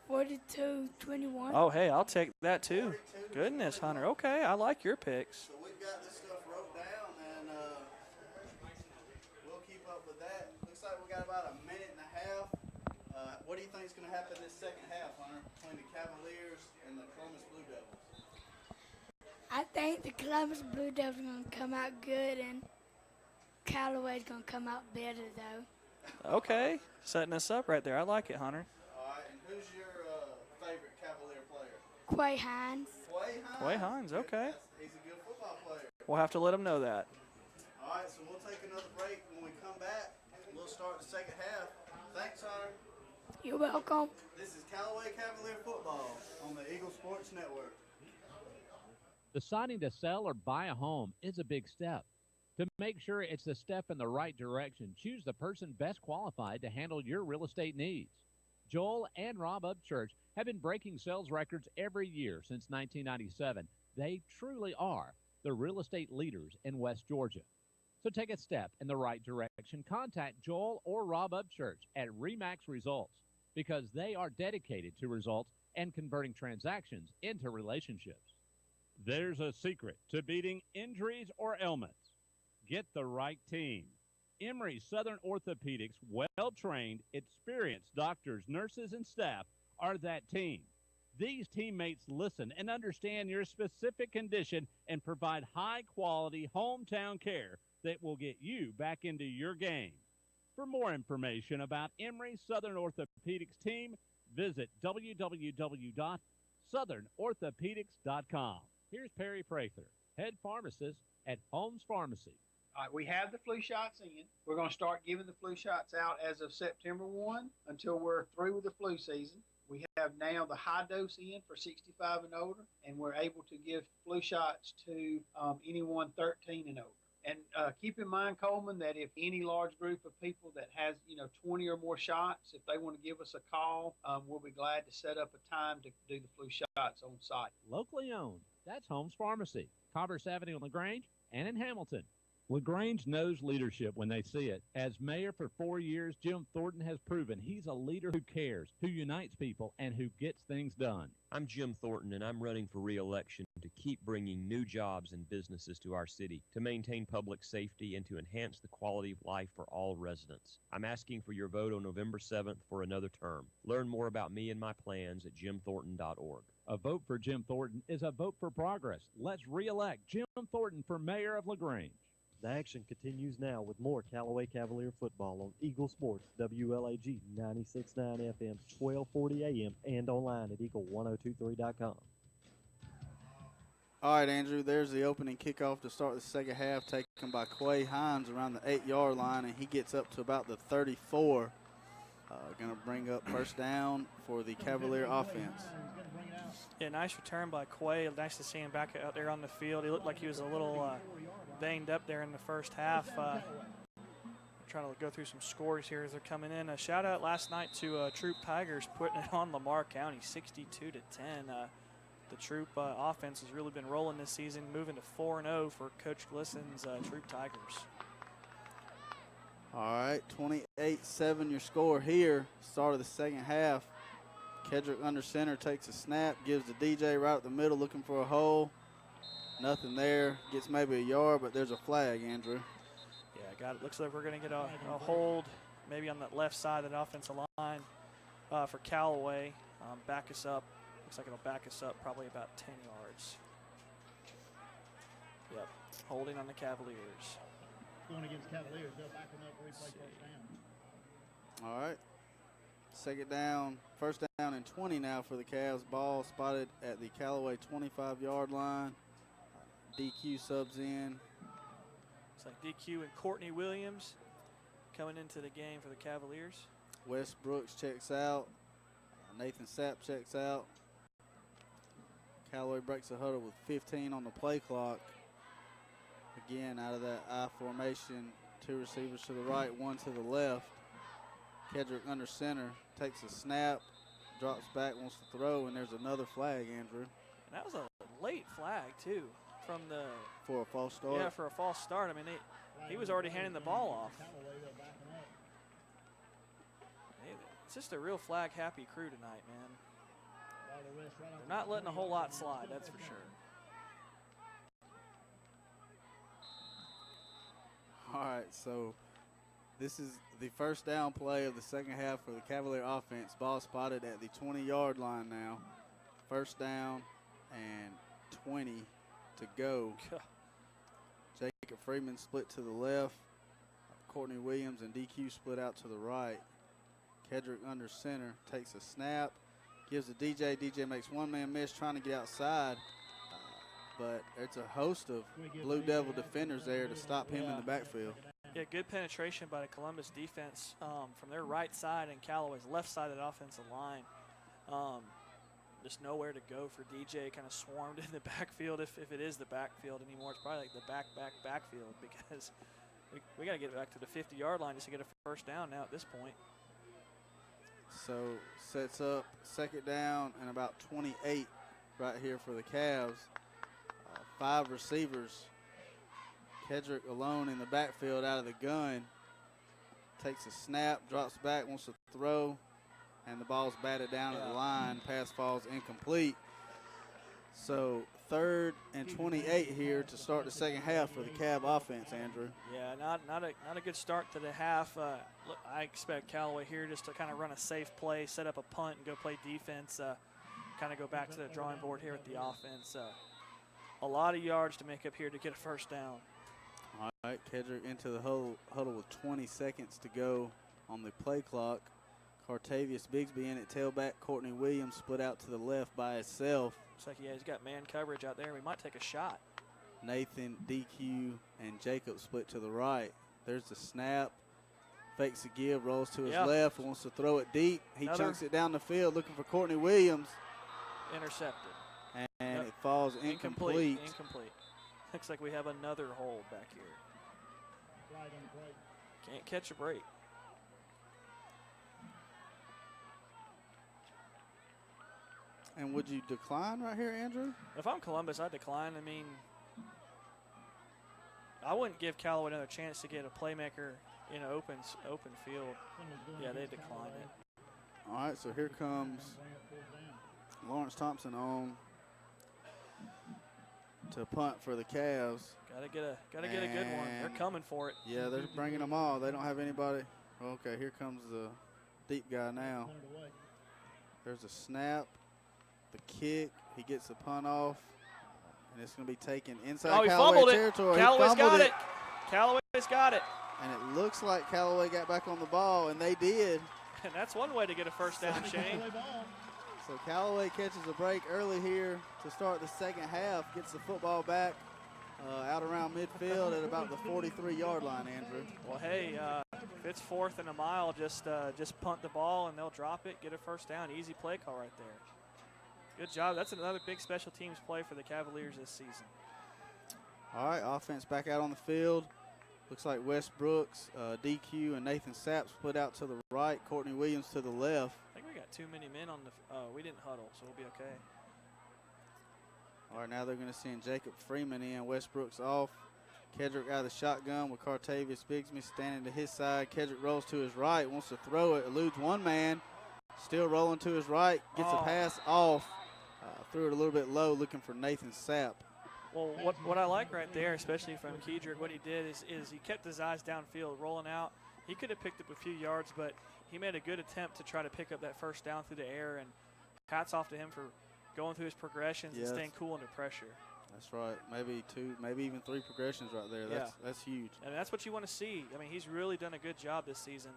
42-21. Oh, hey, I'll take that too. Goodness, Hunter. Okay, I like your picks. So we've got this stuff wrote down, and we'll keep up with that. Looks like we got about a minute and a half. What do you think is going to happen this second half, Hunter, between the Cavaliers and the Columbus Blue Devils? I think the Columbus Blue Devils are going to come out good, and Callaway's going to come out better, though. Okay, setting us up right there. I like it, Hunter. All right, and who's your favorite Cavalier player? Quay Hines. Quay Hines, okay. He's a good football player. We'll have to let him know that. All right, so we'll take another break. When we come back, we'll start the second half. Thanks, Hunter. You're welcome. This is Callaway Cavalier Football on the Eagle Sports Network. Deciding to sell or buy a home is a big step. To make sure it's the step in the right direction, choose the person best qualified to handle your real estate needs. Joel and Rob Upchurch have been breaking sales records every year since 1997. They truly are the real estate leaders in West Georgia. So take a step in the right direction. Contact Joel or Rob Upchurch at RE/MAX Results because they are dedicated to results and converting transactions into relationships. There's a secret to beating injuries or ailments. Get the right team. Emory Southern Orthopedics, well-trained, experienced doctors, nurses, and staff are that team. These teammates listen and understand your specific condition and provide high-quality hometown care that will get you back into your game. For more information about Emory Southern Orthopedics team, visit www.southernorthopedics.com. Here's Perry Prather, head pharmacist at Holmes Pharmacy. All right, we have the flu shots in. We're going to start giving the flu shots out as of September 1 until we're through with the flu season. We have now the high dose in for 65 and older, and we're able to give flu shots to anyone 13 and older. And keep in mind, Coleman, that if any large group of people that has, 20 or more shots, if they want to give us a call, we'll be glad to set up a time to do the flu shots on site. Locally owned. That's Holmes Pharmacy, Commerce Avenue in LaGrange and in Hamilton. LaGrange knows leadership when they see it. As mayor for 4 years, Jim Thornton has proven he's a leader who cares, who unites people, and who gets things done. I'm Jim Thornton, and I'm running for re-election to keep bringing new jobs and businesses to our city, to maintain public safety, and to enhance the quality of life for all residents. I'm asking for your vote on November 7th for another term. Learn more about me and my plans at jimthornton.org. A vote for Jim Thornton is a vote for progress. Let's re-elect Jim Thornton for mayor of LaGrange. The action continues now with more Callaway Cavalier football on Eagle Sports, WLAG 96.9 FM, 1240 AM, and online at eagle1023.com. All right, Andrew, there's the opening kickoff to start the second half, taken by Quay Hines around the 8-yard line, and he gets up to about the 34. Going to bring up first down for the Cavalier offense. Yeah, nice return by Quay. Nice to see him back out there on the field. He looked like he was a little banged up there in the first half. Trying to go through some scores here as they're coming in. A shout out last night to Troop Tigers putting it on Lamar County 62-10. The Troop offense has really been rolling this season, moving to 4-0 for Coach Glisson's Troop Tigers. All right, 28-7 your score here. Start of the second half. Kedrick under center takes a snap, gives the DJ right up the middle looking for a hole. Nothing there. Gets maybe a yard, but there's a flag, Andrew. Yeah, got it. Looks like we're going to get a hold maybe on that left side of the offensive line for Callaway. Back us up. Looks like it'll back us up probably about 10 yards. Yep, holding on the Cavaliers. Going against Cavaliers, they'll back them up, replay touchdown. All right. Second down, first down and 20 now for the Cavs. Ball spotted at the Callaway 25-yard line. DQ subs in. It's like DQ and Courtney Williams coming into the game for the Cavaliers. Wes Brooks checks out. Nathan Sapp checks out. Callaway breaks the huddle with 15 on the play clock. Again, out of that I formation, 2 receivers to the right, 1 to the left. Kedrick under center, takes a snap, drops back, wants to throw, and there's another flag, Andrew. And that was a late flag, too, from the – for a false start? Yeah, for a false start. I mean, he was already handing the ball off. It's just a real flag-happy crew tonight, man. They're not letting a whole lot slide, that's for sure. All right, so this is the first down play of the second half for the Cavalier offense. Ball spotted at the 20-yard line now. First down and 20 to go. Jacob Freeman split to the left. Courtney Williams and DQ split out to the right. Kedrick under center, takes a snap, gives to DJ. DJ makes one-man miss trying to get outside, but it's a host of Blue Devil defenders there to stop him in the backfield. Yeah, good penetration by the Columbus defense from their right side and Callaway's left side of the offensive line. Just nowhere to go for DJ, kind of swarmed in the backfield, if it is the backfield anymore. It's probably like the backfield because we got to get back to the 50-yard line just to get a first down now at this point. So sets up second down and about 28 right here for the Cavs. 5 receivers. Kedrick alone in the backfield out of the gun. Takes a snap, drops back, wants to throw, and the ball's batted down at the line. Pass falls incomplete. So 3rd and 28 here to start the second half for the Cav offense, Andrew. Yeah, not a good start to the half. Look, I expect Callaway here just to kind of run a safe play, set up a punt, and go play defense. Kind of go back to the drawing board here with the offense. A lot of yards to make up here to get a first down. All right, Kedrick into the huddle with 20 seconds to go on the play clock. Cartavius Bigsby in at tailback. Courtney Williams split out to the left by himself. Looks like he's got man coverage out there. We might take a shot. Nathan, DQ, and Jacob split to the right. There's the snap. Fakes a give, rolls to his left, wants to throw it deep. He chunks it down the field looking for Courtney Williams. Intercepted. And it falls incomplete. Incomplete. Looks like we have another hold back here. Can't catch a break. And would you decline right here, Andrew? If I'm Columbus, I'd decline. I mean, I wouldn't give Callaway another chance to get a playmaker in an open field. Yeah, they decline it. All right, so here comes Lawrence Thompson on to punt for the Cavs. Gotta get a good one. They're coming for it. Yeah, they're bringing them all. They don't have anybody. Okay, here comes the deep guy now. There's a snap. The kick, he gets the punt off, and it's going to be taken inside Callaway territory. Callaway's got it. Callaway's got it. And it looks like Callaway got back on the ball, and they did. And that's one way to get a first down, Shane. So Callaway catches a break early here to start the second half, gets the football back out around midfield at about the 43-yard line, Andrew. Well, hey, if it's 4th and a mile, just punt the ball, and they'll drop it, get a first down. Easy play call right there. Good job. That's another big special teams play for the Cavaliers this season. All right, offense back out on the field. Looks like Wes Brooks, DQ, and Nathan Sapp split out to the right. Courtney Williams to the left. I think we got too many men on the we didn't huddle, so we'll be okay. All right, now they're going to send Jacob Freeman in. Wes Brooks off. Kedrick out of the shotgun with Cartavius Bigsby standing to his side. Kedrick rolls to his right, wants to throw it, eludes one man. Still rolling to his right, gets a pass off. Threw it a little bit low, looking for Nathan Sapp. Well, what I like right there, especially from Kedrick, what he did is he kept his eyes downfield, rolling out. He could have picked up a few yards, but he made a good attempt to try to pick up that first down through the air, and hats off to him for going through his progressions and staying cool under pressure. That's right. Maybe 2, maybe even 3 progressions right there. That's huge. And that's what you want to see. I mean, he's really done a good job this season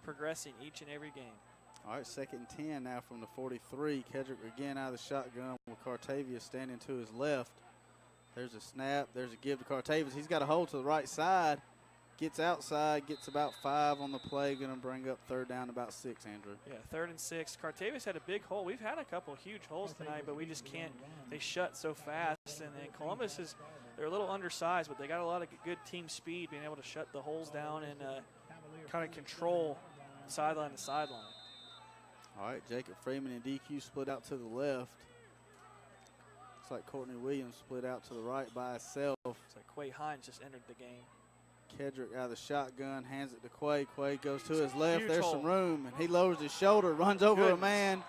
progressing each and every game. All right, 2nd and 10 now from the 43. Kedrick again out of the shotgun with Cartavius standing to his left. There's a snap. There's a give to Cartavius. He's got a hold to the right side. Gets outside, gets about 5 on the play, going to bring up third down about 6, Andrew. Yeah, 3rd and 6. Cartavius had a big hole. We've had a couple huge holes tonight, but we just can't. They shut so fast. And then Columbus they're a little undersized, but they got a lot of good team speed, being able to shut the holes down and kind of control sideline to sideline. All right, Jacob Freeman and DQ split out to the left. Looks like Courtney Williams split out to the right by himself. It's like Quay Hines just entered the game. Kedrick out of the shotgun, hands it to Quay. Quay goes to his left. Huge There's hole. some room, and he lowers his shoulder, runs over a man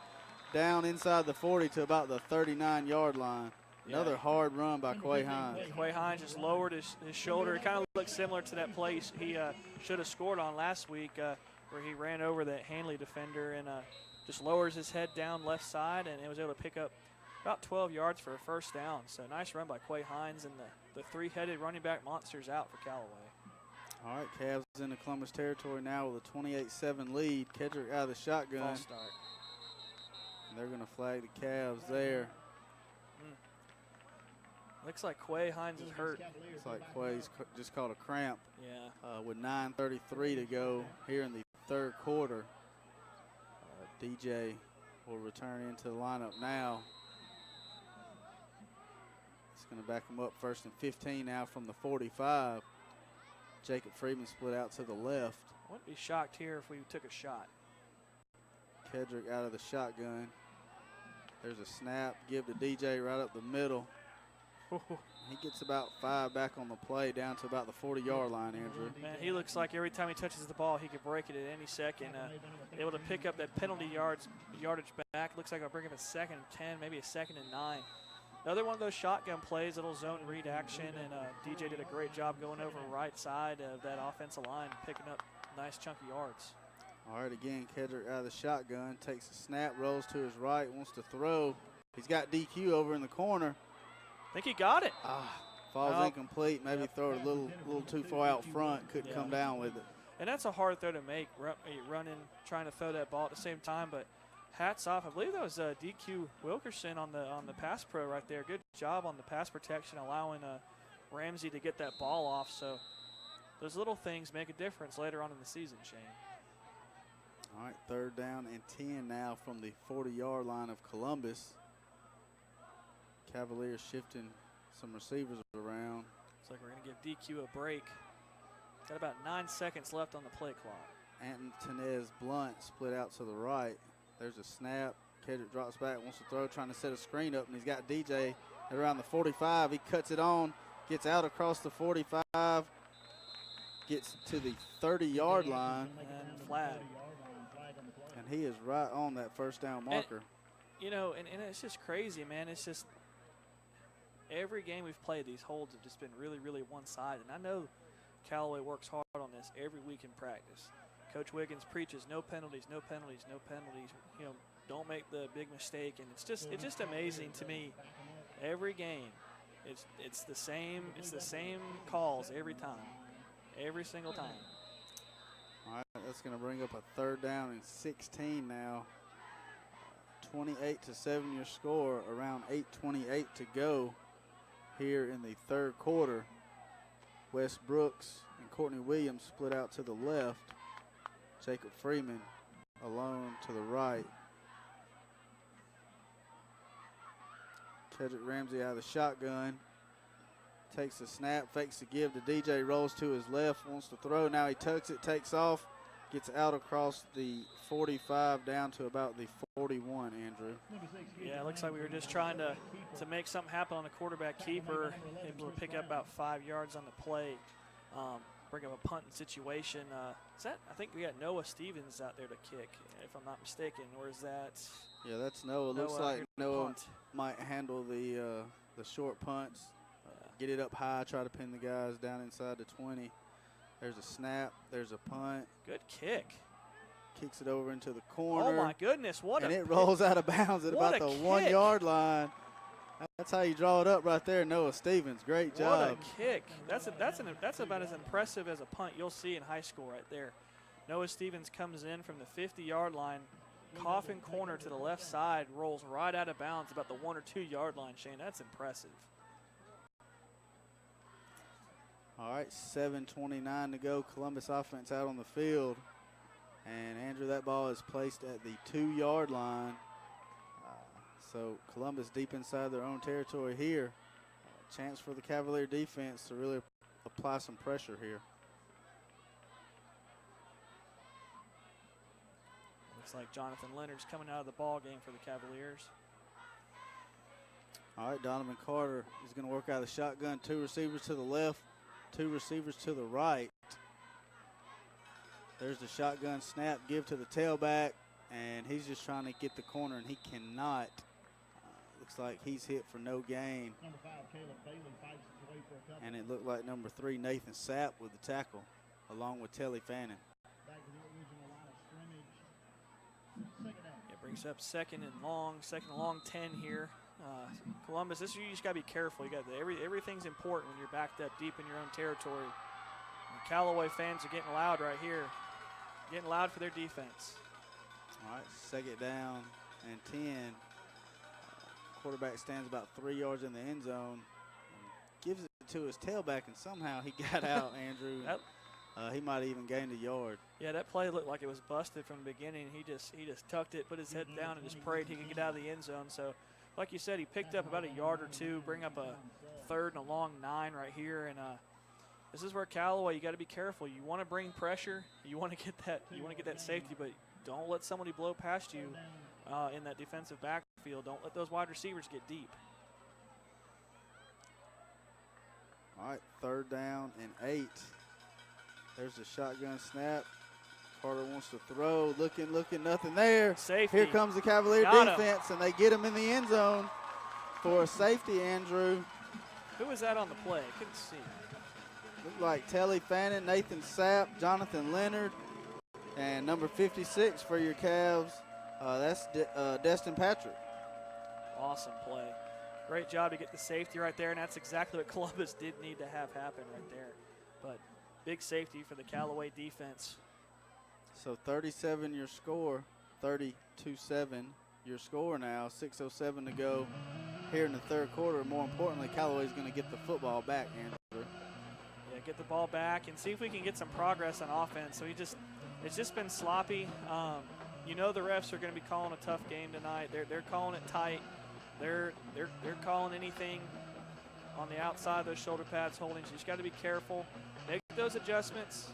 down inside the 40 to about the 39-yard line. Another hard run by Quay Hines. Quay Hines just lowered his shoulder. It kind of looks similar to that play he should have scored on last week where he ran over that Hanley defender and just lowers his head down left side, and it was able to pick up about 12 yards for a first down. So nice run by Quay Hines, and the three-headed running back monster's out for Callaway. All right, Cavs in the Columbus territory now with a 28-7 lead. Kedrick out of the shotgun. False start. And they're going to flag the Cavs there. Looks like Quay Hines is hurt. Looks like Quay's just caught a cramp. Yeah. With 9:33 to go here in the third quarter. DJ will return into the lineup now. It's going to back him up 1st and 15 now from the 45. Jacob Freeman split out to the left. I wouldn't be shocked here if we took a shot. Kedrick out of the shotgun. There's a snap. Give to DJ right up the middle. He gets about 5 back on the play, down to about the 40-yard line, Andrew. Man, he looks like every time he touches the ball, he could break it at any second. Able to pick up that penalty yardage back. Looks like I'll bring him a 2nd and 10, maybe a 2nd and 9. Another one of those shotgun plays, little zone read action, and DJ did a great job going over right side of that offensive line, picking up nice chunky yards. All right, again, Kedrick out of the shotgun, takes a snap, rolls to his right, wants to throw. He's got DQ over in the corner. I think he got it. Falls incomplete, maybe throw it a little too far out front, couldn't come down with it. And that's a hard throw to make, running, trying to throw that ball at the same time, but hats off. I believe that was DQ Wilkerson on the pass pro right there. Good job on the pass protection, allowing Ramsey to get that ball off. So those little things make a difference later on in the season, Shane. All right, 3rd down and 10 now from the 40-yard line of Columbus. Cavaliers shifting some receivers around. Looks like we're going to give DQ a break. Got about 9 seconds left on the play clock. Antonez Blunt split out to the right. There's a snap. Kedrick drops back, wants to throw, trying to set a screen up, and he's got DJ at around the 45. He cuts it on, gets out across the 45, gets to the 30-yard line. And flag. And he is right on that first down marker. And it's just crazy, man. It's just every game we've played, these holds have just been really, really one-sided. And I know Callaway works hard on this every week in practice. Coach Wiggins preaches no penalties, no penalties, no penalties. Don't make the big mistake. And it's just amazing to me. Every game, it's the same calls every time, every single time. All right, that's going to bring up a 3rd down and 16 now. 28-7 your score. Around 8:28 to go here in the third quarter. Wes Brooks and Courtney Williams split out to the left. Jacob Freeman alone to the right. Kedrick Ramsey out of the shotgun. Takes the snap, fakes the give to DJ, rolls to his left, wants to throw. Now he tucks it, takes off, gets out across the 45 down to about the 41, Andrew. Yeah, it looks like we were just trying to make something happen on the quarterback keeper, able to pick up about 5 yards on the play, bring up a punting situation. I think we got Noah Stevens out there to kick, if I'm not mistaken, or is that? Yeah, that's Noah. Looks like Noah might handle the short punts. Get it up high, try to pin the guys down inside the 20. There's a snap, there's a punt. Good kick. Kicks it over into the corner. Oh my goodness, and it rolls out of bounds at about the 1 yard line. That's how you draw it up right there, Noah Stevens. Great job. What a kick. That's about as impressive as a punt you'll see in high school right there. Noah Stevens comes in from the 50-yard line, coffin corner to the left side, rolls right out of bounds about the 1 or 2 yard line, Shane. That's impressive. All right, 7:29 to go. Columbus offense out on the field. And, Andrew, that ball is placed at the 2-yard line. So Columbus deep inside their own territory here. Chance for the Cavalier defense to really apply some pressure here. Looks like Jonathan Leonard's coming out of the ball game for the Cavaliers. All right, Donovan Carter is going to work out of the shotgun. 2 receivers to the left, 2 receivers to the right. There's the shotgun snap, give to the tailback, and he's just trying to get the corner, and he cannot. Looks like he's hit for no gain. Number 5, Caleb Bailey, fights his way for a couple. And it looked like number 3, Nathan Sapp, with the tackle, along with Telly Fannin. Back to the original line of scrimmage. Second down. It brings up second and long 10 here. Columbus, this you just got to be careful. You got everything's important when you're backed up deep in your own territory. And Callaway fans are getting loud right here, getting loud for their defense. All right, second down and 10. Quarterback stands about 3 yards in the end zone, gives it to his tailback, and somehow he got out, Andrew. He might have even gained a yard. Yeah, that play looked like it was busted from the beginning. He just tucked it, put his head down, and just prayed he could get out of the end zone. So, like you said, he picked up about a yard or two, bring up a 3rd and a long 9 right here, and this is where Callaway, you got to be careful. You want to bring pressure, you want to get that safety, but don't let somebody blow past you in that defensive backfield. Don't let those wide receivers get deep. All right, 3rd down and 8. There's the shotgun snap. Carter wants to throw, looking, nothing there. Safety. Here comes the Cavalier Got defense, and they get him in the end zone for a safety, Andrew. Who was that on the play? I couldn't see. Looked like Telly Fannin, Nathan Sapp, Jonathan Leonard, and number 56 for your Cavs. That's Destin Patrick. Awesome play. Great job to get the safety right there, and that's exactly what Columbus did need to have happen right there. But big safety for the Callaway defense. So 37 your score, 32-7 your score now, 6:07 to go here in the 3rd quarter. More importantly, Callaway's going to get the football back, Andrew. Yeah, get the ball back and see if we can get some progress on offense. So it's just been sloppy. You know the refs are going to be calling a tough game tonight. They're calling it tight. They're calling anything on the outside of those shoulder pads holding. So you just got to be careful. Make those adjustments,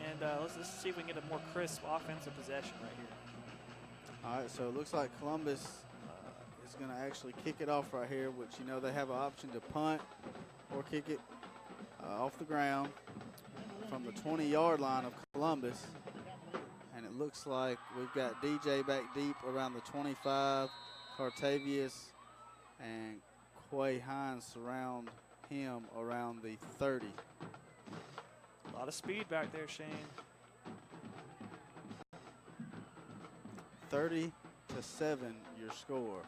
and let's see if we can get a more crisp offensive possession right here. All right, so it looks like Columbus is going to actually kick it off right here, which you know they have an option to punt or kick it off the ground from the 20-yard line of Columbus. And it looks like we've got DJ back deep around the 25, Cartavius and Quay Hines surround him around the 30. A lot of speed back there, Shane. 30-7 your score.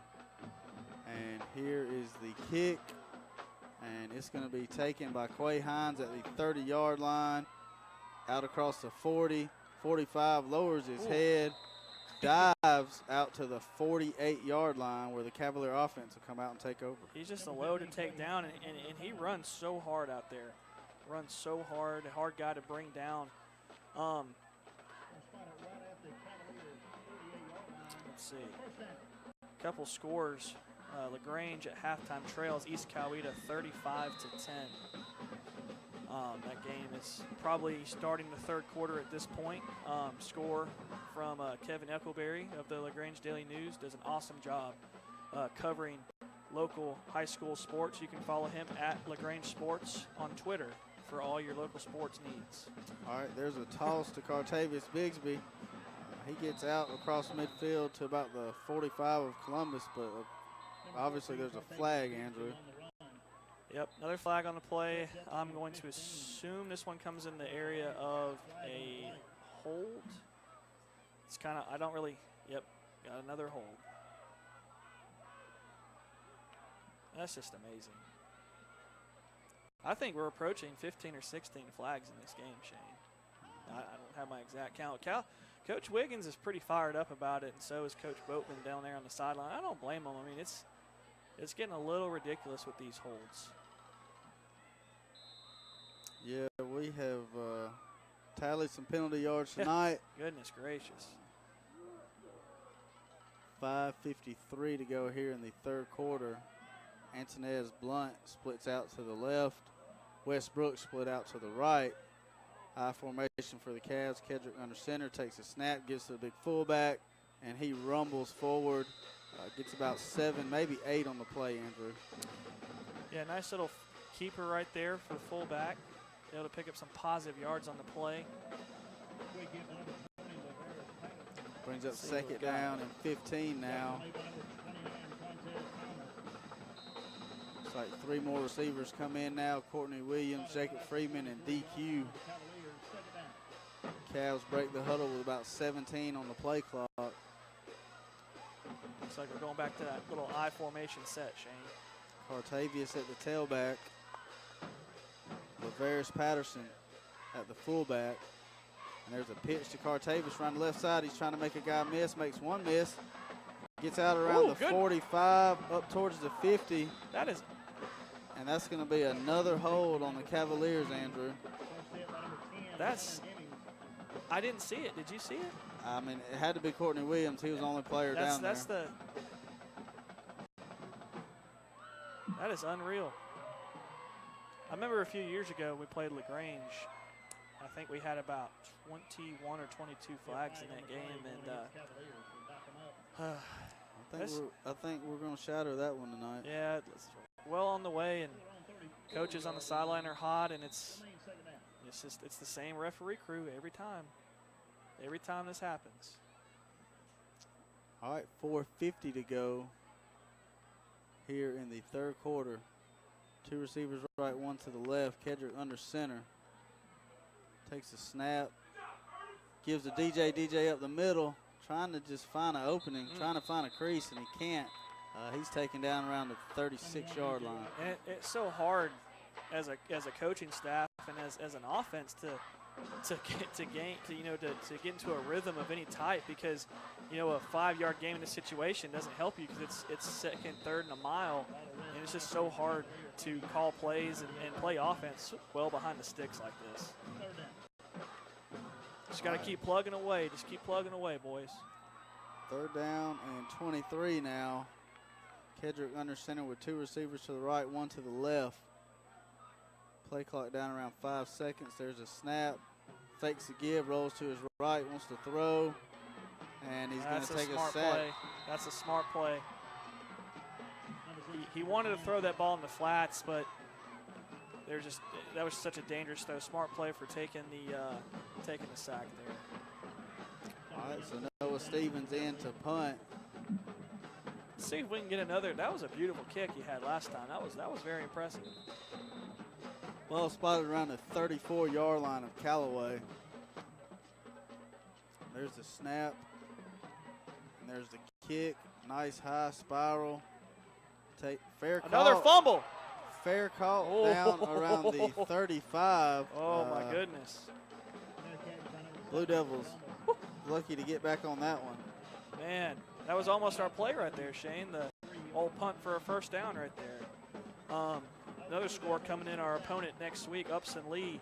And here is the kick. And it's going to be taken by Quay Hines at the 30-yard line. Out across the 40, 45, lowers his head, dives out to the 48-yard line where the Cavalier offense will come out and take over. He's just a load to take down, and he runs so hard out there. Runs so hard, a hard guy to bring down. Let's see. A couple scores. LaGrange at halftime trails East Coweta 35-10. That game is probably starting the 3rd quarter at this point. Score from Kevin Eccleberry of the LaGrange Daily News. Does an awesome job covering local high school sports. You can follow him at LaGrange Sports on Twitter for all your local sports needs. All right, there's a toss to Cartavius Bigsby. He gets out across midfield to about the 45 of Columbus, but obviously there's a flag, Andrew. Yep, another flag on the play. I'm going to assume this one comes in the area of a hold. It's kind of, I don't really, yep, got another hold. That's just amazing. I think we're approaching 15 or 16 flags in this game, Shane. I don't have my exact count. Coach Wiggins is pretty fired up about it, and so is Coach Boatman down there on the sideline. I don't blame him. I mean, it's getting a little ridiculous with these holds. Yeah, we have tallied some penalty yards tonight. Goodness gracious. 5:53 to go here in the third quarter. Antonez Blunt splits out to the left. Westbrook split out to the right. I formation for the Cavs. Kedrick under center, takes a snap, gives to the big fullback, and he rumbles forward. Gets about 7, maybe 8 on the play, Andrew. Yeah, nice little keeper right there for the fullback. Able to pick up some positive yards on the play. Brings up second down and 15 now. Looks like 3 more receivers come in now. Courtney Williams, Jacob Freeman, and DQ. Cavs break the huddle with about 17 on the play clock. Looks like we're going back to that little I formation set, Shane. Cartavius at the tailback. Lavarius Patterson at the fullback. And there's a pitch to Cartavius around the left side. He's trying to make a guy miss, makes one miss. Gets out around the 45, up towards the 50. That is. And that's going to be another hold on the Cavaliers, Andrew. I didn't see it. Did you see it? I mean, it had to be Courtney Williams. He was the only player down there. That is unreal. I remember a few years ago we played LaGrange. I think we had about 21 or 22 flags in that game, and I think we're going to shatter that one tonight. Yeah, it's well on the way, and coaches on the sideline are hot, and it's the same referee crew every time. Every time this happens. All right, 4:50 to go here in the third quarter. 2 receivers right, 1 to the left. Kedrick under center. Takes a snap. Gives to DJ up the middle. Trying to just find an opening, trying to find a crease, and he can't. He's taken down around the 36-yard line. And it's so hard as a coaching staff and as an offense to get into a rhythm of any type, because a 5-yard game in this situation doesn't help you because it's second, third, and a mile, and it's just so hard to call plays and play offense well behind the sticks like this. Just got to keep plugging away. Just keep plugging away, boys. Third down and 23 now. Kedrick under center with 2 receivers to the right, 1 to the left. Play clock down around 5 seconds. There's a snap. Fakes the give, rolls to his right, wants to throw. And he's going to take a sack. That's a smart play. He wanted to throw that ball in the flats, but that was such a dangerous throw. Smart play for taking the sack there. All right, so Noah Stevens in to punt. Let's see if we can get another. That was a beautiful kick he had last time. That was very impressive. Well spotted around the 34-yard line of Callaway. There's the snap. And there's the kick. Nice high spiral. Fair call. Another fumble. Fair call down around the 35. Oh, my goodness. Blue Devils lucky to get back on that one. Man, that was almost our play right there, Shane. The old punt for a first down right there. Another score coming in our opponent next week. Upson Lee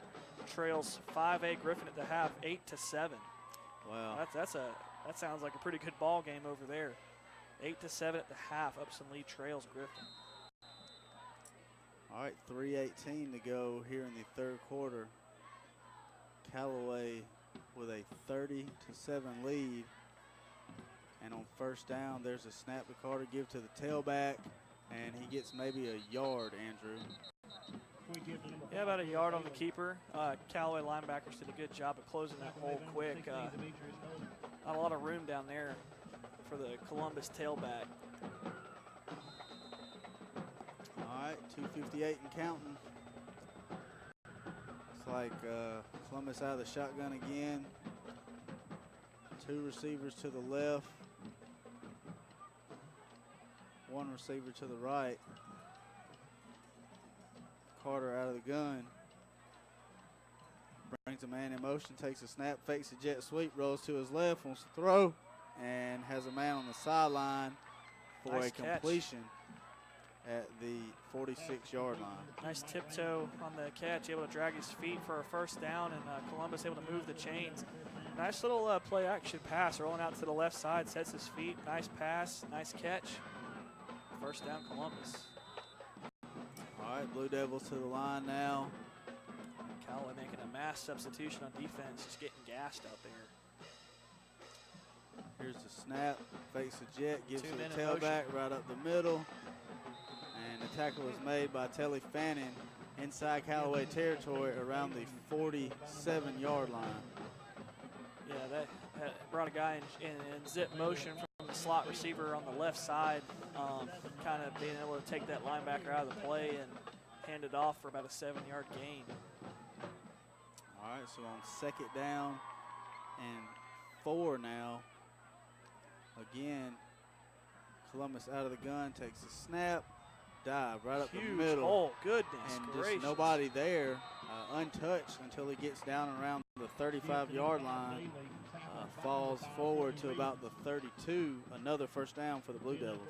trails 5A Griffin at the half, 8-7. Wow. That sounds like a pretty good ball game over there. 8-7 at the half. Upson Lee trails Griffin. All right, 3:18 to go here in the third quarter. Callaway with a 30-7 lead. And on first down, there's a snap to Carter, give to the tailback, and he gets maybe a yard, Andrew. Yeah, about a yard on the keeper. Callaway linebackers did a good job of closing that hole quick. Not a lot of room down there for the Columbus tailback. All right, 2:58 and counting. Looks like Columbus out of the shotgun again. 2 receivers to the left. 1 receiver to the right. Carter out of the gun. Brings a man in motion, takes a snap, fakes a jet sweep, rolls to his left, wants to throw, and has a man on the sideline for nice a completion. at the 46-yard line. Nice tiptoe on the catch, able to drag his feet for a first down, and Columbus able to move the chains. Nice little play action pass, rolling out to the left side, sets his feet. Nice pass, nice catch. First down, Columbus. All right, Blue Devils to the line now. Callaway making a mass substitution on defense, just getting gassed out there. Here's the snap, fakes a jet, gives it a Two-minute tailback motion. right up the middle. And the tackle was made by Telly Fannin inside Callaway territory around the 47-yard line. Yeah, that brought a guy in zip motion from the slot receiver on the left side, kind of being able to take that linebacker out of the play and hand it off for about a 7-yard gain. All right, so on second down and 4 now. Again, Columbus out of the gun, takes a snap, dive right up the Huge middle. hole, goodness and gracious. just nobody there, untouched until he gets down around the 35-yard line. Falls forward to about the 32. Another first down for the Blue Devils.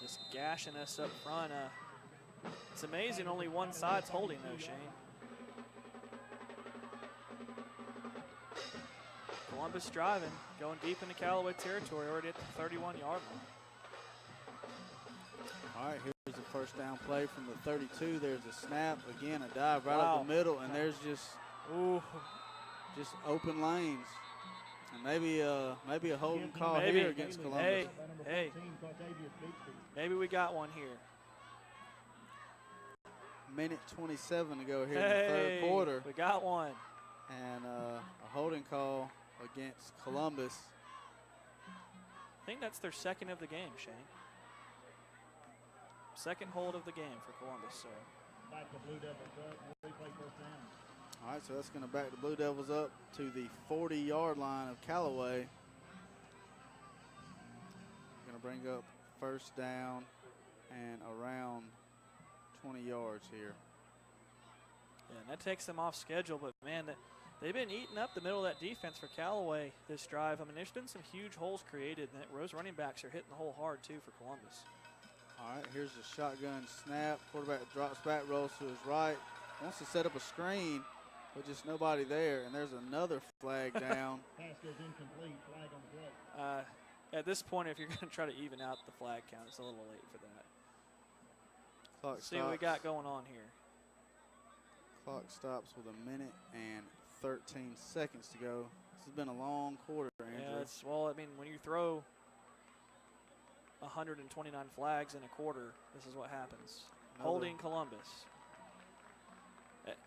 Just gashing us up front. It's amazing only one side's holding though, Shane. Columbus driving, going deep into Callaway territory, already at the 31-yard line. All right, here's the first down play from the 32. There's a snap. Again, a dive right up the middle, and there's just open lanes. And maybe a holding call here against Columbus. Hey, maybe we got one here. Minute 27 to go here in the third quarter. We got one. And a holding call against Columbus. I think that's their second of the game, Shane. Second hold of the game for Columbus. So. Back the Blue Devils up, replay first down. All right, so that's going to back the Blue Devils up to the 40-yard line of Callaway. Going to bring up first down and around 20 yards here. Yeah, and that takes them off schedule, but man, they've been eating up the middle of that defense for Callaway this drive. I mean, there's been some huge holes created, and those running backs are hitting the hole hard too for Columbus. All right, here's the shotgun snap. Quarterback drops back, rolls to his right. Wants to set up a screen, but just nobody there. And there's another flag down. Pass goes incomplete, flag on the play. At this point, if you're going to try to even out the flag count, it's a little late for that. Clock Let's see what we got going on here. Clock stops with a minute and 13 seconds to go. This has been a long quarter, Andrew. Yeah, well, I mean, when you throw 129 flags in a quarter, this is what happens. Holding Columbus.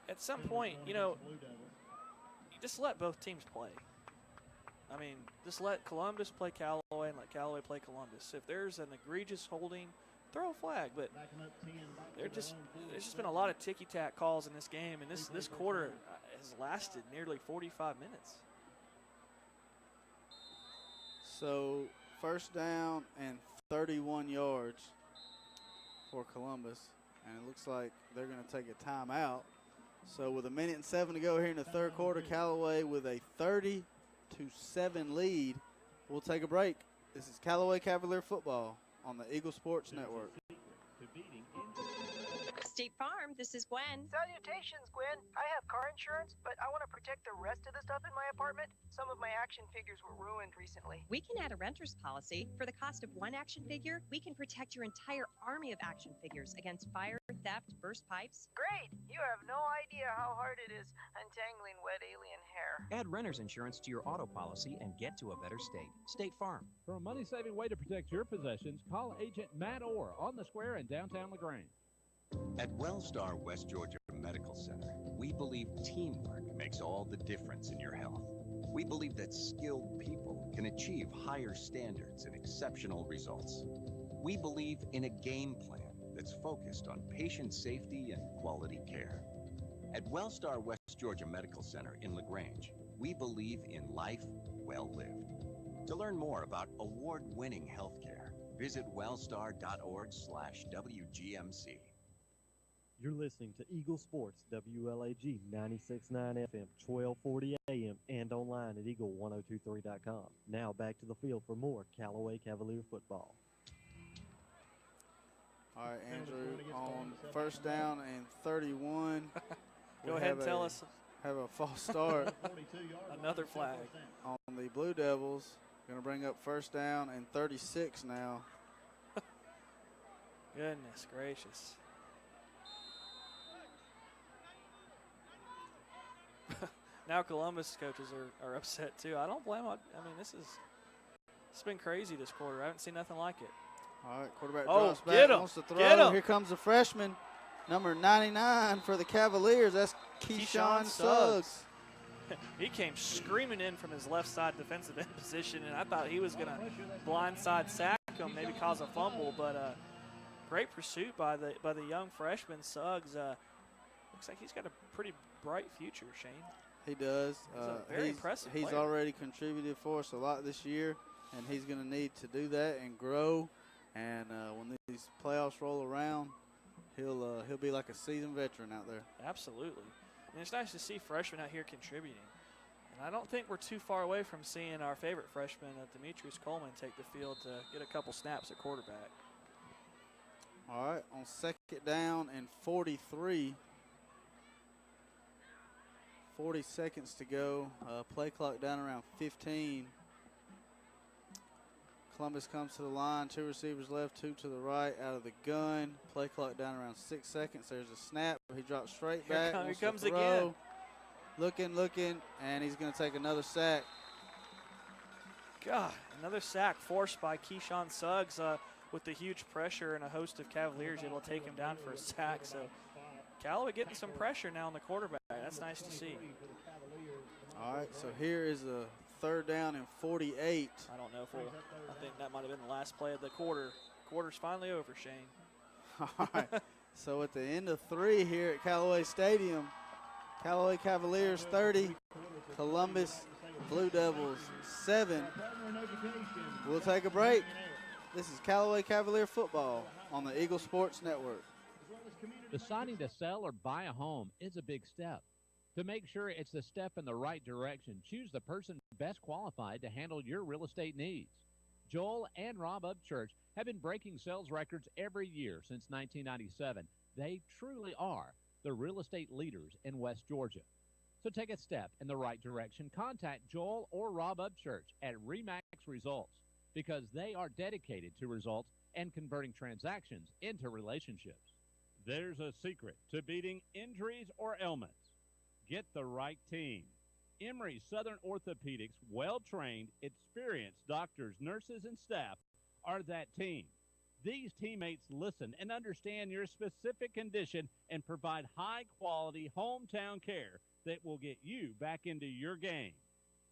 At some point, you just let both teams play. I mean, just let Columbus play Callaway and let Callaway play Columbus. If there's an egregious holding, throw a flag. But there's just been a lot of ticky-tack calls in this game, and this quarter has lasted nearly 45 minutes. So first down and 31 yards for Columbus, and it looks like they're going to take a timeout. So with a minute and 7 to go here in the third quarter, Callaway with a 30-7 lead. We'll take a break. This is Callaway Cavalier football on the Eagle Sports Network. State Farm, this is Gwen. Salutations, Gwen. I have car insurance, but I want to protect the rest of the stuff in my apartment. Some of my action figures were ruined recently. We can add a renter's policy. For the cost of one action figure, we can protect your entire army of action figures against fire, theft, burst pipes. Great! You have no idea how hard it is untangling wet alien hair. Add renter's insurance to your auto policy and get to a better state. State Farm. For a money-saving way to protect your possessions, call Agent Matt Orr on the square in downtown LaGrange. At Wellstar West Georgia Medical Center, we believe teamwork makes all the difference in your health. We believe that skilled people can achieve higher standards and exceptional results. We believe in a game plan that's focused on patient safety and quality care. At Wellstar West Georgia Medical Center in LaGrange, we believe in life well lived. To learn more about award-winning healthcare, visit wellstar.org/WGMC. You're listening to Eagle Sports, WLAG 96.9 FM, 1240 AM, and online at eagle1023.com. Now back to the field for more Callaway Cavalier football. All right, Andrew, on first down and 31. Go ahead and tell us. Have a false start. Another flag. On the Blue Devils. Going to bring up first down and 36 now. Goodness gracious. Now Columbus coaches are upset too. I don't blame them. I mean, it's been crazy this quarter. I haven't seen nothing like it. All right, quarterback Oh, drops back, get him. wants to throw. Get him. Here comes the freshman, number 99 for the Cavaliers. That's Keyshawn Suggs. He came screaming in from his left side defensive end position, and I thought he was going to blindside sack him, maybe cause a fumble. But great pursuit by the young freshman Suggs. Looks like he's got a pretty bright future, Shane. He does. Very impressive He's player. already contributed for us a lot this year, and he's going to need to do that and grow. And when these playoffs roll around, he'll be like a seasoned veteran out there. Absolutely. And it's nice to see freshmen out here contributing. And I don't think we're too far away from seeing our favorite freshman, Demetrius Coleman, take the field to get a couple snaps at quarterback. All right, on second down and 43. 40 seconds to go. Play clock down around 15. Columbus comes to the line. 2 receivers left, 2 to the right out of the gun. Play clock down around 6 seconds. There's a snap. He drops straight back. Here wants comes to throw. again. Looking, and he's going to take another sack. God, another sack forced by Keyshawn Suggs with the huge pressure and a host of Cavaliers able to take him down for a sack. So Callaway getting some pressure now on the quarterback. That's nice to see. All right, so here is a third down and 48. I don't know if I think that might have been the last play of the quarter. Quarter's finally over, Shane. All right, so at the end of 3 here at Callaway Stadium, Callaway Cavaliers 30, Columbus Blue Devils 7. We'll take a break. This is Callaway Cavalier football on the Eagle Sports Network. Deciding to sell or buy a home is a big step. To make sure it's the step in the right direction, choose the person best qualified to handle your real estate needs. Joel and Rob Upchurch have been breaking sales records every year since 1997. They truly are the real estate leaders in West Georgia. So take a step in the right direction. Contact Joel or Rob Upchurch at RE/MAX Results because they are dedicated to results and converting transactions into relationships. There's a secret to beating injuries or ailments. Get the right team. Emory Southern Orthopedics' well-trained, experienced doctors, nurses, and staff are that team. These teammates listen and understand your specific condition and provide high-quality hometown care that will get you back into your game.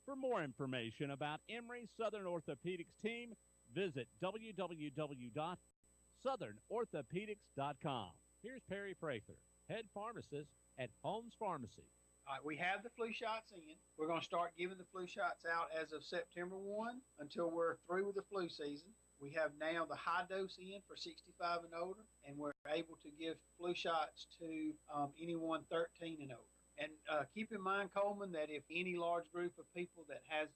For more information about Emory Southern Orthopedics team, visit www.southernorthopedics.com. Here's Perry Prather, head pharmacist at Holmes Pharmacy. All right, we have the flu shots in. We're going to start giving the flu shots out as of September 1 until we're through with the flu season. We have now the high dose in for 65 and older, and we're able to give flu shots to anyone 13 and older. And keep in mind, Coleman, that if any large group of people that has,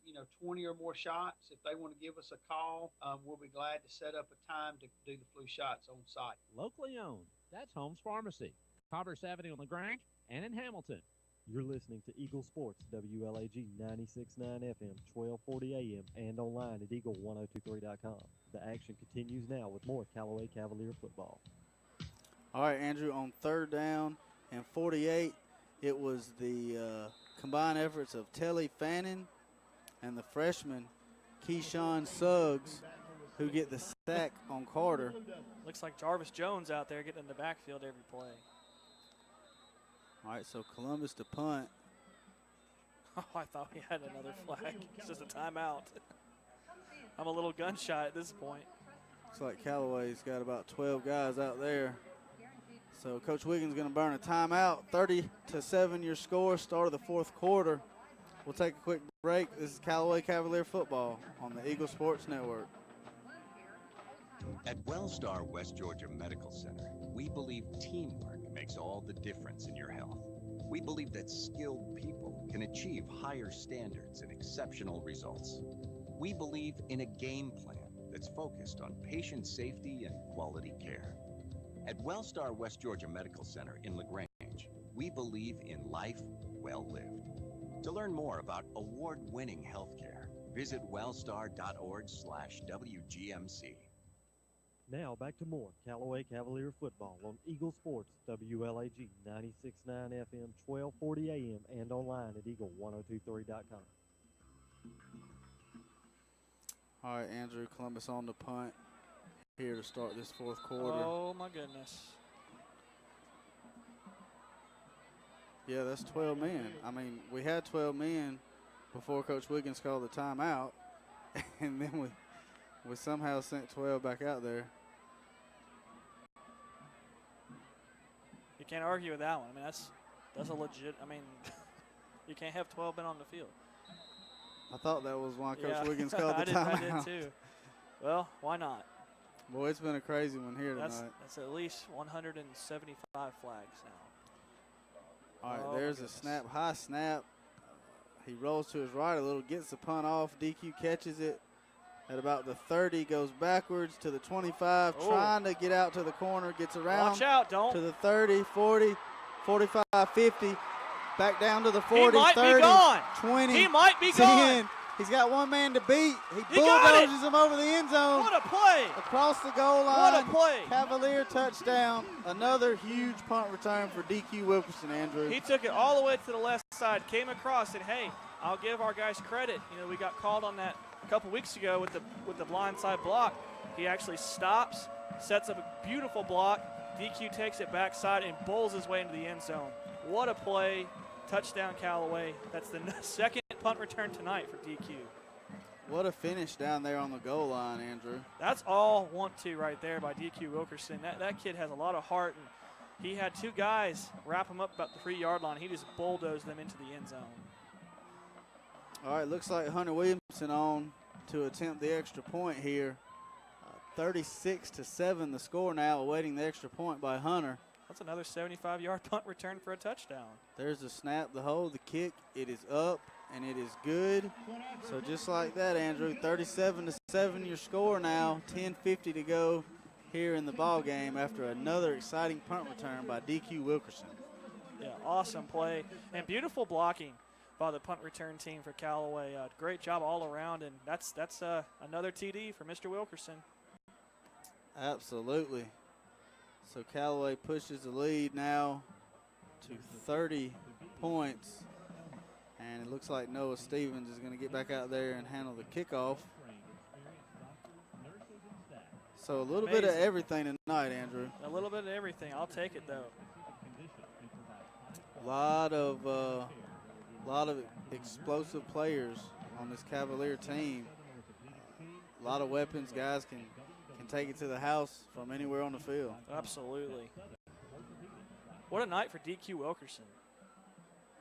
20 or more shots, if they want to give us a call, we'll be glad to set up a time to do the flu shots on site. Locally owned. That's Holmes Pharmacy, Commerce Avenue on LaGrange and in Hamilton. You're listening to Eagle Sports, WLAG 96.9 FM, 1240 AM, and online at eagle1023.com. The action continues now with more Callaway Cavalier football. All right, Andrew, on third down and 48, it was the combined efforts of Telly Fannin and the freshman Keyshawn Suggs who get the sack on Carter. Looks like Jarvis Jones out there getting in the backfield every play. All right, so Columbus to punt. Oh, I thought we had another flag. It's just a timeout. I'm a little gun shy at this point. Looks like Callaway's got about 12 guys out there. So Coach Wiggins going to burn a timeout. 30-7 your score, start of the fourth quarter. We'll take a quick break. This is Callaway Cavalier football on the Eagle Sports Network. At Wellstar West Georgia Medical Center, we believe teamwork makes all the difference in your health. We believe that skilled people can achieve higher standards and exceptional results. We believe in a game plan that's focused on patient safety and quality care. At Wellstar West Georgia Medical Center in LaGrange, we believe in life well lived. To learn more about award-winning healthcare, visit wellstar.org/WGMC. Now back to more Callaway Cavalier football on Eagle Sports, WLAG 96.9 FM, 1240 AM, and online at eagle1023.com. All right, Andrew, Columbus on the punt here to start this fourth quarter. Oh, my goodness. Yeah, that's 12 men. I mean, we had 12 men before Coach Wiggins called the timeout, and then we somehow sent 12 back out there. You can't argue with that one. I mean, that's a legit. I mean, you can't have 12 men on the field. I thought that was why Coach Wiggins called the I timeout. did too. Well, why not? Boy, it's been a crazy one here tonight. That's at least 175 flags now. All right, there's a snap, high snap. He rolls to his right a little, gets the punt off. DQ catches it at about the 30, goes backwards to the 25, trying to get out to the corner, gets around. Watch out, don't. To the 30, 40, 45, 50, back down to the 40, he might 30, be gone. 20, He might be 10. gone. He's got one man to beat. He got it. bulldozes him over the end zone. What a play. Across the goal line. What a play. Cavalier touchdown. Another huge punt return for DQ Wilkerson, Andrew. He took it all the way to the left side, came across, and hey, I'll give our guys credit. You know, we got called on that a couple weeks ago with the blindside block. He actually stops, sets up a beautiful block. DQ takes it backside and bowls his way into the end zone. What a play. Touchdown, Callaway. That's the second punt return tonight for DQ. What a finish down there on the goal line, Andrew. That's all want to right there by DQ Wilkerson. That kid has a lot of heart, and he had two guys wrap him up about the 3-yard line. He just bulldozed them into the end zone. All right, looks like Hunter Williamson on to attempt the extra point here. 36-7 the score now, awaiting the extra point by Hunter. That's another 75-yard punt return for a touchdown. There's the snap, the hold, the kick. It is up, and it is good. So just like that, Andrew, 37-7 your score now. 10:50 to go here in the ball game after another exciting punt return by DQ Wilkerson. Yeah, awesome play and beautiful blocking by the punt return team for Callaway. Great job all around, and that's another TD for Mr. Wilkerson. Absolutely. So Callaway pushes the lead now to 30 points. And it looks like Noah Stevens is going to get back out there and handle the kickoff. So a little bit of everything tonight, Andrew. A little bit of everything. I'll take it, though. A lot of explosive players on this Cavalier team. A lot of weapons. Guys can take it to the house from anywhere on the field. Absolutely. What a night for DQ Wilkerson.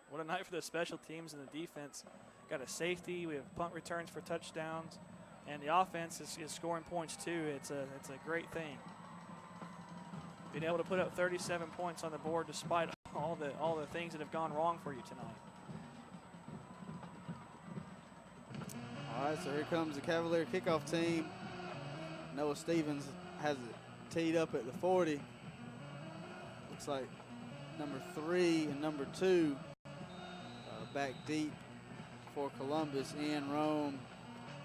What a night for the special teams and the defense. Got a safety. We have punt returns for touchdowns. And the offense is scoring points, too. It's a great thing. Being able to put up 37 points on the board despite all the things that have gone wrong for you tonight. All right, so here comes the Cavalier kickoff team. Noah Stevens has it teed up at the 40. Looks like number 3 and number 2 back deep for Columbus, Ian Rome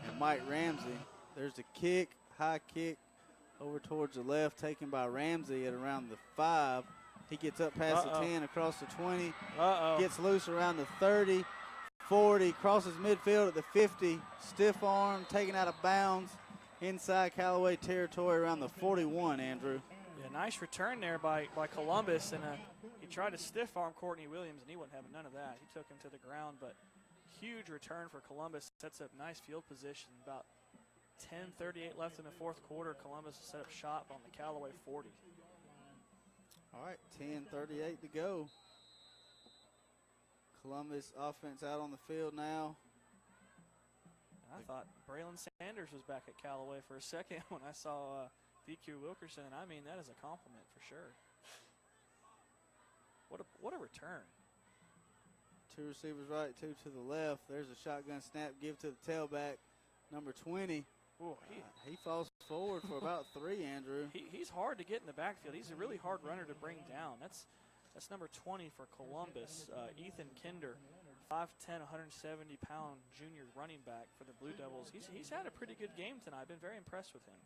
and Mike Ramsey. There's a kick, high kick over towards the left, taken by Ramsey at around the 5. He gets up past the 10, across the 20, gets loose around the 30, 40, crosses midfield at the 50, stiff arm, taken out of bounds, inside Callaway territory around the 41, Andrew. Yeah, nice return there by Columbus, and he tried to stiff arm Courtney Williams, and he wouldn't have none of that. He took him to the ground, but huge return for Columbus. Sets up nice field position. About 10:38 left in the fourth quarter. Columbus has set up shop on the Callaway 40. All right, 10:38 to go. Columbus offense out on the field now. I thought Braylon Sanders was back at Callaway for a second when I saw DQ Wilkerson, and I mean that is a compliment for sure. What a return. 2 receivers right, 2 to the left. There's a shotgun snap, give to the tailback, number 20. Ooh, he falls forward for about 3, Andrew. He's hard to get in the backfield. He's a really hard runner to bring down. That's number 20 for Columbus, Ethan Kinder, 5'10", 170-pound junior running back for the Blue Devils. He's had a pretty good game tonight. I've been very impressed with him.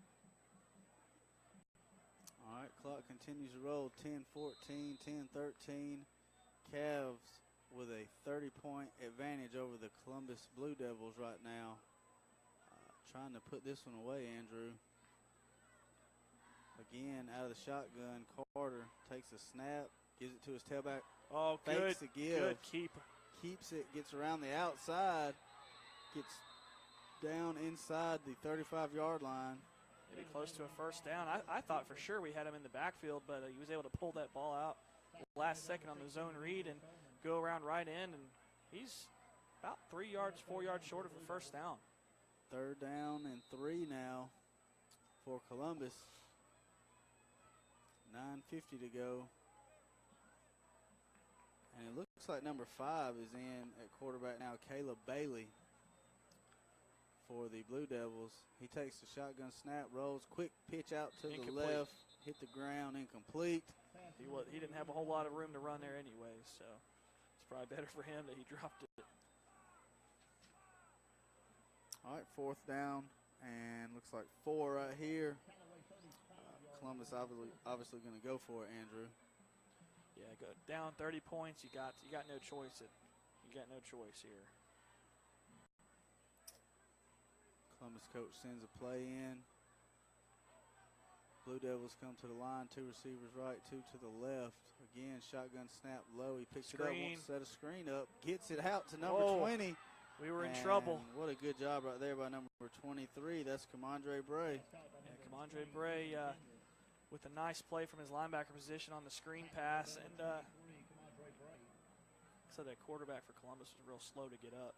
All right, clock continues to roll. 10-14, 10-13. Cavs with a 30-point advantage over the Columbus Blue Devils right now. Trying to put this one away, Andrew. Again, out of the shotgun, Carter takes a snap, gives it to his tailback. Oh, fakes the give. Good keeper. Keeps it, gets around the outside, gets down inside the 35-yard line. Maybe close to a first down. I thought for sure we had him in the backfield, but he was able to pull that ball out last second on the zone read and go around right in, and he's about 3 yards, 4 yards short of the first down. 3rd down and 3 now for Columbus. 9:50 to go. And it looks like number 5 is in at quarterback now, Caleb Bailey for the Blue Devils. He takes the shotgun snap, rolls, quick pitch out to the left, hit the ground, incomplete. He didn't have a whole lot of room to run there anyway, so it's probably better for him that he dropped it. All right, 4th down, and looks like 4 right here. Columbus obviously going to go for it, Andrew. Yeah, go down 30 points. You got no choice. You got no choice here. Columbus coach sends a play in. Blue Devils come to the line, 2 receivers right, 2 to the left. Again, shotgun snap low. He picks it up, wants to set a screen up, gets it out to number 20. We were in trouble. What a good job right there by number 23. That's Commandre Bray. Yeah, Commandre Bray with a nice play from his linebacker position on the screen pass. And so that quarterback for Columbus was real slow to get up.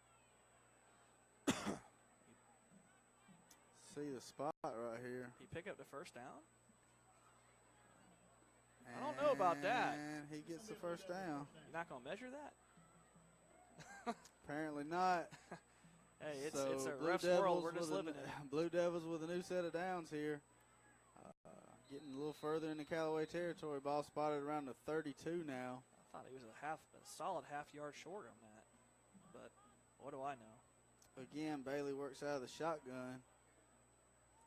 See the spot right here. He pick up the first down? I don't know about that. And he gets the first down. You're not going to measure that? Apparently not. Hey, it's so a ref's world. We're just living in. Blue Devils with a new set of downs here. Getting a little further into Callaway territory. Ball spotted around the 32 now. I thought he was a solid half yard short on that. But what do I know? Again, Bailey works out of the shotgun.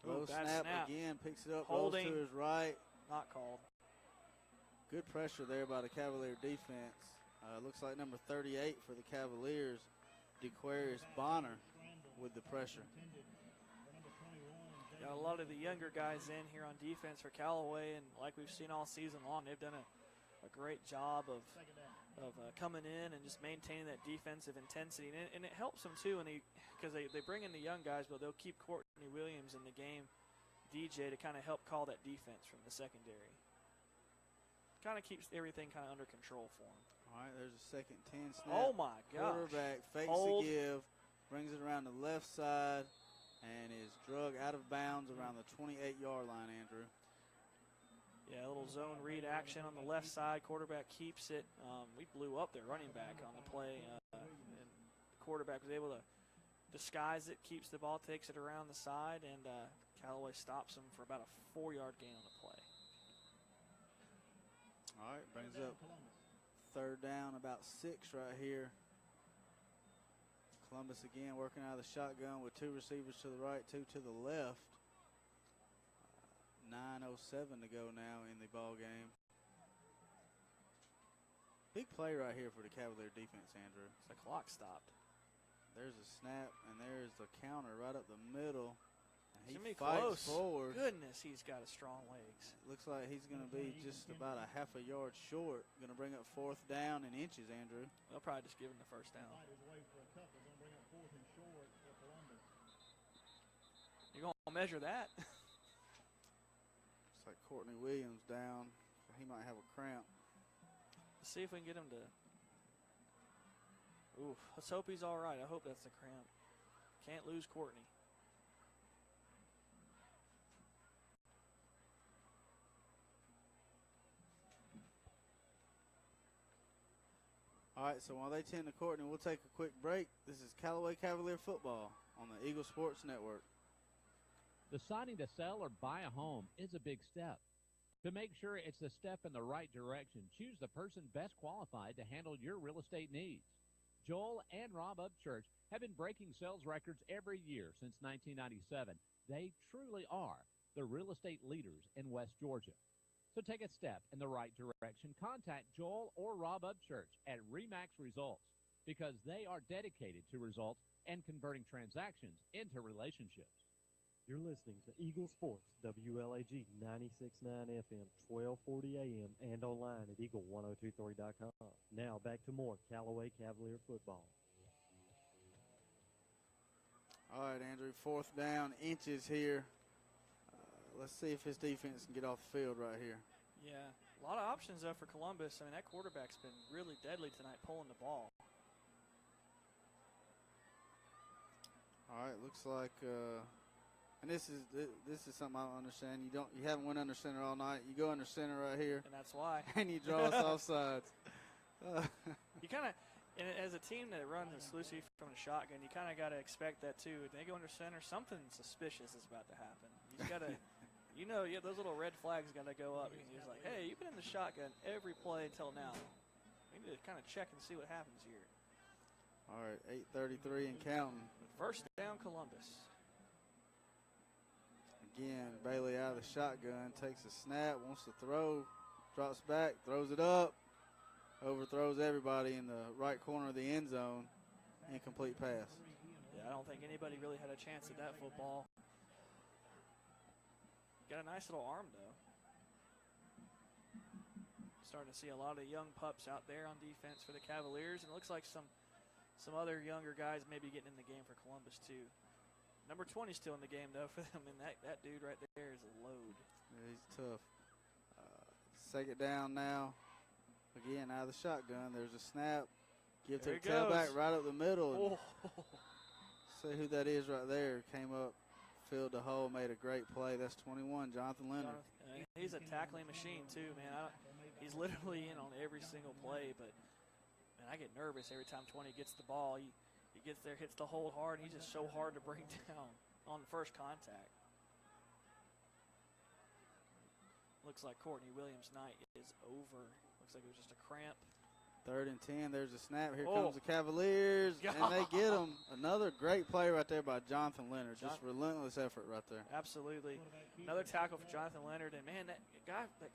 Low snap again, picks it up, holding, rolls to his right. Not called. Good pressure there by the Cavalier defense. Looks like number 38 for the Cavaliers, DeQuarius Bonner, with the pressure. Got a lot of the younger guys in here on defense for Callaway, and like we've seen all season long, they've done a great job of coming in and just maintaining that defensive intensity. And it helps them, too, because they bring in the young guys, but they'll keep Courtney Williams in the game, DJ, to kind of help call that defense from the secondary. Kind of keeps everything kind of under control for them. All right, there's a 2nd 10 snap. Oh, my gosh. Quarterback fakes Hold. the give, brings it around the left side, and is drug out of bounds around the 28-yard line, Andrew. Yeah, a little zone read action on the left side. Quarterback keeps it. We blew up their running back on the play, and the quarterback was able to disguise it, keeps the ball, takes it around the side, and Callaway stops him for about a 4-yard gain on the play. All right, brings up 3rd down, about 6 right here. Columbus again working out of the shotgun with 2 receivers to the right, 2 to the left. 9:07 to go now in the ball game. Big play right here for the Cavalier defense, Andrew. The clock stopped. There's a snap, and there's the counter right up the middle. And he fights fights forward. Goodness, he's got a strong legs. Looks like he's going to be just about a half a yard short. Going to bring up 4th down in inches, Andrew. They'll probably just give him the first down. You're going to measure that? Looks like Courtney Williams down. He might have a cramp. Let's see if we can get him to. Ooh, let's hope he's all right. I hope that's the cramp. Can't lose Courtney. All right, so while they tend to Courtney, we'll take a quick break. This is Callaway Cavalier football on the Eagle Sports Network. Deciding to sell or buy a home is a big step. To make sure it's a step in the right direction, choose the person best qualified to handle your real estate needs. Joel and Rob Upchurch have been breaking sales records every year since 1997. They truly are the real estate leaders in West Georgia. So take a step in the right direction. Contact Joel or Rob Upchurch at RE/MAX Results because they are dedicated to results and converting transactions into relationships. You're listening to Eagle Sports, WLAG 96.9 FM, 1240 AM, and online at eagle1023.com. Now back to more Callaway Cavalier football. All right, Andrew, 4th down, inches here. Let's see if his defense can get off the field right here. Yeah, a lot of options, though, for Columbus. I mean, that quarterback's been really deadly tonight pulling the ball. All right, looks like and this is something I don't understand. You haven't went under center all night. You go under center right here. And that's why. And you draw us off sides. You kind of, and as a team that runs exclusively from the shotgun, you kind of got to expect that too. If they go under center, something suspicious is about to happen. You got to, those little red flags got to go up. He's like, hey, you've been in the shotgun every play until now. We need to kind of check and see what happens here. All right, 8:33 and counting. First down, Columbus. Again, Bailey out of the shotgun, takes a snap, wants to throw, drops back, throws it up, overthrows everybody in the right corner of the end zone. Incomplete pass. Yeah, I don't think anybody really had a chance at that football. Got a nice little arm, though. Starting to see a lot of young pups out there on defense for the Cavaliers, and it looks like some other younger guys maybe getting in the game for Columbus, too. Number 20 still in the game, though, for them, and that dude right there is a load. Yeah, he's tough. Second down now. Again, out of the shotgun. There's a snap. Give to the tailback right up the middle. Oh. See who that is right there. Came up, filled the hole, made a great play. That's 21, Jonathan Leonard. He's a tackling machine, too, man. He's literally in on every single play, but, man, I get nervous every time 20 gets the ball. He gets there, hits the hold hard, and he's just so hard to bring down on first contact. Looks like Courtney Williams' night is over. Looks like it was just a cramp. 3rd and 10. There's a snap. Here comes the Cavaliers, and they get them. Another great play right there by Jonathan Leonard. Just relentless effort right there. Absolutely. Another tackle for Jonathan Leonard. And, man, that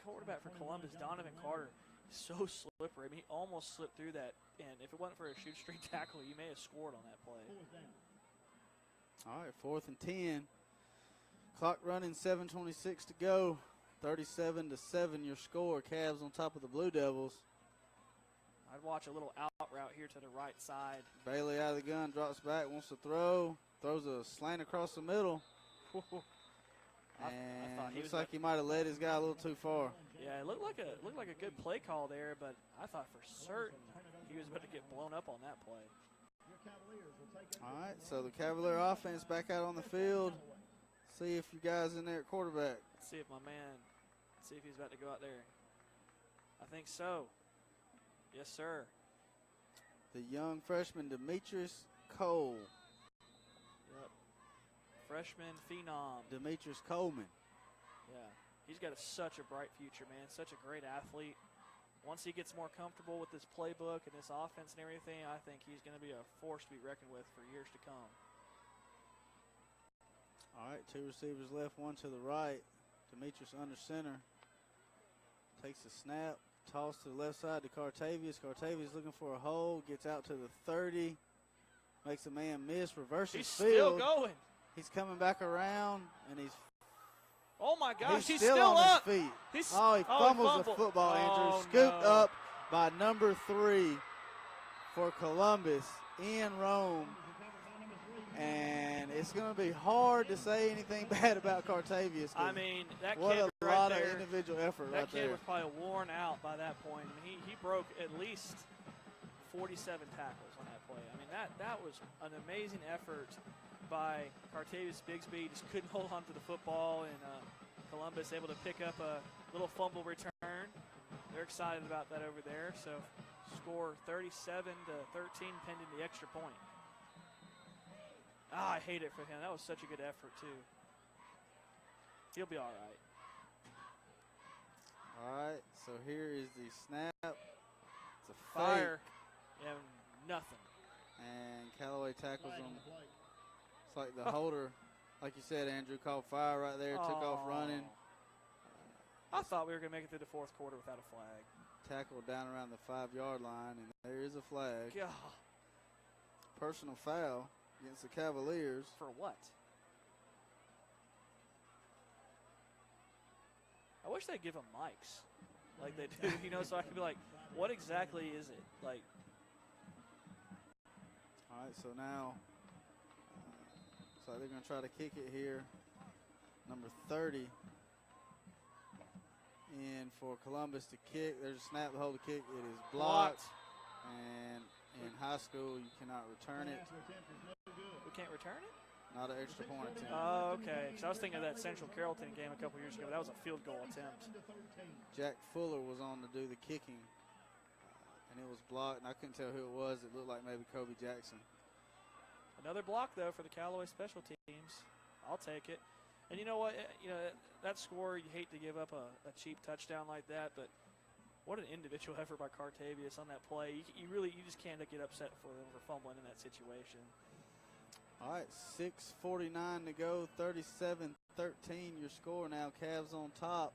quarterback for Columbus, Donovan Carter, is so slippery. I mean, he almost slipped through that. And if it wasn't for a shoot-straight tackle, you may have scored on that play. All right, 4th and 10. Clock running, 7:26 to go. 37-7 your score. Cavs on top of the Blue Devils. I'd watch a little out route here to the right side. Bailey out of the gun, drops back, wants to throw. Throws a slant across the middle. And looks like he might have led his guy a little too far. Yeah, it looked like a good play call there, but I thought for certain he was about to get blown up on that play. All right, so the Cavalier offense back out on the field. See if you guys in there at quarterback. Let's see if he's about to go out there. I think so. Yes, sir. The young freshman, Demetrius Cole. Yep. Freshman phenom. Demetrius Coleman. Yeah. He's got such a bright future, man. Such a great athlete. Once he gets more comfortable with this playbook and this offense and everything, I think he's going to be a force to be reckoned with for years to come. All right, 2 receivers left, 1 to the right. Demetrius under center. Takes a snap. Toss to the left side to Cartavius. Cartavius looking for a hole. Gets out to the 30. Makes a man miss. Reverses field. He's still going. He's coming back around, and he's oh, my gosh, he's still on up. His feet. He fumbles the football, Andrew. Scooped up by number 3 for Columbus, Ian Rome. And it's going to be hard to say anything bad about Cartavius. I mean, that what kid a right lot there, of individual effort right there. That kid was probably worn out by that point. I mean, he broke at least 47 tackles on that play. I mean, that was an amazing effort by Cartavius Bigsby. Just couldn't hold on to the football, and Columbus able to pick up a little fumble return. They're excited about that over there. So score 37-13 pending the extra point. I hate it for him. That was such a good effort, too. He'll be all right. All right, so here is the snap. It's a Fire. fake. And nothing. And Callaway tackles him. It's like the holder, like you said, Andrew, called fire right there, took off running. I thought we were going to make it through the fourth quarter without a flag. Tackled down around the 5-yard line, and there is a flag. God. Personal foul against the Cavaliers. For what? I wish they'd give them mics like they do, so I could be like, what exactly is it? Like. All right, so now, they're going to try to kick it here. Number 30 in for Columbus to kick. There's a snap to hold the kick. It is blocked. And in high school, you cannot return it. We can't return it? Not an extra point attempt. Oh, okay. Because I was thinking of that Central Carrollton game a couple years ago. That was a field goal attempt. Jack Fuller was on to do the kicking, and it was blocked, and I couldn't tell who it was. It looked like maybe Kobe Jackson. Another block, though, for the Callaway special teams. I'll take it. And you know what? That score, you hate to give up a cheap touchdown like that, but what an individual effort by Cartavius on that play. You just can't get upset for them for fumbling in that situation. All right, 6:49 to go, 37-13 your score now. Cavs on top.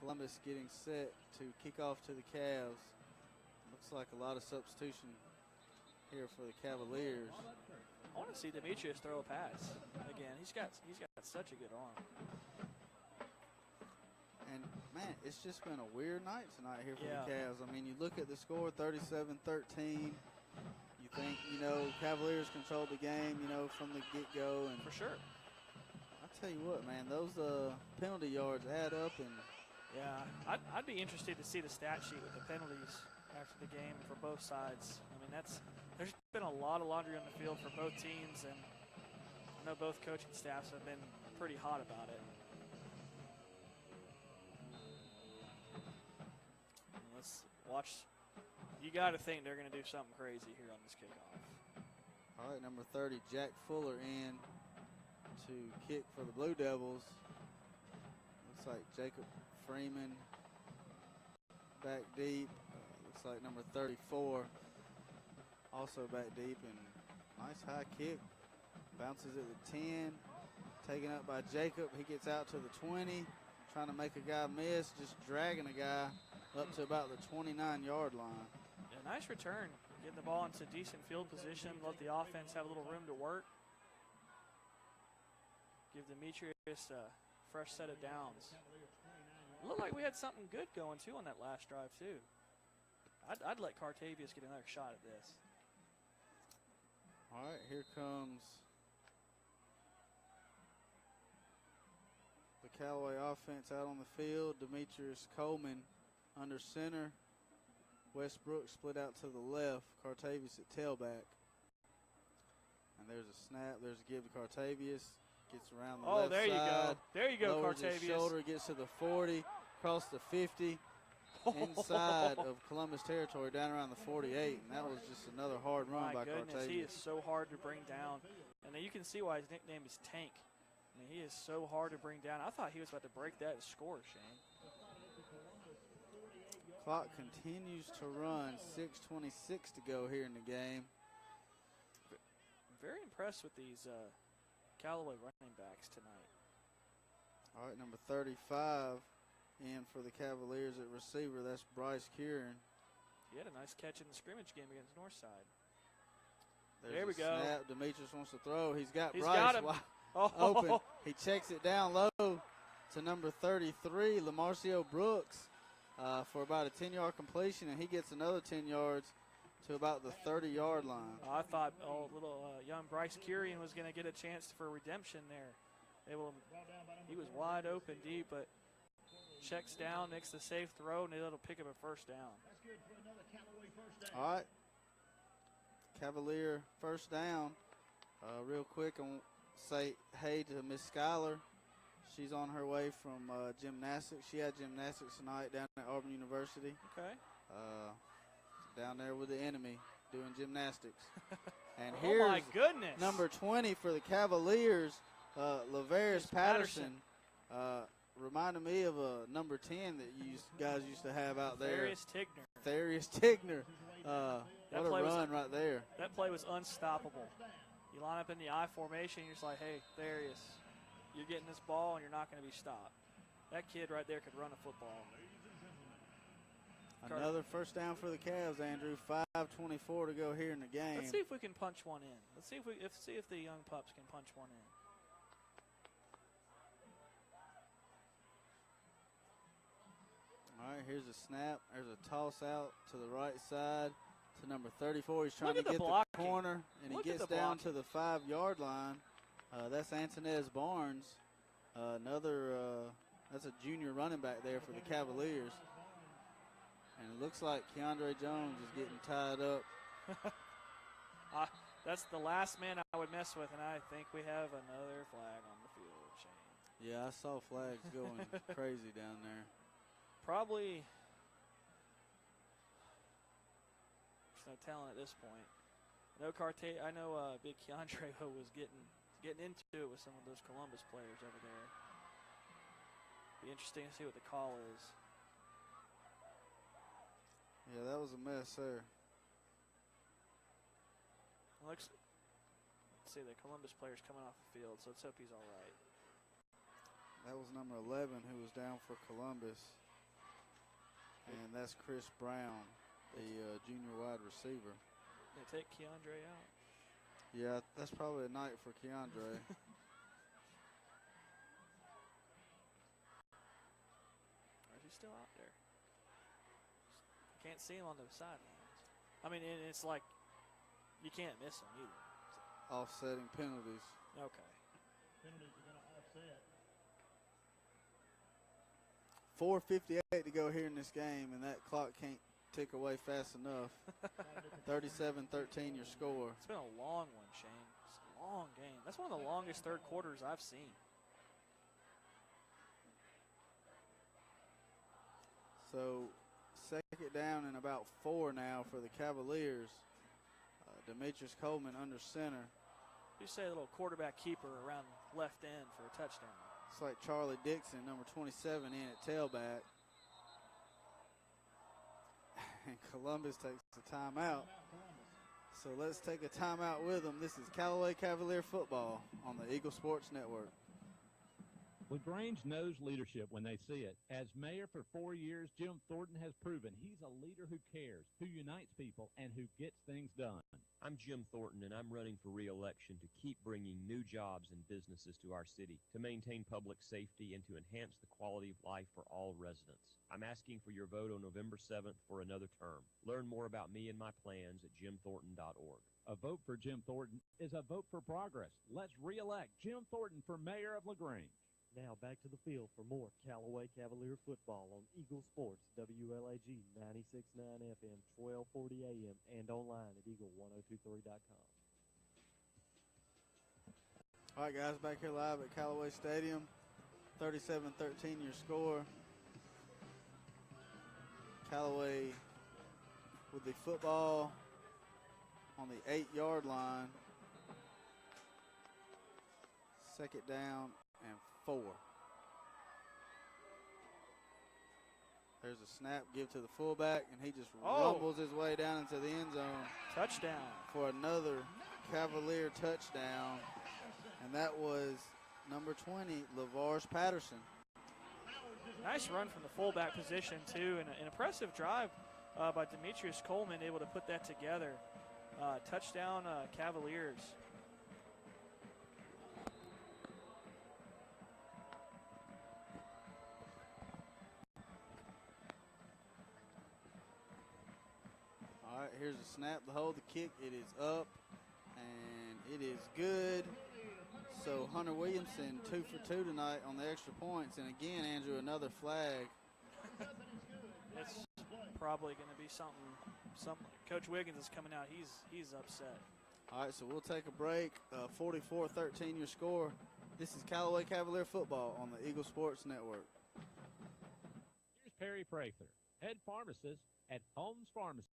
Columbus getting set to kick off to the Cavs. Looks like a lot of substitution here for the Cavaliers. I want to see Demetrius throw a pass again. He's got such a good arm. And, man, it's just been a weird night tonight here for the Cavs. I mean, you look at the score, 37-13. You think, Cavaliers controlled the game, from the get-go. And for sure. I tell you what, man, those penalty yards add up. And yeah, I'd be interested to see the stat sheet with the penalties after the game for both sides. I mean, there's been a lot of laundry on the field for both teams, and I know both coaching staffs have been pretty hot about it. Let's watch. You got to think they're going to do something crazy here on this kickoff. All right, number 30, Jack Fuller in to kick for the Blue Devils. Looks like Jacob Freeman back deep. Looks like number 34 also back deep, and nice high kick. Bounces at the 10, taken up by Jacob. He gets out to the 20, trying to make a guy miss, just dragging a guy up to about the 29-yard line. Yeah, nice return, getting the ball into decent field position, let the offense have a little room to work. Give Demetrius a fresh set of downs. Looked like we had something good going, too, on that last drive, too. I'd let Cartavius get another shot at this. All right, here comes the Callaway offense out on the field. Demetrius Coleman under center. Westbrook split out to the left. Cartavius at tailback. And there's a snap. There's a give to Cartavius. Gets around the left side. Oh, there you go. There you go, lowers Cartavius. His shoulder, gets to the 40, across the 50. Inside of Columbus territory, down around the 48, and that was just another hard run by Cartavius. He is so hard to bring down, and you can see why his nickname is Tank. I mean, he is so hard to bring down. I thought he was about to break that and score, Shane. Clock continues to run, 6:26 to go here in the game. Very impressed with these Callaway running backs tonight. All right, number 35. In for the Cavaliers at receiver, that's Bryce Kieran. He had a nice catch in the scrimmage game against Northside. There we go. Snap. Demetrius wants to throw. He's got Bryce got him. Open. He checks it down low to number 33, Lamarcio Brooks, for about a 10-yard completion, and he gets another 10 yards to about the 30-yard line. I thought little young Bryce Kieran was going to get a chance for redemption there. He was wide open deep, but checks down, makes the safe throw, and it'll pick up a first down. All right. Cavalier first down. Real quick, I want to say hey to Miss Schuyler. She's on her way from gymnastics. She had gymnastics tonight down at Auburn University. Okay. Down there with the enemy doing gymnastics. And oh my here's goodness. number 20 for the Cavaliers, Lavarius Patterson reminded me of a number 10 that you guys used to have out there. Therius Tigner. What a run right there. That play was unstoppable. You line up in the I formation, you're just like, hey, Therius, you're getting this ball and you're not going to be stopped. That kid right there could run a football. Another first down for the Cavs, Andrew. 5:24 to go here in the game. Let's see if we can punch one in. Let's see if the young pups can punch one in. All right, here's a snap. There's a toss out to the right side to number 34. He's trying to get the corner, and he gets down to the 5-yard line. That's Antonez Barnes. That's a junior running back there for the Cavaliers. And it looks like Keandre Jones is getting tied up. That's the last man I would mess with, and I think we have another flag on the field, Shane. Yeah, I saw flags going crazy down there. Probably, there's no telling at this point. I know Big Keandre was getting into it with some of those Columbus players over there. Be interesting to see what the call is. Yeah, that was a mess there. Let's see, the Columbus player's coming off the field, so let's hope he's all right. That was number 11 who was down for Columbus. And that's Chris Brown, the junior wide receiver. They take Keandre out. Yeah, that's probably a night for Keandre. Or is he still out there? Can't see him on the sidelines. I mean, it's like you can't miss him either. Offsetting penalties. Okay. Penalties are going to offset. 4:58 to go here in this game, and that clock can't tick away fast enough. 37-13 your score. It's been a long one, Shane. It's a long game. That's one of the longest third quarters I've seen. So second down and about 4 now for the Cavaliers. Demetrius Coleman under center. You say a little quarterback keeper around left end for a touchdown. It's like Charlie Dixon, number 27, in at tailback. And Columbus takes a timeout. So let's take a timeout with them. This is Callaway Cavalier football on the Eagle Sports Network. LaGrange knows leadership when they see it. As mayor for 4 years, Jim Thornton has proven he's a leader who cares, who unites people, and who gets things done. I'm Jim Thornton, and I'm running for re-election to keep bringing new jobs and businesses to our city, to maintain public safety, and to enhance the quality of life for all residents. I'm asking for your vote on November 7th for another term. Learn more about me and my plans at jimthornton.org. A vote for Jim Thornton is a vote for progress. Let's re-elect Jim Thornton for mayor of LaGrange. Now back to the field for more Callaway Cavalier football on Eagle Sports, WLAG 96.9 FM, 1240 AM, and online at eagle1023.com. All right, guys, back here live at Callaway Stadium. 37-13 your score. Callaway with the football on the 8-yard line. Second down and 4. There's a snap, give to the fullback, and he just rumbles his way down into the end zone. Touchdown. For another Cavalier touchdown. And that was number 20, Lavarius Patterson. Nice run from the fullback position, too, and an impressive drive by Demetrius Coleman, able to put that together. Touchdown Cavaliers. All right, here's a snap, the hold, the kick. It is up, and it is good. So Hunter Williamson 2 for 2 tonight on the extra points. And again, Andrew, another flag. It's probably going to be something. Coach Wiggins is coming out. He's upset. All right, so we'll take a break. 44-13 your score. This is Callaway Cavalier football on the Eagle Sports Network. Here's Perry Prather, head pharmacist at Holmes Pharmacy.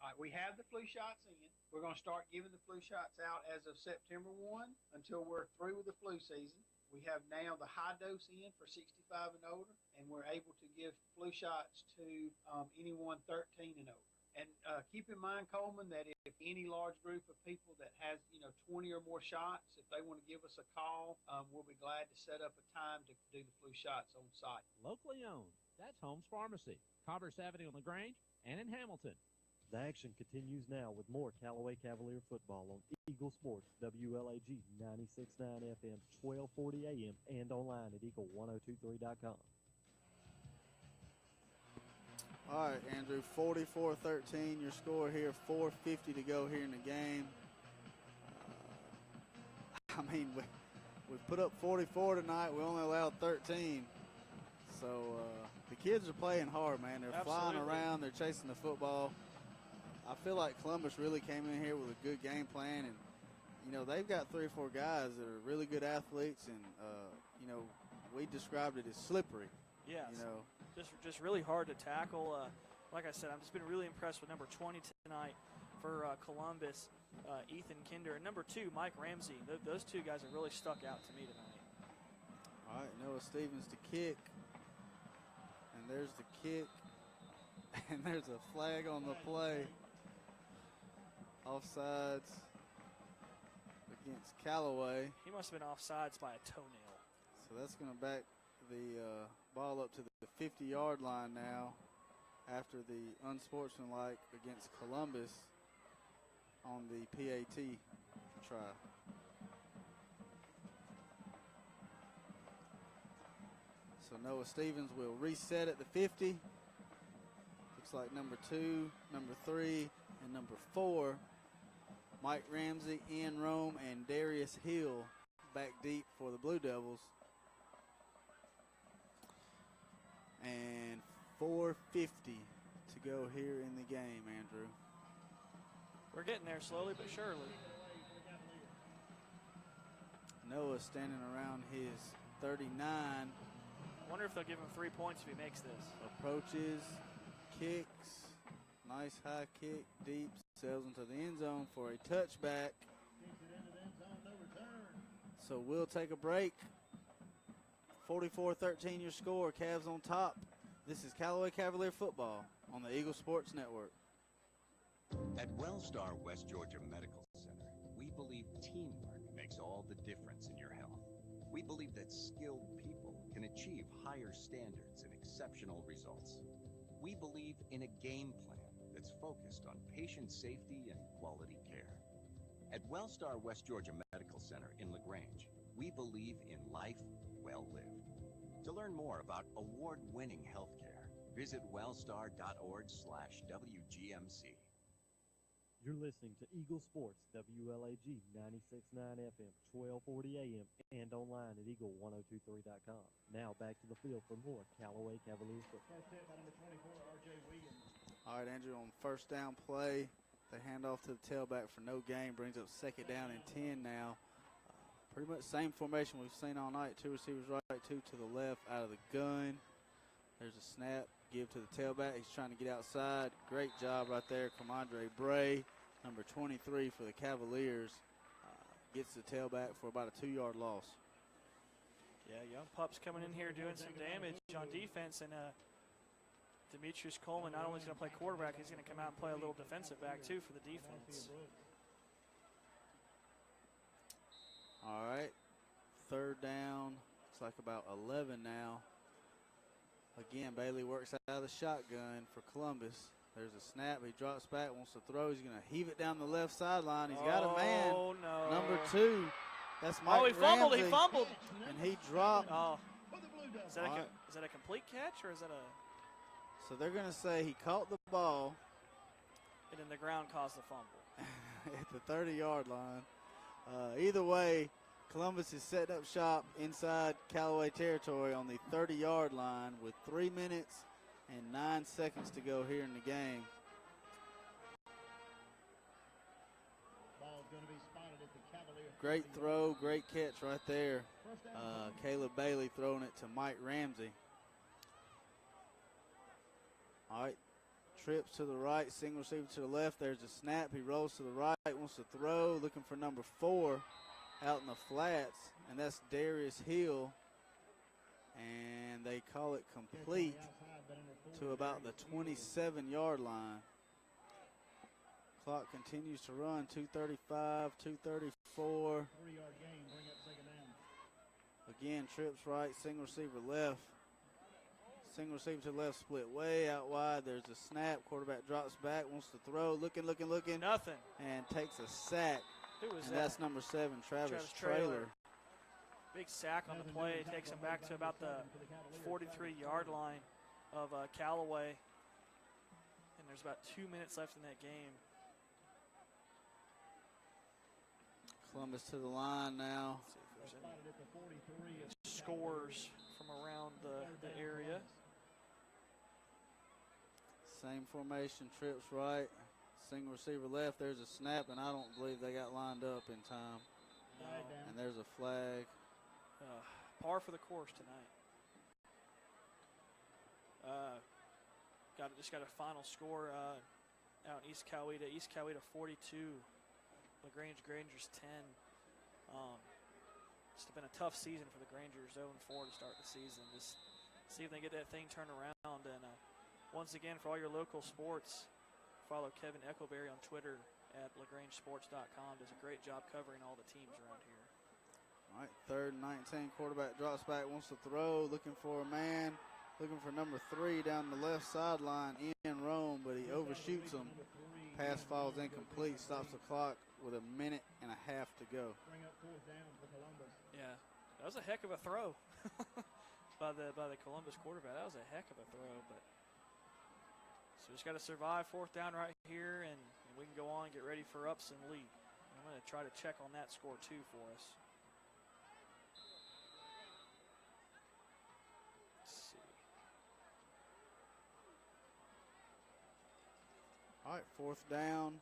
All right, we have the flu shots in. We're going to start giving the flu shots out as of September 1 until we're through with the flu season. We have now the high dose in for 65 and older, and we're able to give flu shots to anyone 13 and older. And keep in mind, Coleman, that if any large group of people that has, 20 or more shots, if they want to give us a call, we'll be glad to set up a time to do the flu shots on site. Locally owned. That's Holmes Pharmacy, Commerce Avenue on LaGrange, and in Hamilton. The action continues now with more Callaway Cavalier football on Eagle Sports, WLAG 96.9 FM, 1240 AM, and online at eagle1023.com. All right, Andrew, 44-13, your score here, 4:50 to go here in the game. We put up 44 tonight. We only allowed 13. So the kids are playing hard, man. They're flying around. They're chasing the football. I feel like Columbus really came in here with a good game plan, and they've got 3 or 4 guys that are really good athletes, and we described it as slippery. Yes. Just really hard to tackle. Like I said, I've just been really impressed with number 20 tonight for Columbus, Ethan Kinder, and number 2, Mike Ramsey. Those 2 guys have really stuck out to me tonight. All right, Noah Stevens to kick, and there's the kick, and there's a flag on the play. Offsides against Callaway. He must have been offsides by a toenail. So that's going to back the ball up to the 50-yard line now after the unsportsmanlike against Columbus on the PAT try. So Noah Stevens will reset at the 50. Looks like number 2, number 3, and number 4, Mike Ramsey, Ian Rome, and Darius Hill back deep for the Blue Devils. And 4:50 to go here in the game, Andrew. We're getting there slowly but surely. Noah standing around his 39. I wonder if they'll give him 3 points if he makes this. Approaches, kicks, nice high kick, deep, sails into the end zone for a touchback. So we'll take a break. 44-13 your score, Cavs on top. This is Callaway Cavalier football on the Eagle Sports Network. At Wellstar West Georgia Medical Center, we believe teamwork makes all the difference in your health. We believe that skilled people can achieve higher standards and exceptional results. We believe in a game plan that's focused on patient safety and quality care. At Wellstar West Georgia Medical Center in LaGrange, we believe in life well lived. To learn more about award-winning healthcare, visit wellstar.org/WGMC. You're listening to Eagle Sports, WLAG 96.9 FM, 1240 AM, and online at eagle1023.com. Now back to the field for more Callaway Cavalier football. All right, Andrew, on first down play, they hand off to the tailback for no gain, brings up second down and 10 now. Pretty much same formation we've seen all night. 2 receivers right, 2 to the left out of the gun. There's a snap, give to the tailback. He's trying to get outside. Great job right there, Comandre Bray, number 23 for the Cavaliers. Gets the tailback for about a 2-yard loss. Yeah, young pups coming in here doing some damage on defense, and Demetrius Coleman not only is going to play quarterback, he's going to come out and play a little defensive back too for the defense. All right, third down. Looks like about 11 now. Again, Bailey works out of the shotgun for Columbus. There's a snap. He drops back, wants to throw. He's going to heave it down the left sideline. He's got a man. Oh, no. Number 2. That's Mike he fumbled. Ramsey. He fumbled. And he dropped. Oh. Is that a complete catch, or is that a? So they're going to say he caught the ball. And then the ground caused the fumble. At the 30-yard line. Either way, Columbus is setting up shop inside Callaway territory on the 30-yard line with 3 minutes and 9 seconds to go here in the game. Great throw, great catch right there. Caleb Bailey throwing it to Mike Ramsey. All right, Trips to the right, single receiver to the left. There's a snap. He rolls to the right, wants to throw, looking for number 4 out in the flats, and that's Darius Hill. And they call it complete to about the 27-yard line. Clock continues to run, 2:35, 2:34. 3-yard gain, bring up second down. Again, trips right, single receiver left. Single receiver to the left, split way out wide. There's a snap. Quarterback drops back, wants to throw, looking. Nothing. And takes a sack. Who was and that? That's number 7, Travis Traylor. Big sack on the play. Takes him back to about the 43-yard line of Callaway. And there's about 2 minutes left in that game. Columbus to the line now. Let's see if there's any scores from around the area. Same formation, trips right, single receiver left. There's a snap, and I don't believe they got lined up in time. No. And there's a flag. Par for the course tonight. Just got a final score out in East Coweta. East Coweta 42, LaGrange Grangers 10. It's been a tough season for the Grangers, 0-4 to start the season. Just see if they get that thing turned around. And once again, for all your local sports, follow Kevin Eckleberry on Twitter at LaGrangeSports.com. Does a great job covering all the teams around here. All right, 3rd and 19. Quarterback drops back, wants to throw, looking for a man, looking for number 3 down the left sideline in Rome, but he overshoots him. Pass falls incomplete, stops the clock with 1.5 minutes to go. Bring up 4th down for Columbus. Yeah, that was a heck of a throw by the Columbus quarterback. That was a heck of a throw, but so just got to survive 4th down right here, and we can go on and get ready for Upson Lee. I'm going to try to check on that score too for us. Let's see. All right, 4th down,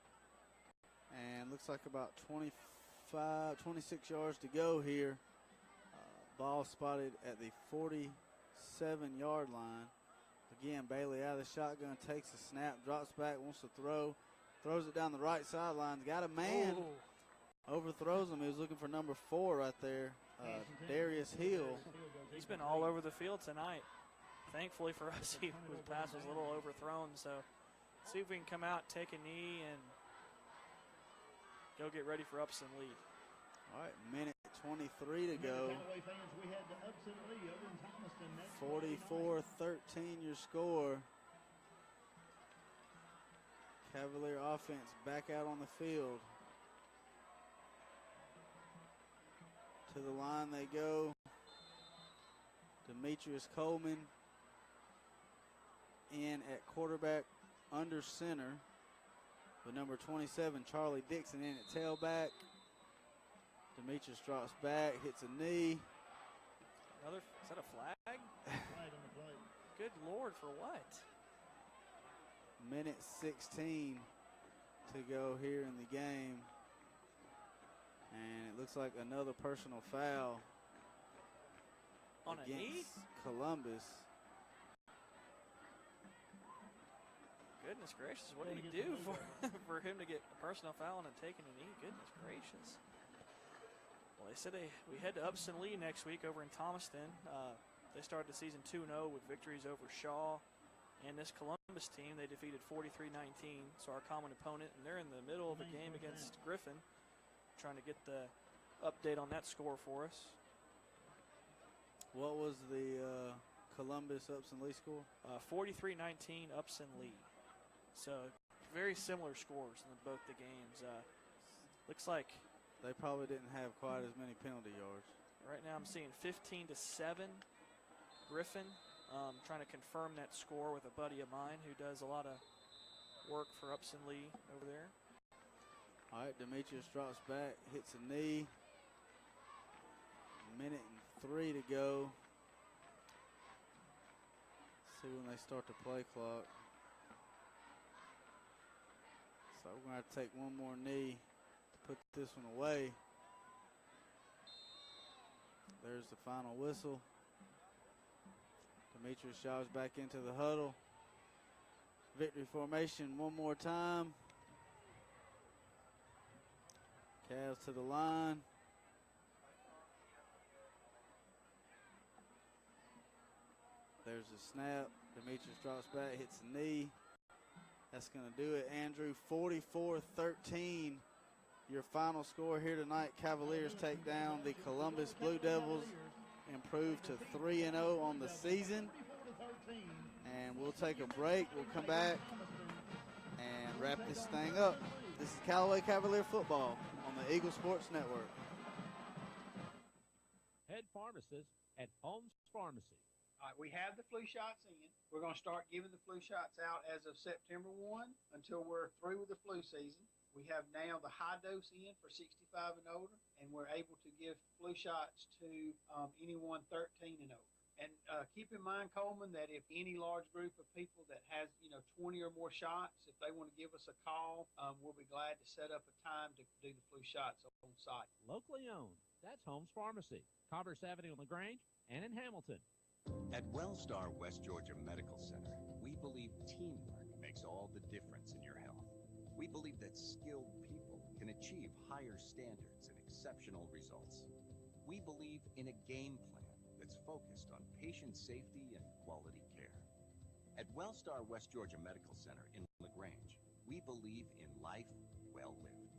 and looks like about 26 yards to go here. Ball spotted at the 47-yard line. Again, Bailey out of the shotgun, takes a snap, drops back, wants to throw, throws it down the right sideline. Got a man, overthrows him. He was looking for number 4 right there, Darius Hill. He's been all over the field tonight. Thankfully for us, his pass was a little overthrown. So see if we can come out, take a knee, and go get ready for Upson Lee. All right, 1:23 to go. 44-13 your score. Cavalier offense back out on the field. To the line they go. Demetrius Coleman in at quarterback, under center. With number 27, Charlie Dixon, in at tailback. Demetrius drops back, hits a knee. Is that a flag? Good Lord, for what? 1:16 to go here in the game. And it looks like another personal foul on a knee? Columbus. Goodness gracious, what did he do for him to get a personal foul and taking a knee? Goodness gracious. Well, they said we head to Upson Lee next week over in Thomaston. They started the season 2-0 with victories over Shaw. And this Columbus team, they defeated 43-19, so our common opponent. And they're in the middle of a game against Griffin, trying to get the update on that score for us. What was the Columbus Upson Lee score? 43-19 Upson Lee. So very similar scores in both the games. Looks like they probably didn't have quite as many penalty yards. Right now I'm seeing 15-7 Griffin. Trying to confirm that score with a buddy of mine who does a lot of work for Upson Lee over there. All right, Demetrius drops back, hits a knee. 1:03 to go. See when they start the play clock. So we're going to have to take one more knee to put this one away. There's the final whistle. Demetrius Shaw's back into the huddle. Victory formation one more time. Cavs to the line. There's a snap. Demetrius drops back, hits the knee. That's going to do it, Andrew. 44-13. Your final score here tonight. Cavaliers take down the Columbus Blue Devils, improve to 3-0 on the season. And we'll take a break. We'll come back and wrap this thing up. This is Callaway Cavalier football on the Eagle Sports Network. Head pharmacist at Holmes Pharmacy. All right, we have the flu shots in. We're going to start giving the flu shots out as of September 1 until we're through with the flu season. We have now the high dose in for 65 and older, and we're able to give flu shots to anyone 13 and over. And keep in mind, Coleman, that if any large group of people that has, 20 or more shots, if they want to give us a call, we'll be glad to set up a time to do the flu shots on site. Locally owned. That's Holmes Pharmacy, Commerce Avenue on LaGrange and in Hamilton. At Wellstar West Georgia Medical Center, we believe teamwork makes all the difference in your health. We believe that skilled people can achieve higher standards and exceptional results. We believe in a game plan that's focused on patient safety and quality care. At Wellstar West Georgia Medical Center in LaGrange, we believe in life well lived.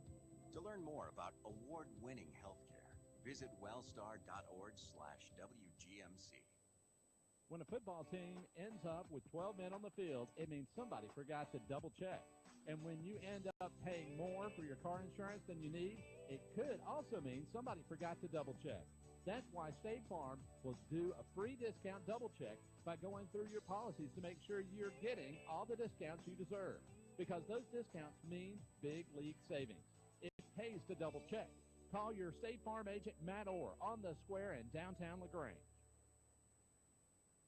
To learn more about award-winning healthcare, visit wellstar.org/WGMC. When a football team ends up with 12 men on the field, it means somebody forgot to double check. And when you end up paying more for your car insurance than you need, it could also mean somebody forgot to double check. That's why State Farm will do a free discount double check by going through your policies to make sure you're getting all the discounts you deserve. Because those discounts mean big league savings. It pays to double check. Call your State Farm agent, Matt Orr, on the square in downtown LaGrange.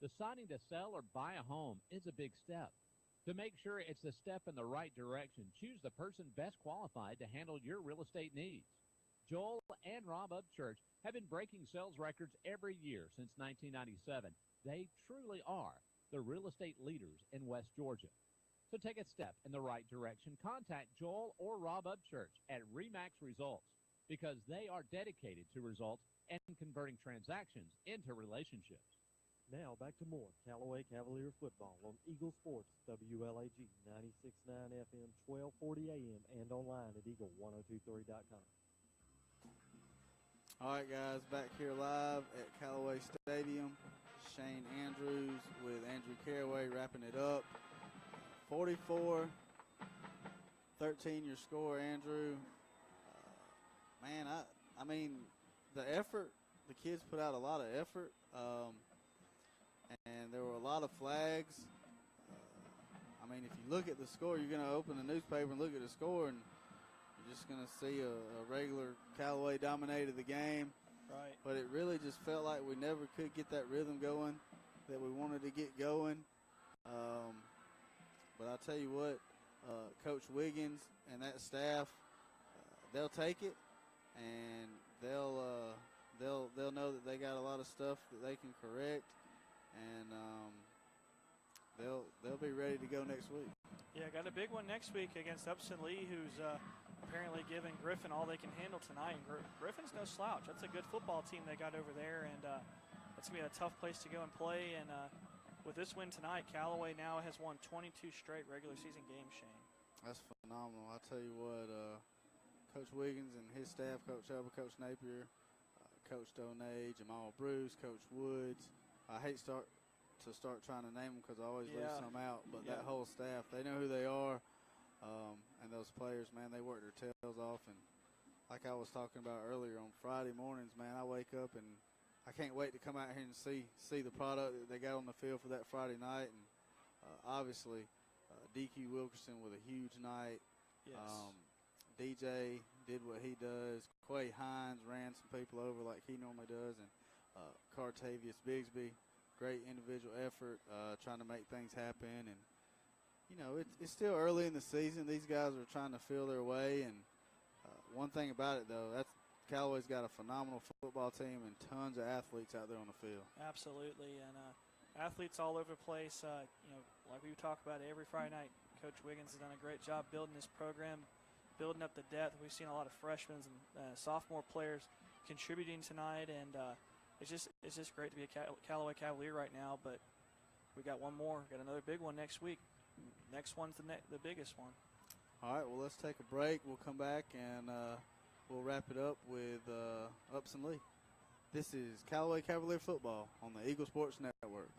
Deciding to sell or buy a home is a big step. To make sure it's a step in the right direction, choose the person best qualified to handle your real estate needs. Joel and Rob Upchurch have been breaking sales records every year since 1997. They truly are the real estate leaders in West Georgia. So take a step in the right direction. Contact Joel or Rob Upchurch at RE/MAX Results because they are dedicated to results and converting transactions into relationships. Now back to more Callaway Cavalier football on Eagle Sports, WLAG 96.9 FM, 1240 AM, and online at eagle1023.com. All right, guys, back here live at Callaway Stadium. Shane Andrews with Andrew Caraway wrapping it up. 44-13 your score, Andrew. Man, I mean, the effort, the kids put out a lot of effort. And there were a lot of flags. I mean, if you look at the score, you're going to open the newspaper and look at the score, and you're just going to see a regular Callaway dominated the game. Right. But it really just felt like we never could get that rhythm going that we wanted to get going. But I'll tell you what, Coach Wiggins and that staff, they'll take it, and they'll know that they got a lot of stuff that they can correct. And they'll be ready to go next week. Yeah, got a big one next week against Upson Lee, who's apparently giving Griffin all they can handle tonight. And Griffin's no slouch. That's a good football team they got over there, and it's going to be a tough place to go and play. And with this win tonight, Callaway now has won 22 straight regular season games, Shane. That's phenomenal. I'll tell you what, Coach Wiggins and his staff, Coach Elba, Coach Napier, Coach Donay, Jamal Bruce, Coach Woods. I hate to start trying to name them because I always leave some out, but that whole staff, they know who they are, and those players, man, they work their tails off. And like I was talking about earlier, on Friday mornings, man, I wake up and I can't wait to come out here and see the product that they got on the field for that Friday night. And obviously, DQ Wilkerson with a huge night. Yes. DJ did what he does. Quay Hines ran some people over like he normally does, and Cartavius Bigsby, great individual effort, trying to make things happen. And, it's still early in the season. These guys are trying to feel their way. And one thing about it, though, that's Callaway's got a phenomenal football team and tons of athletes out there on the field. Absolutely. And Athletes all over the place. Like we talk about every Friday night, Coach Wiggins has done a great job building this program, building up the depth. We've seen a lot of freshmen and sophomore players contributing tonight, and it's just great to be a Callaway Cavalier right now. But we got one more. Got another big one next week. Next one's the biggest one. All right, well, let's take a break. We'll come back, and we'll wrap it up with Upson Lee. This is Callaway Cavalier football on the Eagle Sports Network.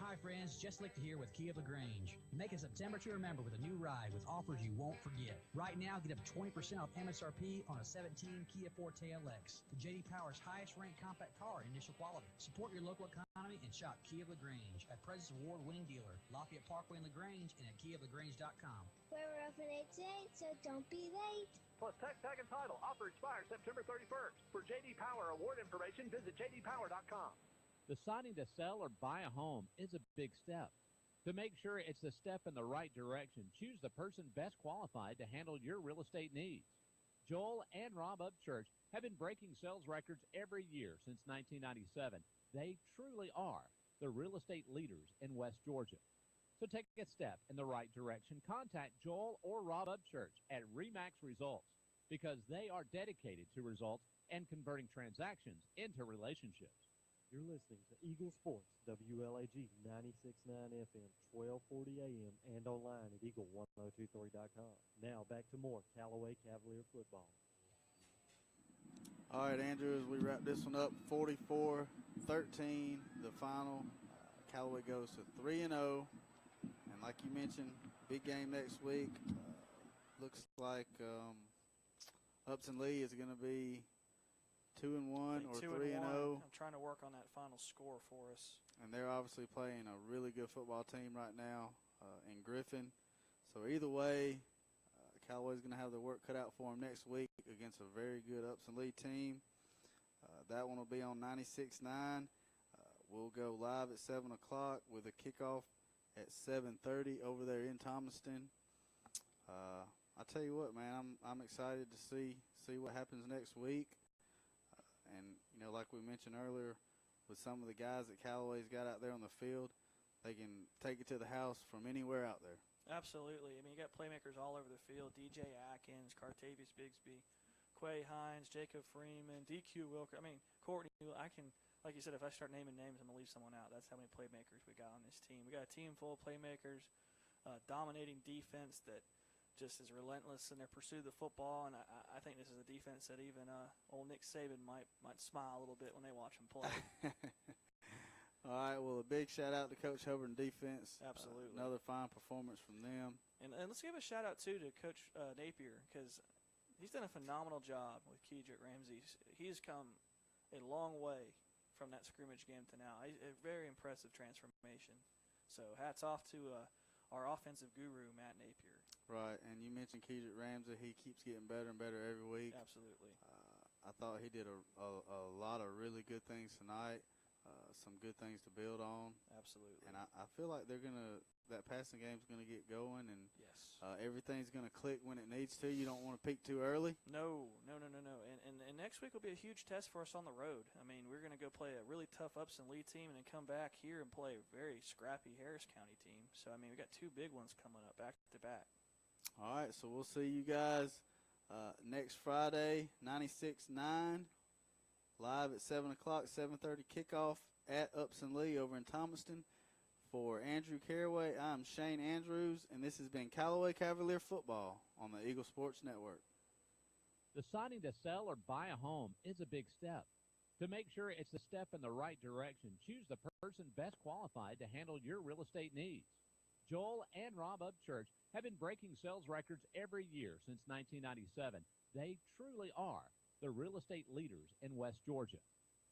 Hi friends, Just Lichter here with Kia of LaGrange. Make a September to remember with a new ride with offers you won't forget. Right now, get up to 20% off MSRP on a 17 Kia Forte LX, the J.D. Power's highest-ranked compact car in initial quality. Support your local economy and shop Kia of LaGrange, a President's Award-winning dealer, Lafayette Parkway in LaGrange, and at KiaofLaGrange.com. We're open at 8, so don't be late. Plus tech, tag, and title. Offer expires September 31st. For J.D. Power award information, visit JDPower.com. Deciding to sell or buy a home is a big step. To make sure it's the step in the right direction, choose the person best qualified to handle your real estate needs. Joel and Rob Upchurch have been breaking sales records every year since 1997. They truly are the real estate leaders in West Georgia. So take a step in the right direction. Contact Joel or Rob Upchurch at RE/MAX Results because they are dedicated to results and converting transactions into relationships. You're listening to Eagle Sports, WLAG 96.9 FM, 1240 AM, and online at eagle1023.com. Now back to more Callaway Cavalier football. All right, Andrew, as we wrap this one up, 44-13, the final. Callaway goes to 3-0. And like you mentioned, big game next week. Looks like Upson Lee is going to be 2-1 or 3-0. I'm trying to work on that final score for us. And they're obviously playing a really good football team right now in Griffin. So either way, Callaway's going to have their work cut out for them next week against a very good Upson Lee team. That one will be on 96.9. We'll go live at 7 o'clock with a kickoff at 7:30 over there in Thomaston. I tell you what, man, I'm excited to see what happens next week. And, like we mentioned earlier, with some of the guys that Callaway's got out there on the field, they can take it to the house from anywhere out there. Absolutely. I mean, you got playmakers all over the field. DJ Atkins, Cartavius Bigsby, Quay Hines, Jacob Freeman, DQ Wilker. I mean, Courtney, like you said, if I start naming names, I'm going to leave someone out. That's how many playmakers we got on this team. We got a team full of playmakers, dominating defense that just is relentless in their pursuit of the football, and I think this is a defense that even old Nick Saban might smile a little bit when they watch him play. All right, well, a big shout-out to Coach Hubbard and defense. Absolutely. Another fine performance from them. And let's give a shout-out, too, to Coach Napier because he's done a phenomenal job with Kedrick Ramsey. He's come a long way from that scrimmage game to now. A very impressive transformation. So hats off to our offensive guru, Matt Napier. Right, and you mentioned Kedrick Ramsey. He keeps getting better and better every week. Absolutely. I thought he did a lot of really good things tonight, some good things to build on. Absolutely. And I feel like that passing game's going to get going, and yes, everything's going to click when it needs to. You don't want to peak too early. No. And next week will be a huge test for us on the road. I mean, we're going to go play a really tough Upson Lee team and then come back here and play a very scrappy Harris County team. So, I mean, we got two big ones coming up back to back. All right, so we'll see you guys next Friday, 96.9, live at 7 o'clock, 7:30 kickoff at Upson Lee over in Thomaston. For Andrew Caraway, I'm Shane Andrews, and this has been Callaway Cavalier Football on the Eagle Sports Network. Deciding to sell or buy a home is a big step. To make sure it's the step in the right direction, choose the person best qualified to handle your real estate needs. Joel and Rob Upchurch have been breaking sales records every year since 1997. They truly are the real estate leaders in West Georgia.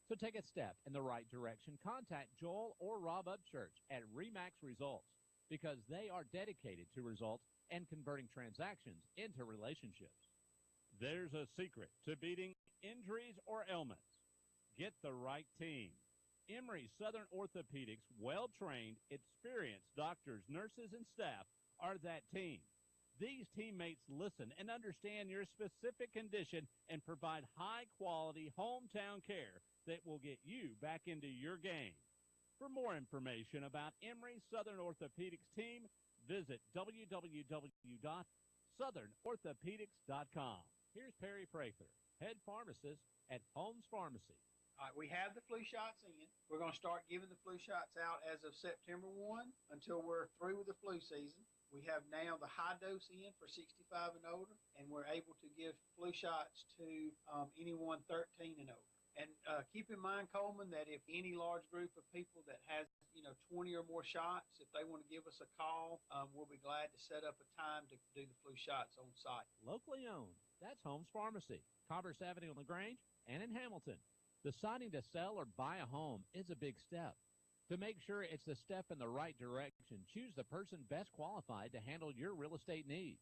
So take a step in the right direction. Contact Joel or Rob Upchurch at RE/MAX Results because they are dedicated to results and converting transactions into relationships. There's a secret to beating injuries or ailments. Get the right team. Emory Southern Orthopedics, well-trained, experienced doctors, nurses, and staff are that team. These teammates listen and understand your specific condition and provide high-quality hometown care that will get you back into your game. For more information about Emory Southern Orthopedics team, visit www.southernorthopedics.com. Here's Perry Prather, head pharmacist at Holmes Pharmacy. All right, we have the flu shots in. We're going to start giving the flu shots out as of September 1 until we're through with the flu season. We have now the high dose in for 65 and older, and we're able to give flu shots to anyone 13 and older. And keep in mind, Coleman, that if any large group of people that has 20 or more shots, if they want to give us a call, we'll be glad to set up a time to do the flu shots on site. Locally owned. That's Holmes Pharmacy, Commerce Avenue on LaGrange, and in Hamilton. Deciding to sell or buy a home is a big step. To make sure it's a step in the right direction, choose the person best qualified to handle your real estate needs.